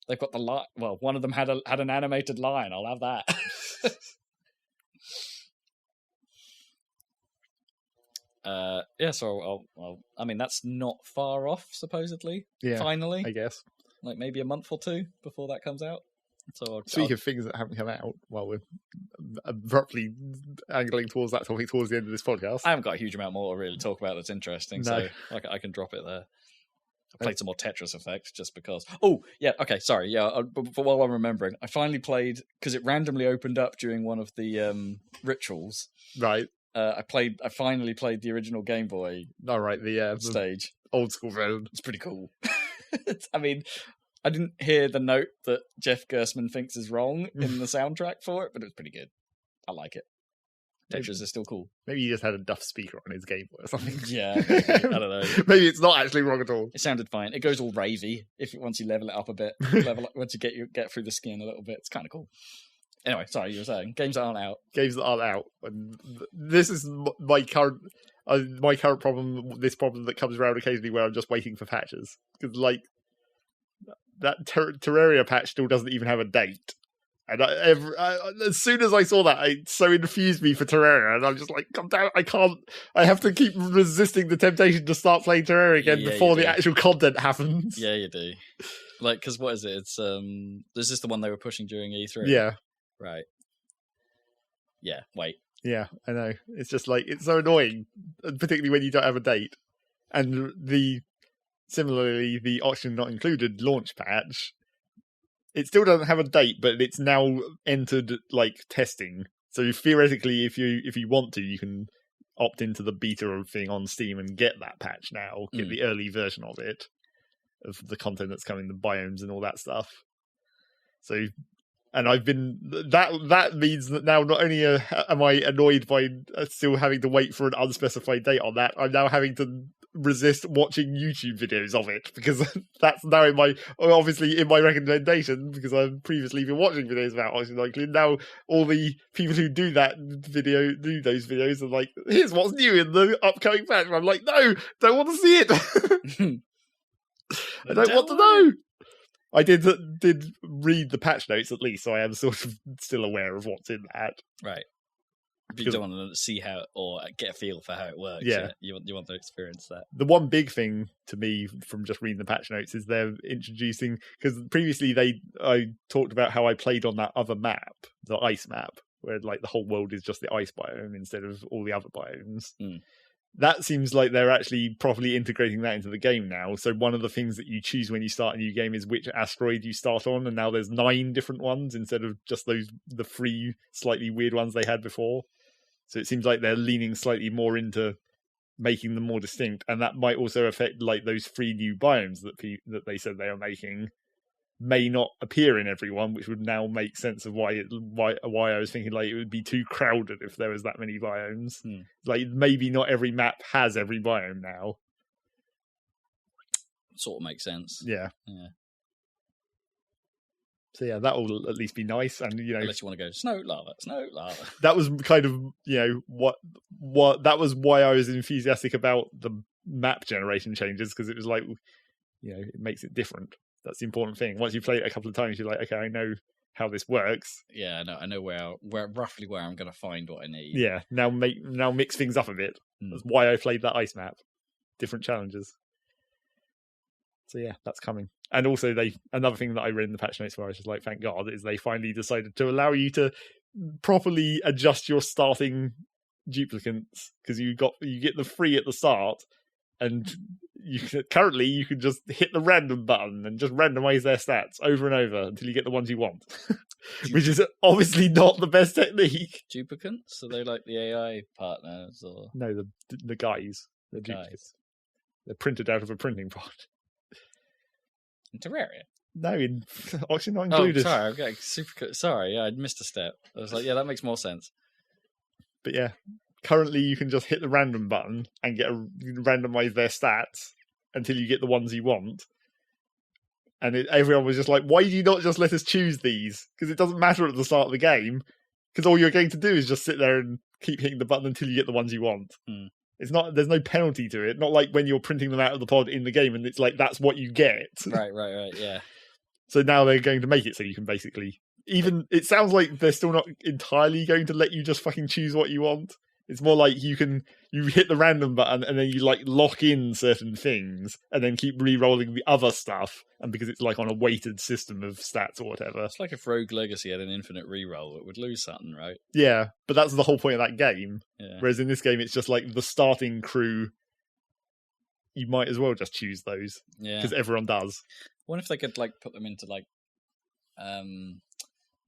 S2: They've got the line. Well, one of them had an animated line. I'll have that. So I mean, that's not far off, supposedly.
S1: Yeah,
S2: finally,
S1: I guess.
S2: Like maybe a month or two before that comes out. So
S1: speaking of things that haven't come out, well, we're abruptly angling towards that topic towards the end of this podcast.
S2: I haven't got a huge amount more to really talk about that's interesting, so I can drop it there. I played some more Tetris Effect just because. Oh, yeah, okay, sorry. Yeah, but while I'm remembering, I finally played, because it randomly opened up during one of the rituals.
S1: Right.
S2: I finally played the original Game Boy
S1: the
S2: stage.
S1: Old school version.
S2: It's pretty cool. I mean, I didn't hear the note that Jeff Gerstmann thinks is wrong in the soundtrack for it, but it was pretty good. I like it. Tetris is still cool.
S1: Maybe he just had a duff speaker on his Game Boy or something.
S2: Yeah, maybe. I don't know.
S1: Maybe it's not actually wrong at all.
S2: It sounded fine. It goes all ravey once you level it up a bit. Once you get through the skin a little bit. It's kind of cool. Anyway, sorry, you were saying games that aren't out.
S1: Games that aren't out. And this is my current problem. This problem that comes around occasionally where I'm just waiting for patches, because like that Terraria patch still doesn't even have a date. And as soon as I saw that, it so infused me for Terraria, and I'm just like, come down, I have to keep resisting the temptation to start playing Terraria again before the actual content happens.
S2: Yeah, you do. Like, because what is it? It's, is this the one they were pushing during E3?
S1: Yeah.
S2: Right. Yeah, wait.
S1: Yeah, I know. It's just like, it's so annoying, particularly when you don't have a date. And similarly, the option not included launch patch, it still doesn't have a date, but it's now entered like testing. So theoretically, if you want to, you can opt into the beta thing on Steam and get that patch now, get the early version of it, of the content that's coming, the biomes and all that stuff. So, and I've been that means that now not only am I annoyed by still having to wait for an unspecified date on that, I'm now having to resist watching YouTube videos of it, because that's now obviously in my recommendation, because I've previously been watching videos about Oxygen Nuclear. Now all the people who do those videos are like, here's what's new in the upcoming patch. I'm like, no, don't want to see it. I don't want to know. I did read the patch notes at least, so I am sort of still aware of what's in that.
S2: Right. But you don't want to see how, or get a feel for how it works.
S1: Yeah.
S2: You want to experience that.
S1: The one big thing to me from just reading the patch notes is they're introducing, because previously I talked about how I played on that other map, the ice map, where like the whole world is just the ice biome instead of all the other biomes. That seems like they're actually properly integrating that into the game now. So one of the things that you choose when you start a new game is which asteroid you start on, and now there's 9 different ones instead of just the 3 slightly weird ones they had before. So it seems like they're leaning slightly more into making them more distinct, and that might also affect like those 3 new biomes that they said they are making may not appear in everyone, which would now make sense of why I was thinking like it would be too crowded if there was that many biomes. Like maybe not every map has every biome now.
S2: Sort of makes sense.
S1: Yeah. So yeah, that will at least be nice, and
S2: unless you want to go snow lava.
S1: That was kind of what that was why I was enthusiastic about the map generation changes, because it was like it makes it different. That's the important thing. Once you play it a couple of times, you're like, okay, I know how this works.
S2: Yeah, I know roughly where I'm going to find what I need.
S1: Yeah, now mix things up a bit. That's why I played that ice map. Different challenges. So yeah, that's coming. And also another thing that I read in the patch notes where I was just like, thank God, is they finally decided to allow you to properly adjust your starting duplicates, because you get the 3 at the start, and currently you can just hit the random button and just randomize their stats over and over until you get the ones you want, which is obviously not the best technique.
S2: Duplicates? Are they like the AI partners, or
S1: no, the guys, the duplicates. They're printed out of a printing pod.
S2: In Terraria?
S1: No, in Oxygen not included.
S2: Oh, sorry, I'm getting super. Sorry, yeah, I missed a step. I was like, yeah, that makes more sense.
S1: But yeah, currently you can just hit the random button and randomize their stats until you get the ones you want. And everyone was just like, why do you not just let us choose these? Because it doesn't matter at the start of the game, because all you're going to do is just sit there and keep hitting the button until you get the ones you want. It's not. There's no penalty to it. Not like when you're printing them out of the pod in the game, and it's like that's what you get.
S2: Right. Yeah.
S1: So now they're going to make it so you can basically it sounds like they're still not entirely going to let you just fucking choose what you want. It's more like you hit the random button and then you like lock in certain things and then keep re-rolling the other stuff. And because it's like on a weighted system of stats or whatever.
S2: It's like if Rogue Legacy had an infinite re-roll, it would lose something, right?
S1: Yeah, but that's the whole point of that game.
S2: Yeah.
S1: Whereas in this game, it's just like the starting crew. You might as well just choose those.
S2: Yeah.
S1: Because everyone does.
S2: I wonder if they could like put them into like,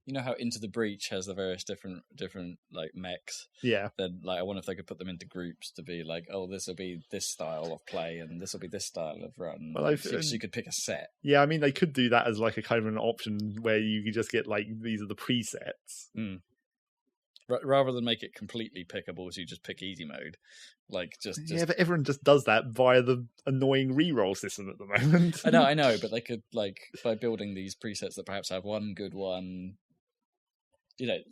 S2: you know how Into the Breach has the various different like mechs.
S1: Yeah.
S2: Then like I wonder if they could put them into groups to be like, oh, this will be this style of play and this will be this style of run.
S1: Well,
S2: so you could pick a set.
S1: Yeah, I mean they could do that as like a kind of an option where you could just get like these are the presets.
S2: Rather than make it completely pickable, so you just pick easy mode. Like just
S1: yeah, but everyone just does that via the annoying reroll system at the moment.
S2: I know, but they could like by building ththese presets that perhaps have one good one.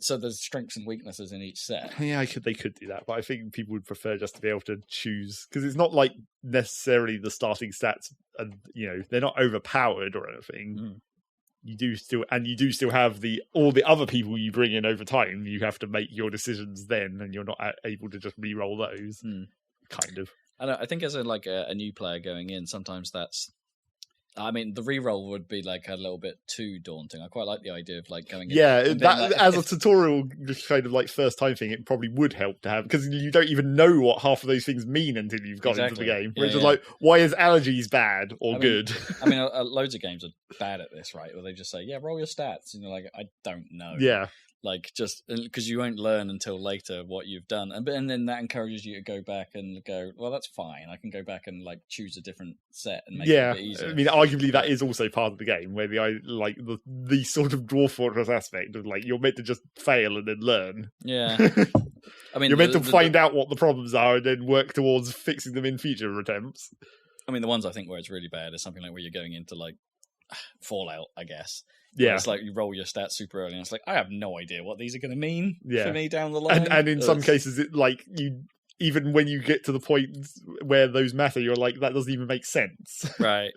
S2: So there's strengths and weaknesses in each set.
S1: Yeah, they could do that, but I think people would prefer just to be able to choose, because it's not like necessarily the starting stats, and they're not overpowered or anything. You do still have all the other people you bring in over time. You have to make your decisions then, and you're not able to just re-roll those. Kind of.
S2: I know. I think as a new player going in, sometimes that's. I mean, the reroll would be like a little bit too daunting. I quite like the idea of like going.
S1: Yeah, as a tutorial kind of like first time thing, it probably would help to have, because you don't even know what half of those things mean until you've got into the game. Where it's just like, why is allergies bad or good?
S2: I mean, loads of games are bad at this, right? Where they just say, "Yeah, roll your stats," and you're like, "I don't know."
S1: Yeah,
S2: Like, just because you won't learn until later what you've done, and then that encourages you to go back and go, well, that's fine. I can go back and like choose a different set and make it a bit easier.
S1: I mean, arguably that is also part of the game where the sort of Dwarf Fortress aspect of like you're meant to just fail and then learn.
S2: Yeah, I mean,
S1: you're meant to find out what the problems are and then work towards fixing them in future attempts.
S2: I mean, the ones I think where it's really bad is something like where you're going into like Fallout, I guess.
S1: Yeah,
S2: it's like you roll your stats super early, and it's like I have no idea what these are going to mean for me down the line.
S1: And in some cases, it like even when you get to the point where those matter, you're like that doesn't even make sense.
S2: Right.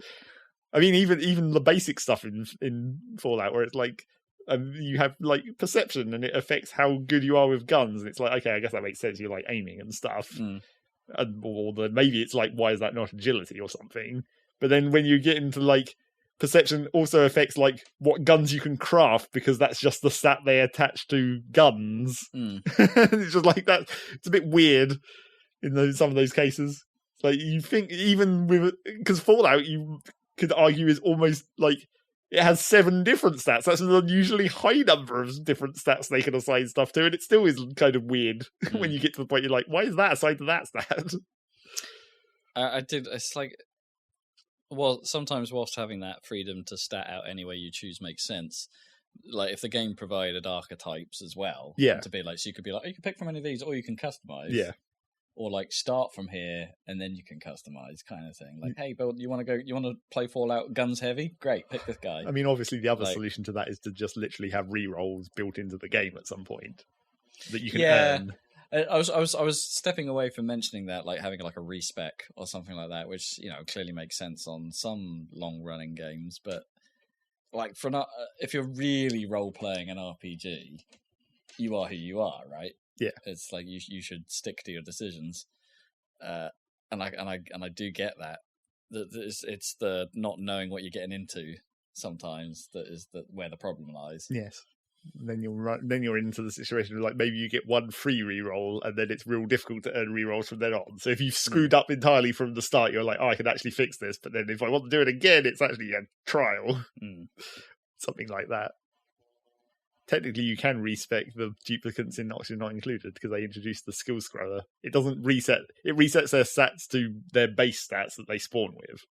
S1: I mean, even the basic stuff in Fallout, where it's like you have like perception, and it affects how good you are with guns, and it's like okay, I guess that makes sense. You're like aiming and stuff, or maybe it's like why is that not agility or something? But then when you get into like perception also affects like what guns you can craft because that's just the stat they attach to guns. It's just like that. It's a bit weird in some of those cases. Like you think even with because Fallout you could argue is almost like it has 7 different stats. That's an unusually high number of different stats they can assign stuff to, and it still is kind of weird when you get to the point you're like, why is that assigned to that stat?
S2: It's like. Well, sometimes whilst having that freedom to stat out any way you choose makes sense. Like if the game provided archetypes as well, to be like, so you could be like, oh, you can pick from any of these, or you can customize, or like start from here and then you can customize, kind of thing. Like, hey, Bill, you want to play Fallout guns heavy? Great, pick this guy.
S1: I mean, obviously, the other solution to that is to just literally have rerolls built into the game at some point that you can earn.
S2: I was stepping away from mentioning that, like having like a respec or something like that, which clearly makes sense on some long running games. But like if you're really role playing an RPG, you are who you are, right?
S1: Yeah,
S2: it's like you should stick to your decisions, and I do get that. It's the not knowing what you're getting into sometimes that is where the problem lies.
S1: Yes. Then you're into the situation of like maybe you get one free reroll and then it's real difficult to earn rerolls from then on. So if you've screwed up entirely from the start, you're like, oh, I can actually fix this. But then if I want to do it again, it's actually a trial. Something like that. Technically, you can respec the duplicants in Noxia Not Included because they introduced the skill scroller. It doesn't reset. It resets their stats to their base stats that they spawn with.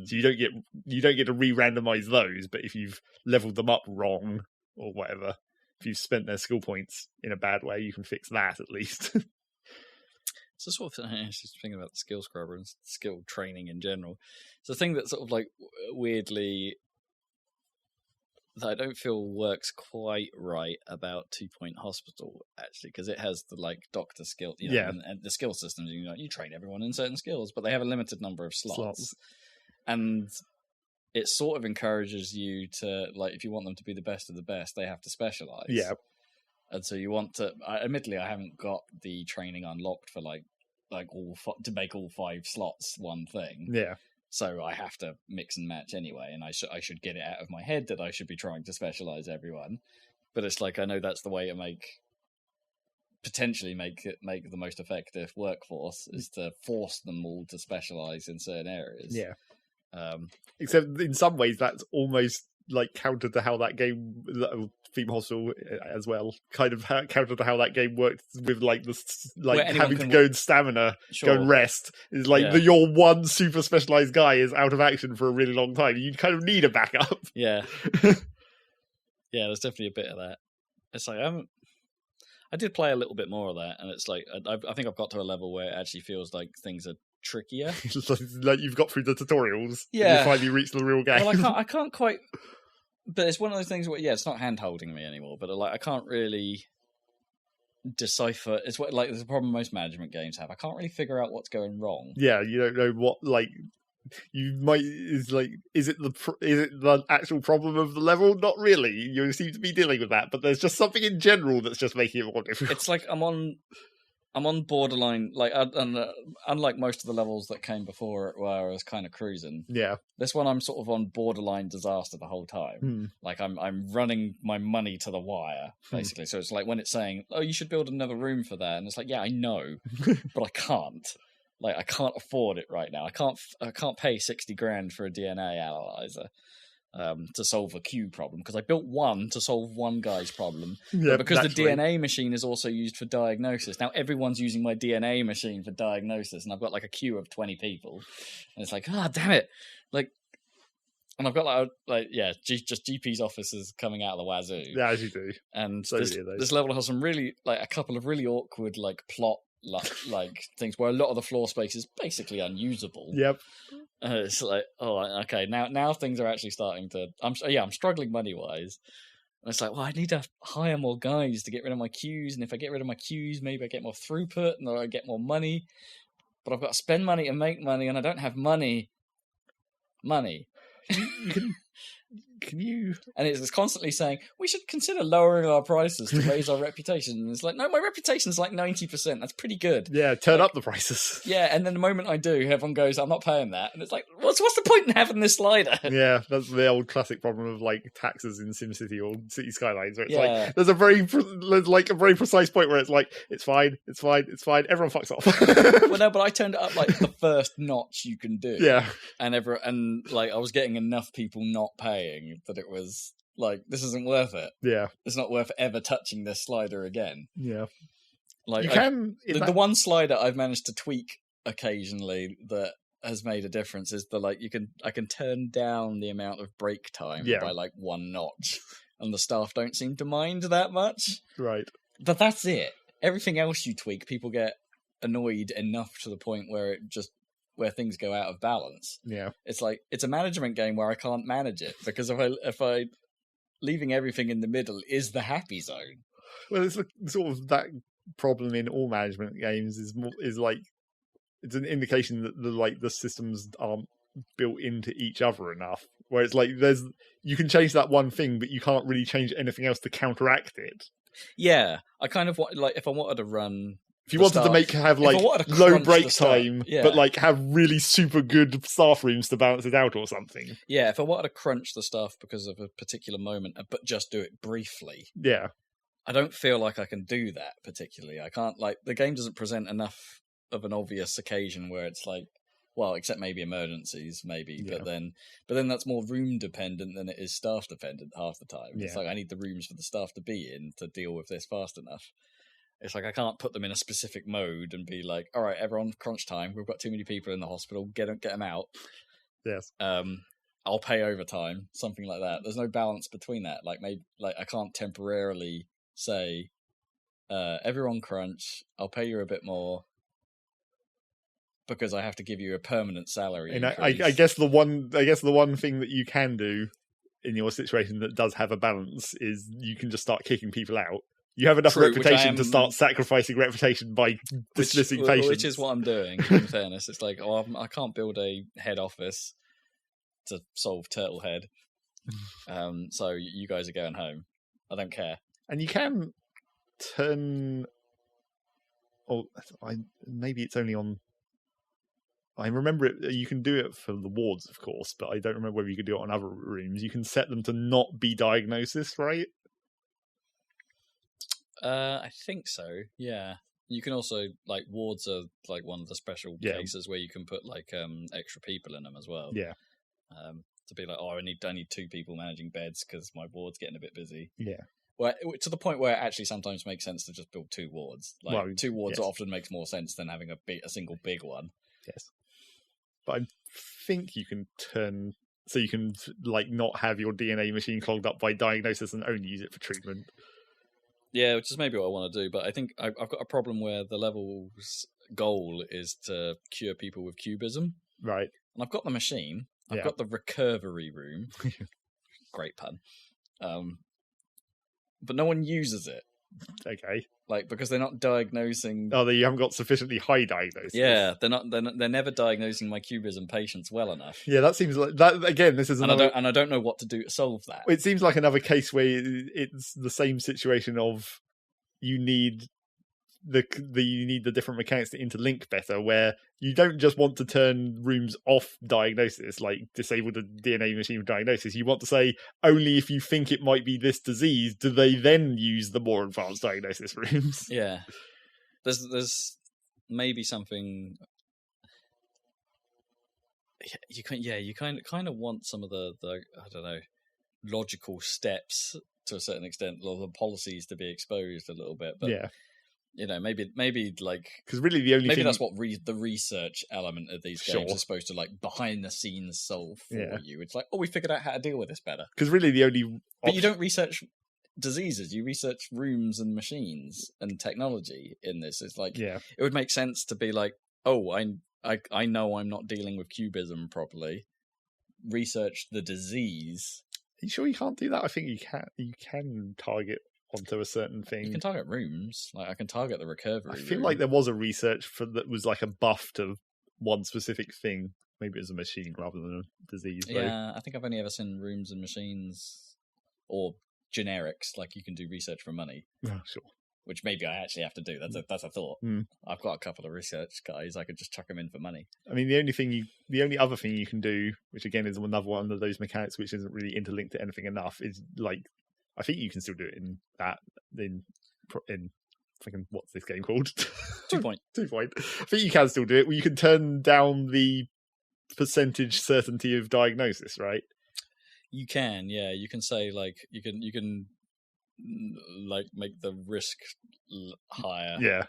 S1: So you don't get to re-randomize those. But if you've leveled them up wrong or whatever, if you've spent their skill points in a bad way, you can fix that at least.
S2: It's a sort of just thinking about the skill scrubber and skill training in general. It's a thing that sort of like weirdly that I don't feel works quite right about 2 Point Hospital actually, because it has the like doctor skill, and the skill systems. You train everyone in certain skills, but they have a limited number of slots. And it sort of encourages you to, like, if you want them to be the best of the best, they have to specialize. Yeah. And so you want to, admittedly, I haven't got the training unlocked for like to make all 5 slots one thing. Yeah. So I have to mix and match anyway, and I should get it out of my head that I should be trying to specialize everyone. But it's like, I know that's the way to potentially make the most effective workforce is to force them all to specialize in certain areas. Yeah.
S1: Except in some ways that's almost like counter to how that game, Theme Hospital as well, kind of counter to how that game worked with like having to go and stamina, go and rest. Is like your one super specialized guy is out of action for a really long time. You kind of need a backup. Yeah.
S2: Yeah, there's definitely a bit of that. It's like I did play a little bit more of that, and it's like I think I've got to a level where it actually feels like things are trickier.
S1: Like you've got through the tutorials. Yeah. And you finally reached the real game.
S2: Well, I can't quite. But it's one of those things where it's not hand holding me anymore. But like I can't really decipher. It's what there's a problem most management games have. I can't really figure out what's going wrong.
S1: Yeah, you don't know what you might is it the actual problem of the level? Not really. You seem to be dealing with that, but there's just something in general that's just making it more difficult.
S2: It's like I'm on borderline, unlike most of the levels that came before it where I was kind of cruising. Yeah. This one I'm sort of on borderline disaster the whole time. Like I'm running my money to the wire, basically. So it's like when it's saying, oh, you should build another room for that. And it's like, yeah, I know, but I can't. Like, I can't afford it right now. I can't pay $60,000 for a DNA analyzer. to solve a queue problem, because I built one to solve one guy's problem.
S1: Yeah,
S2: but because
S1: naturally.
S2: the DNA machine is also used for diagnosis, now everyone's using my DNA machine for diagnosis, and I've got like a queue of 20 people, and it's like, damn it, like, and I've got just GP's offices coming out of the wazoo.
S1: Yeah, as you do.
S2: And
S1: so
S2: this level has some really, like, a couple of really awkward, like, plot like things where a lot of the floor space is basically unusable.
S1: Yep.
S2: It's like, okay, now things are actually starting to. I'm struggling money wise. And it's like, well, I need to hire more guys to get rid of my queues, and if I get rid of my queues, maybe I get more throughput and I get more money. But I've got to spend money and make money, and I don't have money.
S1: Can you?
S2: And it's constantly saying we should consider lowering our prices to raise our reputation. And it's like, no, my reputation's like 90%. That's pretty good.
S1: Yeah, turn up the prices.
S2: Yeah, and then the moment I do, everyone goes, "I'm not paying that." And it's like, what's the point in having this slider?
S1: Yeah, that's the old classic problem of like taxes in SimCity or City Skylines, where it's like there's a very precise point where it's like it's fine, everyone fucks off.
S2: Well, no, but I turned it up like the first notch you can do.
S1: Yeah,
S2: and like I was getting enough people not paying that it was like, this isn't worth it.
S1: Yeah,
S2: it's not worth ever touching this slider again.
S1: Yeah,
S2: like the one slider I've managed to tweak occasionally that has made a difference is I can turn down the amount of break time by like one notch, and the staff don't seem to mind that much.
S1: Right,
S2: but that's it. Everything else you tweak, people get annoyed enough to the point where where things go out of balance.
S1: Yeah,
S2: it's like it's a management game where I can't manage it, because if I leaving everything in the middle is the happy zone.
S1: Well, it's sort of that problem in all management games is like it's an indication that the systems aren't built into each other enough. Where it's like you can change that one thing, but you can't really change anything else to counteract it.
S2: Yeah, I kind of want, like, if I wanted to run.
S1: If you wanted to have like low break time, but like have really super good staff rooms to balance it out or something.
S2: Yeah, if I wanted to crunch the stuff because of a particular moment, but just do it briefly.
S1: Yeah.
S2: I don't feel like I can do that particularly. I can't, like, the game doesn't present enough of an obvious occasion where it's like, well, except maybe emergencies, maybe, yeah. but then that's more room dependent than it is staff dependent half the time. Yeah. It's like I need the rooms for the staff to be in to deal with this fast enough. It's like I can't put them in a specific mode and be like, all right, everyone, crunch time. We've got too many people in the hospital. Get them out.
S1: Yes.
S2: I'll pay overtime, something like that. There's no balance between that. Like, maybe, like, I can't temporarily say, everyone crunch. I'll pay you a bit more because I have to give you a permanent salary.
S1: And I guess the one thing that you can do in your situation that does have a balance is you can just start kicking people out. You have enough reputation to start sacrificing reputation by dismissing patients.
S2: Which is what I'm doing, in fairness. It's like, I can't build a head office to solve Turtlehead. So you guys are going home. I don't care.
S1: And you can turn... maybe it's only on... I remember it. You can do it for the wards, of course, but I don't remember whether you can do it on other rooms. You can set them to not be diagnosis, right?
S2: I think so. Yeah, you can also, like, wards are like one of the special cases where you can put like extra people in them as well.
S1: Yeah.
S2: To be like, I need 2 people managing beds because my ward's getting a bit busy.
S1: Yeah.
S2: Well, to the point where it actually sometimes makes sense to just build 2 wards. Like 2 wards often makes more sense than having a single big one.
S1: Yes. But I think you can turn so you can like not have your DNA machine clogged up by diagnosis and only use it for treatment. Yeah,
S2: which is maybe what I want to do, but I think I've got a problem where the level's goal is to cure people with cubism.
S1: Right.
S2: And I've got the machine. I've got the recovery room. Great pun. But no one uses it.
S1: Okay.
S2: Like, because they're not diagnosing...
S1: Oh, you haven't got sufficiently high diagnosis.
S2: Yeah, they're never diagnosing my cubism patients well enough.
S1: Yeah, that seems like... that again, this is another...
S2: And I don't know what to do to solve that.
S1: It seems like another case where it's the same situation of you need the different mechanics to interlink better, where you don't just want to turn rooms off diagnosis, like disable the DNA machine for diagnosis. You want to say only if you think it might be this disease do they then use the more advanced diagnosis rooms.
S2: Yeah, there's maybe something you kind of want some of the I don't know, logical steps to a certain extent, or the policies to be exposed a little bit. But maybe like,
S1: because really the only thing...
S2: that's what the research element of these games is supposed to like behind the scenes solve for you. It's like, we figured out how to deal with this better.
S1: Because really the only...
S2: But you don't research diseases, you research rooms and machines and technology in this. It's like, it would make sense to be like, I know I'm not dealing with cubism properly. Research the disease.
S1: Are you sure you can't do that? I think you can. You can target onto a certain thing.
S2: You can target rooms. Like, I can target the recovery.
S1: I feel like there was a research that was like a buff to one specific thing. Maybe it was a machine rather than a disease.
S2: Yeah, I think I've only ever seen rooms and machines or generics. Like, you can do research for money.
S1: Oh, sure.
S2: Which maybe I actually have to do. That's a thought. I've got a couple of research guys. I could just chuck them in for money.
S1: I mean, the only other thing you can do, which again is another one of those mechanics which isn't really interlinked to anything enough, is like, I think you can still do it in fucking, what's this game called?
S2: 2 Point.
S1: 2 Point. I think you can still do it. Well, you can turn down the percentage certainty of diagnosis, right?
S2: You can, yeah. You can say like you can like make the risk higher.
S1: Yeah.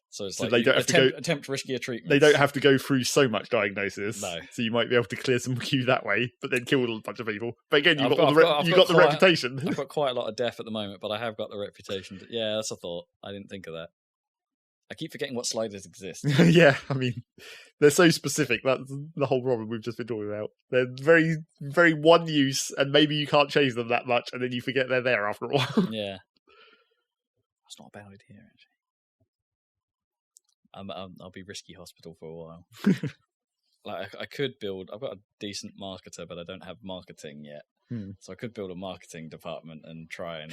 S2: So it's
S1: so
S2: like
S1: they don't have to
S2: attempt riskier treatments.
S1: They don't have to go through so much diagnosis.
S2: No.
S1: So you might be able to clear some queue that way, but then kill a bunch of people. But again, you've got the reputation.
S2: I've got quite a lot of death at the moment, but I have got the reputation. Yeah, that's a thought. I didn't think of that. I keep forgetting what sliders exist.
S1: Yeah, I mean, they're so specific. That's the whole problem we've just been talking about. They're very, very one use, and maybe you can't change them that much, and then you forget they're there after a while.
S2: Yeah. That's not a bad idea, actually. I'll be risky hospital for a while. Like, I could build... I've got a decent marketer, but I don't have marketing yet. So I could build a marketing department and try and...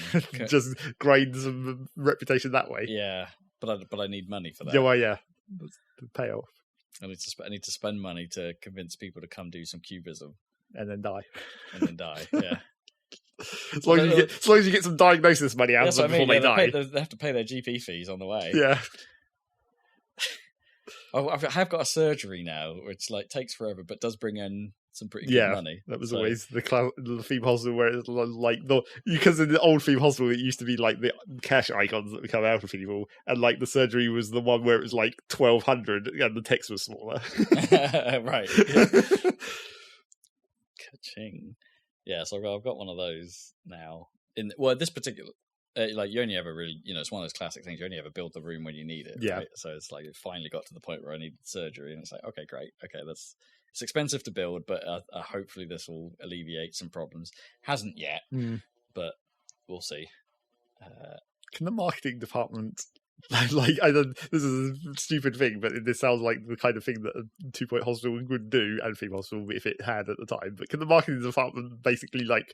S1: just grind some reputation that way.
S2: Yeah. But I need money for that.
S1: Yeah, well, yeah. The payoff.
S2: I need to spend money to convince people to come do some cubism.
S1: And then die.
S2: Yeah.
S1: As long as you get some diagnosis money out of them before they die.
S2: They have to pay their GP fees on the way.
S1: Yeah.
S2: I have got a surgery now, which like takes forever, but does bring in some pretty good money.
S1: That was always the theme hospital where it's like because in the old theme hospital it used to be like the cash icons that would come out of people, and like the surgery was the one where it was like 1,200 and the text was smaller.
S2: Right. Yeah. Ka-ching. Yeah, so I've got one of those now. This particular. Like you only ever really, it's one of those classic things. You only ever build the room when you need it.
S1: Yeah.
S2: Right? So it's like it finally got to the point where I needed surgery, and it's like, okay, great, okay, it's expensive to build, but hopefully this will alleviate some problems. Hasn't yet, but we'll see.
S1: Can the marketing department, like, I don't, this is a stupid thing, but this sounds like the kind of thing that a 2 Point hospital would do, and theme hospital if it had at the time. But can the marketing department basically like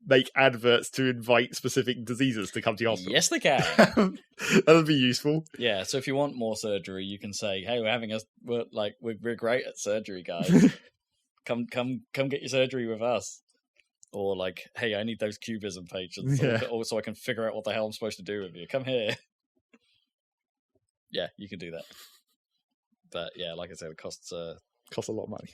S1: make adverts to invite specific diseases to come to your hospital?
S2: Yes, they can.
S1: That'd be useful.
S2: Yeah, so if you want more surgery, you can say, "Hey, we're great at surgery, guys. come get your surgery with us." Or like, "Hey, I need those cubism patients, so I can figure out what the hell I'm supposed to do with you. Come here." Yeah, you can do that. But yeah, like I said, it costs a
S1: lot of money.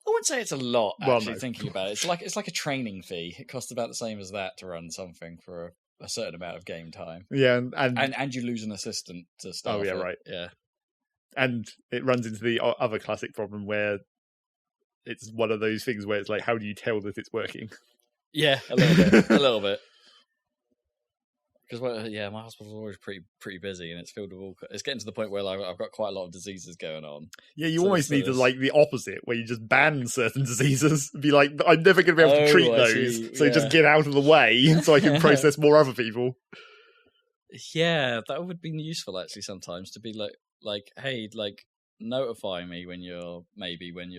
S2: I wouldn't say it's a lot, actually, thinking about it. It's like a training fee. It costs about the same as that to run something for a certain amount of game time.
S1: Yeah,
S2: and you lose an assistant to start.
S1: Oh, yeah, right. Yeah. And it runs into the other classic problem where it's one of those things where it's like, how do you tell that it's working?
S2: Yeah, a little bit. Because my hospital's always pretty busy, and it's filled with it's getting to the point where I've got quite a lot of diseases going on.
S1: Yeah, you almost need to like the opposite, where you just ban certain diseases, be like, I'm never going to be able to treat those, so just get out of the way, so I can process more other people.
S2: Yeah, that would be useful actually. Sometimes to be like, hey, like notify me when you're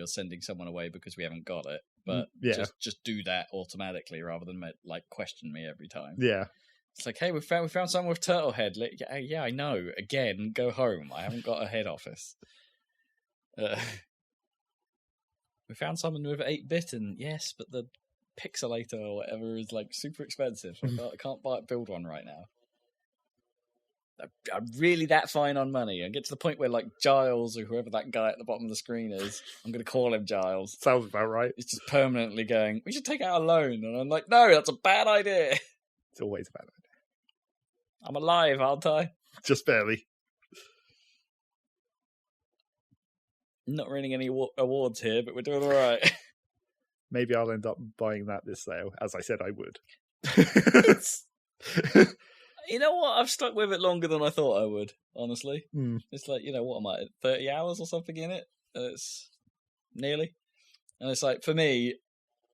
S2: sending someone away because we haven't got it, but just do that automatically rather than like question me every time.
S1: Yeah.
S2: It's like, hey, we found someone with turtle head. Yeah, I know. Again, go home. I haven't got a head office. We found someone with 8-bit, and yes, but the pixelator or whatever is like super expensive. I can't build one right now. I'm really that fine on money. And get to the point where, like, Giles, or whoever that guy at the bottom of the screen is, I'm going to call him Giles.
S1: Sounds about right.
S2: He's just permanently going, we should take out a loan. And I'm like, no, that's a bad idea.
S1: It's always a bad idea.
S2: I'm alive, aren't I?
S1: Just barely.
S2: Not winning any awards here, but we're doing all right.
S1: Maybe I'll end up buying that this sale, as I said I would.
S2: You know what? I've stuck with it longer than I thought I would, honestly. It's like, what am I, 30 hours or something in it? It's nearly. And it's like, for me,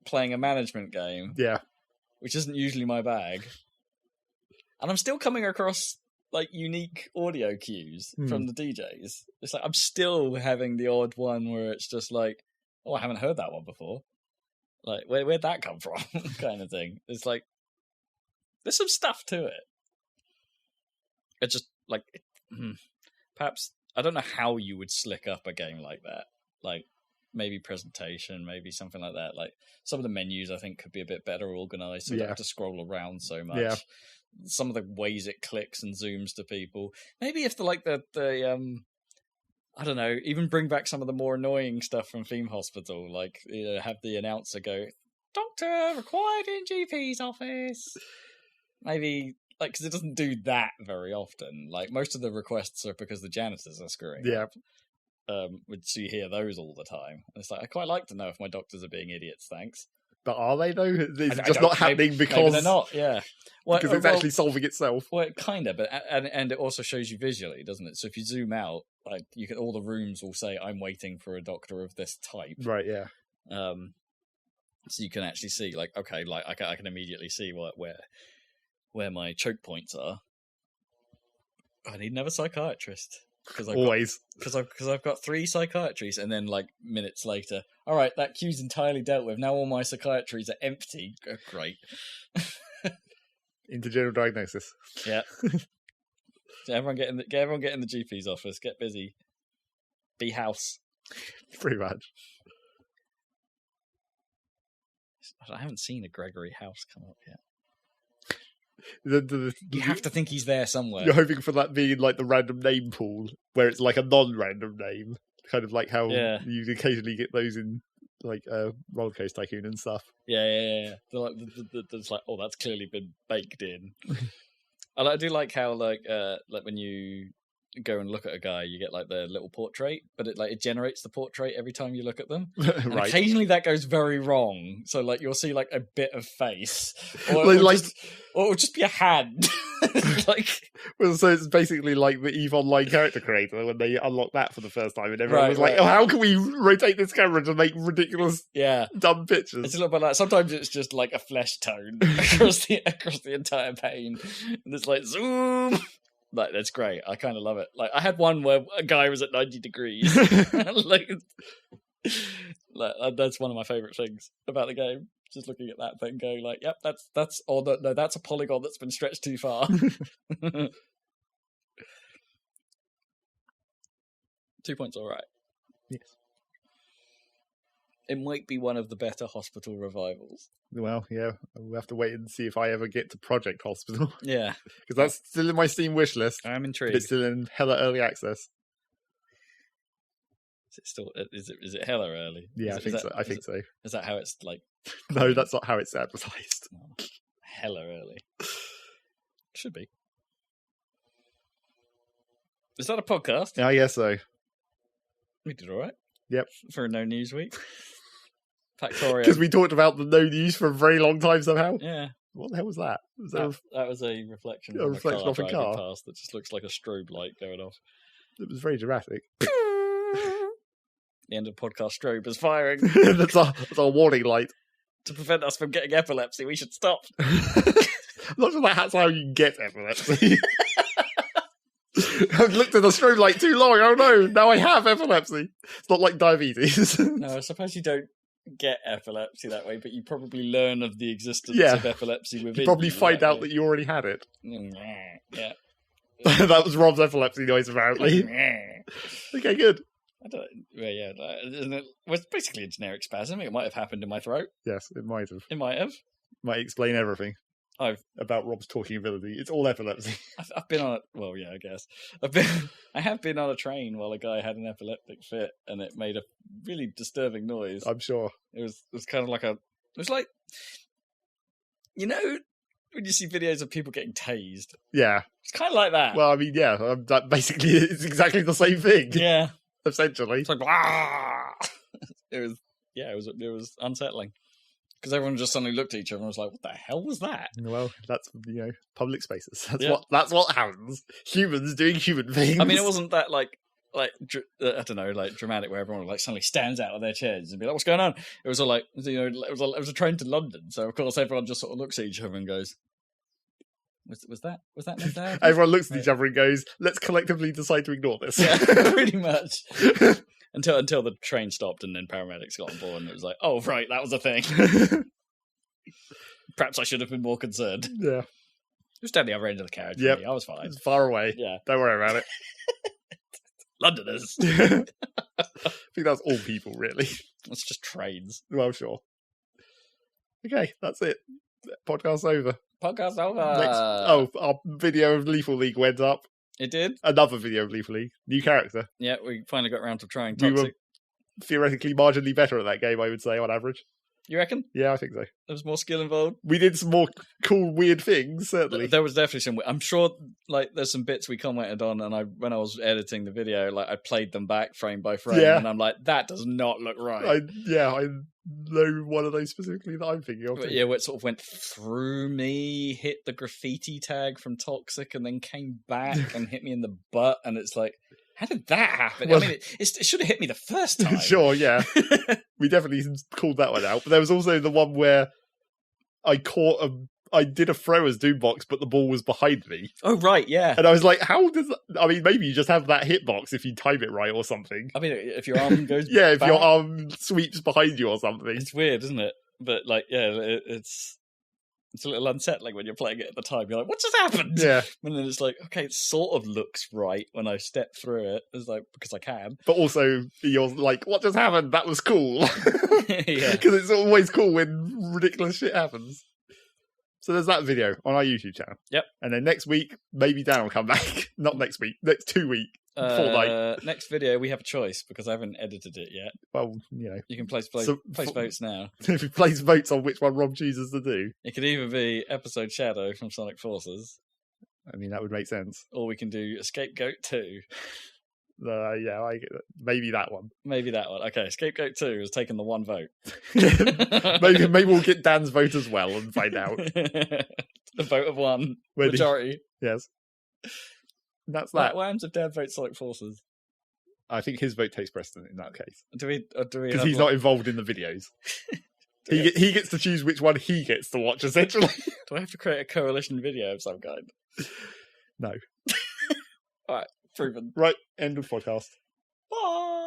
S2: playing a management game, which isn't usually my bag, and I'm still coming across like unique audio cues from the DJs. It's like I'm still having the odd one where it's just like, oh, I haven't heard that one before. Like, where'd that come from? Kind of thing. It's like, there's some stuff to it. It's just like, perhaps, I don't know how you would slick up a game like that. Like, maybe presentation, maybe something like that. Like, some of the menus I think could be a bit better organized, so you don't have to scroll around so much. Yeah. Some of the ways it clicks and zooms to people. Maybe if the I don't know, even bring back some of the more annoying stuff from Theme Hospital, like, have the announcer go, "Doctor required in GP's office." Maybe, like, because it doesn't do that very often. Like, most of the requests are because the janitors are screwing up. So you hear those all the time. And it's like, I quite like to know if my doctors are being idiots, thanks.
S1: But are they, though? It's just not happening because...
S2: Maybe they're not, yeah.
S1: Well, because it's actually solving itself.
S2: Well, kind of, but and it also shows you visually, doesn't it? So if you zoom out, like, all the rooms will say, I'm waiting for a doctor of this type.
S1: Right, yeah.
S2: So you can actually see, like, okay, like, I can immediately see where my choke points are. I need another psychiatrist. Because I've got 3 psychiatries, and then, like, minutes later, all right, that queue's entirely dealt with. Now all my psychiatries are empty. Oh, great.
S1: Into general diagnosis.
S2: Yeah. So everyone get in the GP's office. Get busy. Be house.
S1: Pretty much.
S2: I haven't seen a Gregory House come up yet.
S1: You
S2: have to think he's there somewhere.
S1: You're hoping for that being like the random name pool, where it's like a non-random name, kind of like how you occasionally get those in like Roller Coaster Tycoon and stuff.
S2: Yeah. It's like, oh, that's clearly been baked in. I do like how like when you go and look at a guy, you get like the little portrait, but it generates the portrait every time you look at them. And right. Occasionally that goes very wrong. So like you'll see like a bit of face, or it'll just be a hand. Like, well, so it's basically like the EVE Online character creator when they unlock that for the first time, and everyone was like, "Oh, how can we rotate this camera to make ridiculous, dumb pictures?" It's a little bit like sometimes it's just like a flesh tone across the entire pane, and it's like zoom. Like, that's great. I kind of love it. Like, I had one where a guy was at 90 degrees. like, that's one of my favorite things about the game. Just looking at that thing, going like, "Yep, that's a polygon that's been stretched too far." 2 points, all right.
S1: Yes.
S2: It might be one of the better hospital revivals.
S1: Well, yeah, we'll have to wait and see if I ever get to Project Hospital.
S2: Yeah,
S1: because that's still in my Steam wish list.
S2: I'm intrigued.
S1: But it's still in hella early access.
S2: Is it still? Is it hella early?
S1: Yeah, I think so.
S2: Is that how it's like?
S1: No, that's not how it's advertised.
S2: Oh, hella early. Should be. Is that a podcast?
S1: Yeah, I guess so.
S2: We did all right.
S1: Yep.
S2: For a no news week. Factorio.
S1: Because we talked about the no news for a very long time somehow.
S2: Yeah.
S1: What the hell was that?
S2: That was a reflection.
S1: A reflection of a car
S2: past that just looks like a strobe light going off.
S1: It was very dramatic.
S2: The end of podcast strobe is firing.
S1: That's our warning light.
S2: To prevent us from getting epilepsy, we should stop.
S1: I'm not sure that's how you get epilepsy. I've looked at the strobe light too long. Oh no, now I have epilepsy. It's not like diabetes.
S2: No, I suppose you don't get epilepsy that way, but you probably learn of the existence of epilepsy within you.
S1: Probably find out that you already had it.
S2: Yeah.
S1: That was Rob's epilepsy noise, apparently. Okay, good.
S2: I don't. Well, yeah, isn't it? Well, it's basically a generic spasm. It might have happened in my throat.
S1: Yes, it might have.
S2: It might have.
S1: Might explain everything. about Rob's talking ability. It's all epilepsy.
S2: I've been on I guess I have been on a train while a guy had an epileptic fit, and it made a really disturbing noise.
S1: I'm sure
S2: it was kind of like it was like, you know, when you see videos of people getting tased.
S1: Yeah,
S2: it's kind of like that.
S1: Well, I mean, yeah, that basically it's exactly the same thing.
S2: Yeah,
S1: essentially.
S2: It's like blah! It was unsettling. Because everyone just suddenly looked at each other and was like, what the hell was that?
S1: Well, that's, public spaces. That's what happens. Humans doing human things.
S2: I mean, it wasn't that, I don't know, dramatic where everyone, suddenly stands out of their chairs and be like, what's going on? It was all like, it was a train to London. So, of course, everyone just sort of looks at each other and goes, was that meant to happen?
S1: Everyone looks at each other and goes, let's collectively decide to ignore this.
S2: Yeah, pretty much. Until the train stopped and then paramedics got on board and it was like, oh, right, that was a thing. Perhaps I should have been more concerned.
S1: Yeah.
S2: It was down the other end of the carriage.
S1: Yep.
S2: I was fine.
S1: It's far away.
S2: Yeah.
S1: Don't worry about it.
S2: Londoners.
S1: I think that's all people, really.
S2: It's just trains.
S1: Well, sure. Okay, that's it. Podcast's over.
S2: Podcast's over.
S1: Our video of Lethal League went up.
S2: It did?
S1: Another video of Lethal League. New character.
S2: Yeah, we finally got around to trying Toxic.
S1: We were theoretically marginally better at that game, I would say, on average.
S2: You reckon?
S1: Yeah, I think so.
S2: There was more skill involved?
S1: We did some more cool, weird things, certainly.
S2: There was definitely some... I'm sure, there's some bits we commented on, and when I was editing the video, I played them back frame by frame, and I'm like, that does not look right.
S1: I know one of those specifically that I'm thinking of.
S2: But yeah, where it sort of went through me, hit the graffiti tag from Toxic, and then came back and hit me in the butt, and it's like... How did that happen? Well, I mean, it should have hit me the first time.
S1: Sure, yeah. We definitely called that one out. But there was also the one where I did a thrower's doombox, but the ball was behind me.
S2: Oh, right, yeah.
S1: And I was like, how does that... I mean, maybe you just have that hitbox if you time it right or something.
S2: I mean, if your arm goes
S1: yeah, if
S2: back,
S1: your arm sweeps behind you or something.
S2: It's weird, isn't it? But, it's a little unsettling when you're playing it at the time. You're like, what just happened?
S1: Yeah.
S2: And then it's like, okay, it sort of looks right when I step through it. It's like, because I can.
S1: But also, you're like, what just happened? That was cool.
S2: Yeah.
S1: Because it's always cool when ridiculous shit happens. So there's that video on our YouTube channel.
S2: Yep.
S1: And then next week, maybe Dan will come back. Not next week, next 2 weeks. Fortnight.
S2: Next video, we have a choice because I haven't edited it yet.
S1: Well,
S2: you can place votes now.
S1: If you place votes on which one Rob chooses to do,
S2: it could either be episode Shadow from Sonic Forces.
S1: I mean, that would make sense.
S2: Or we can do Scapegoat 2.
S1: Yeah, maybe that one.
S2: Maybe that one. Okay, Scapegoat 2 has taken the one vote.
S1: maybe we'll get Dan's vote as well and find out.
S2: The vote of one. Majority.
S1: Yes. That's that.
S2: What happens if Dan votes Sonic Forces?
S1: I think his vote takes precedent in that case.
S2: Do we?
S1: Because he's not involved in the videos. He gets to choose which one he gets to watch, essentially.
S2: Do I have to create a coalition video of some kind?
S1: No.
S2: All right, proven.
S1: Right, end of podcast.
S2: Bye.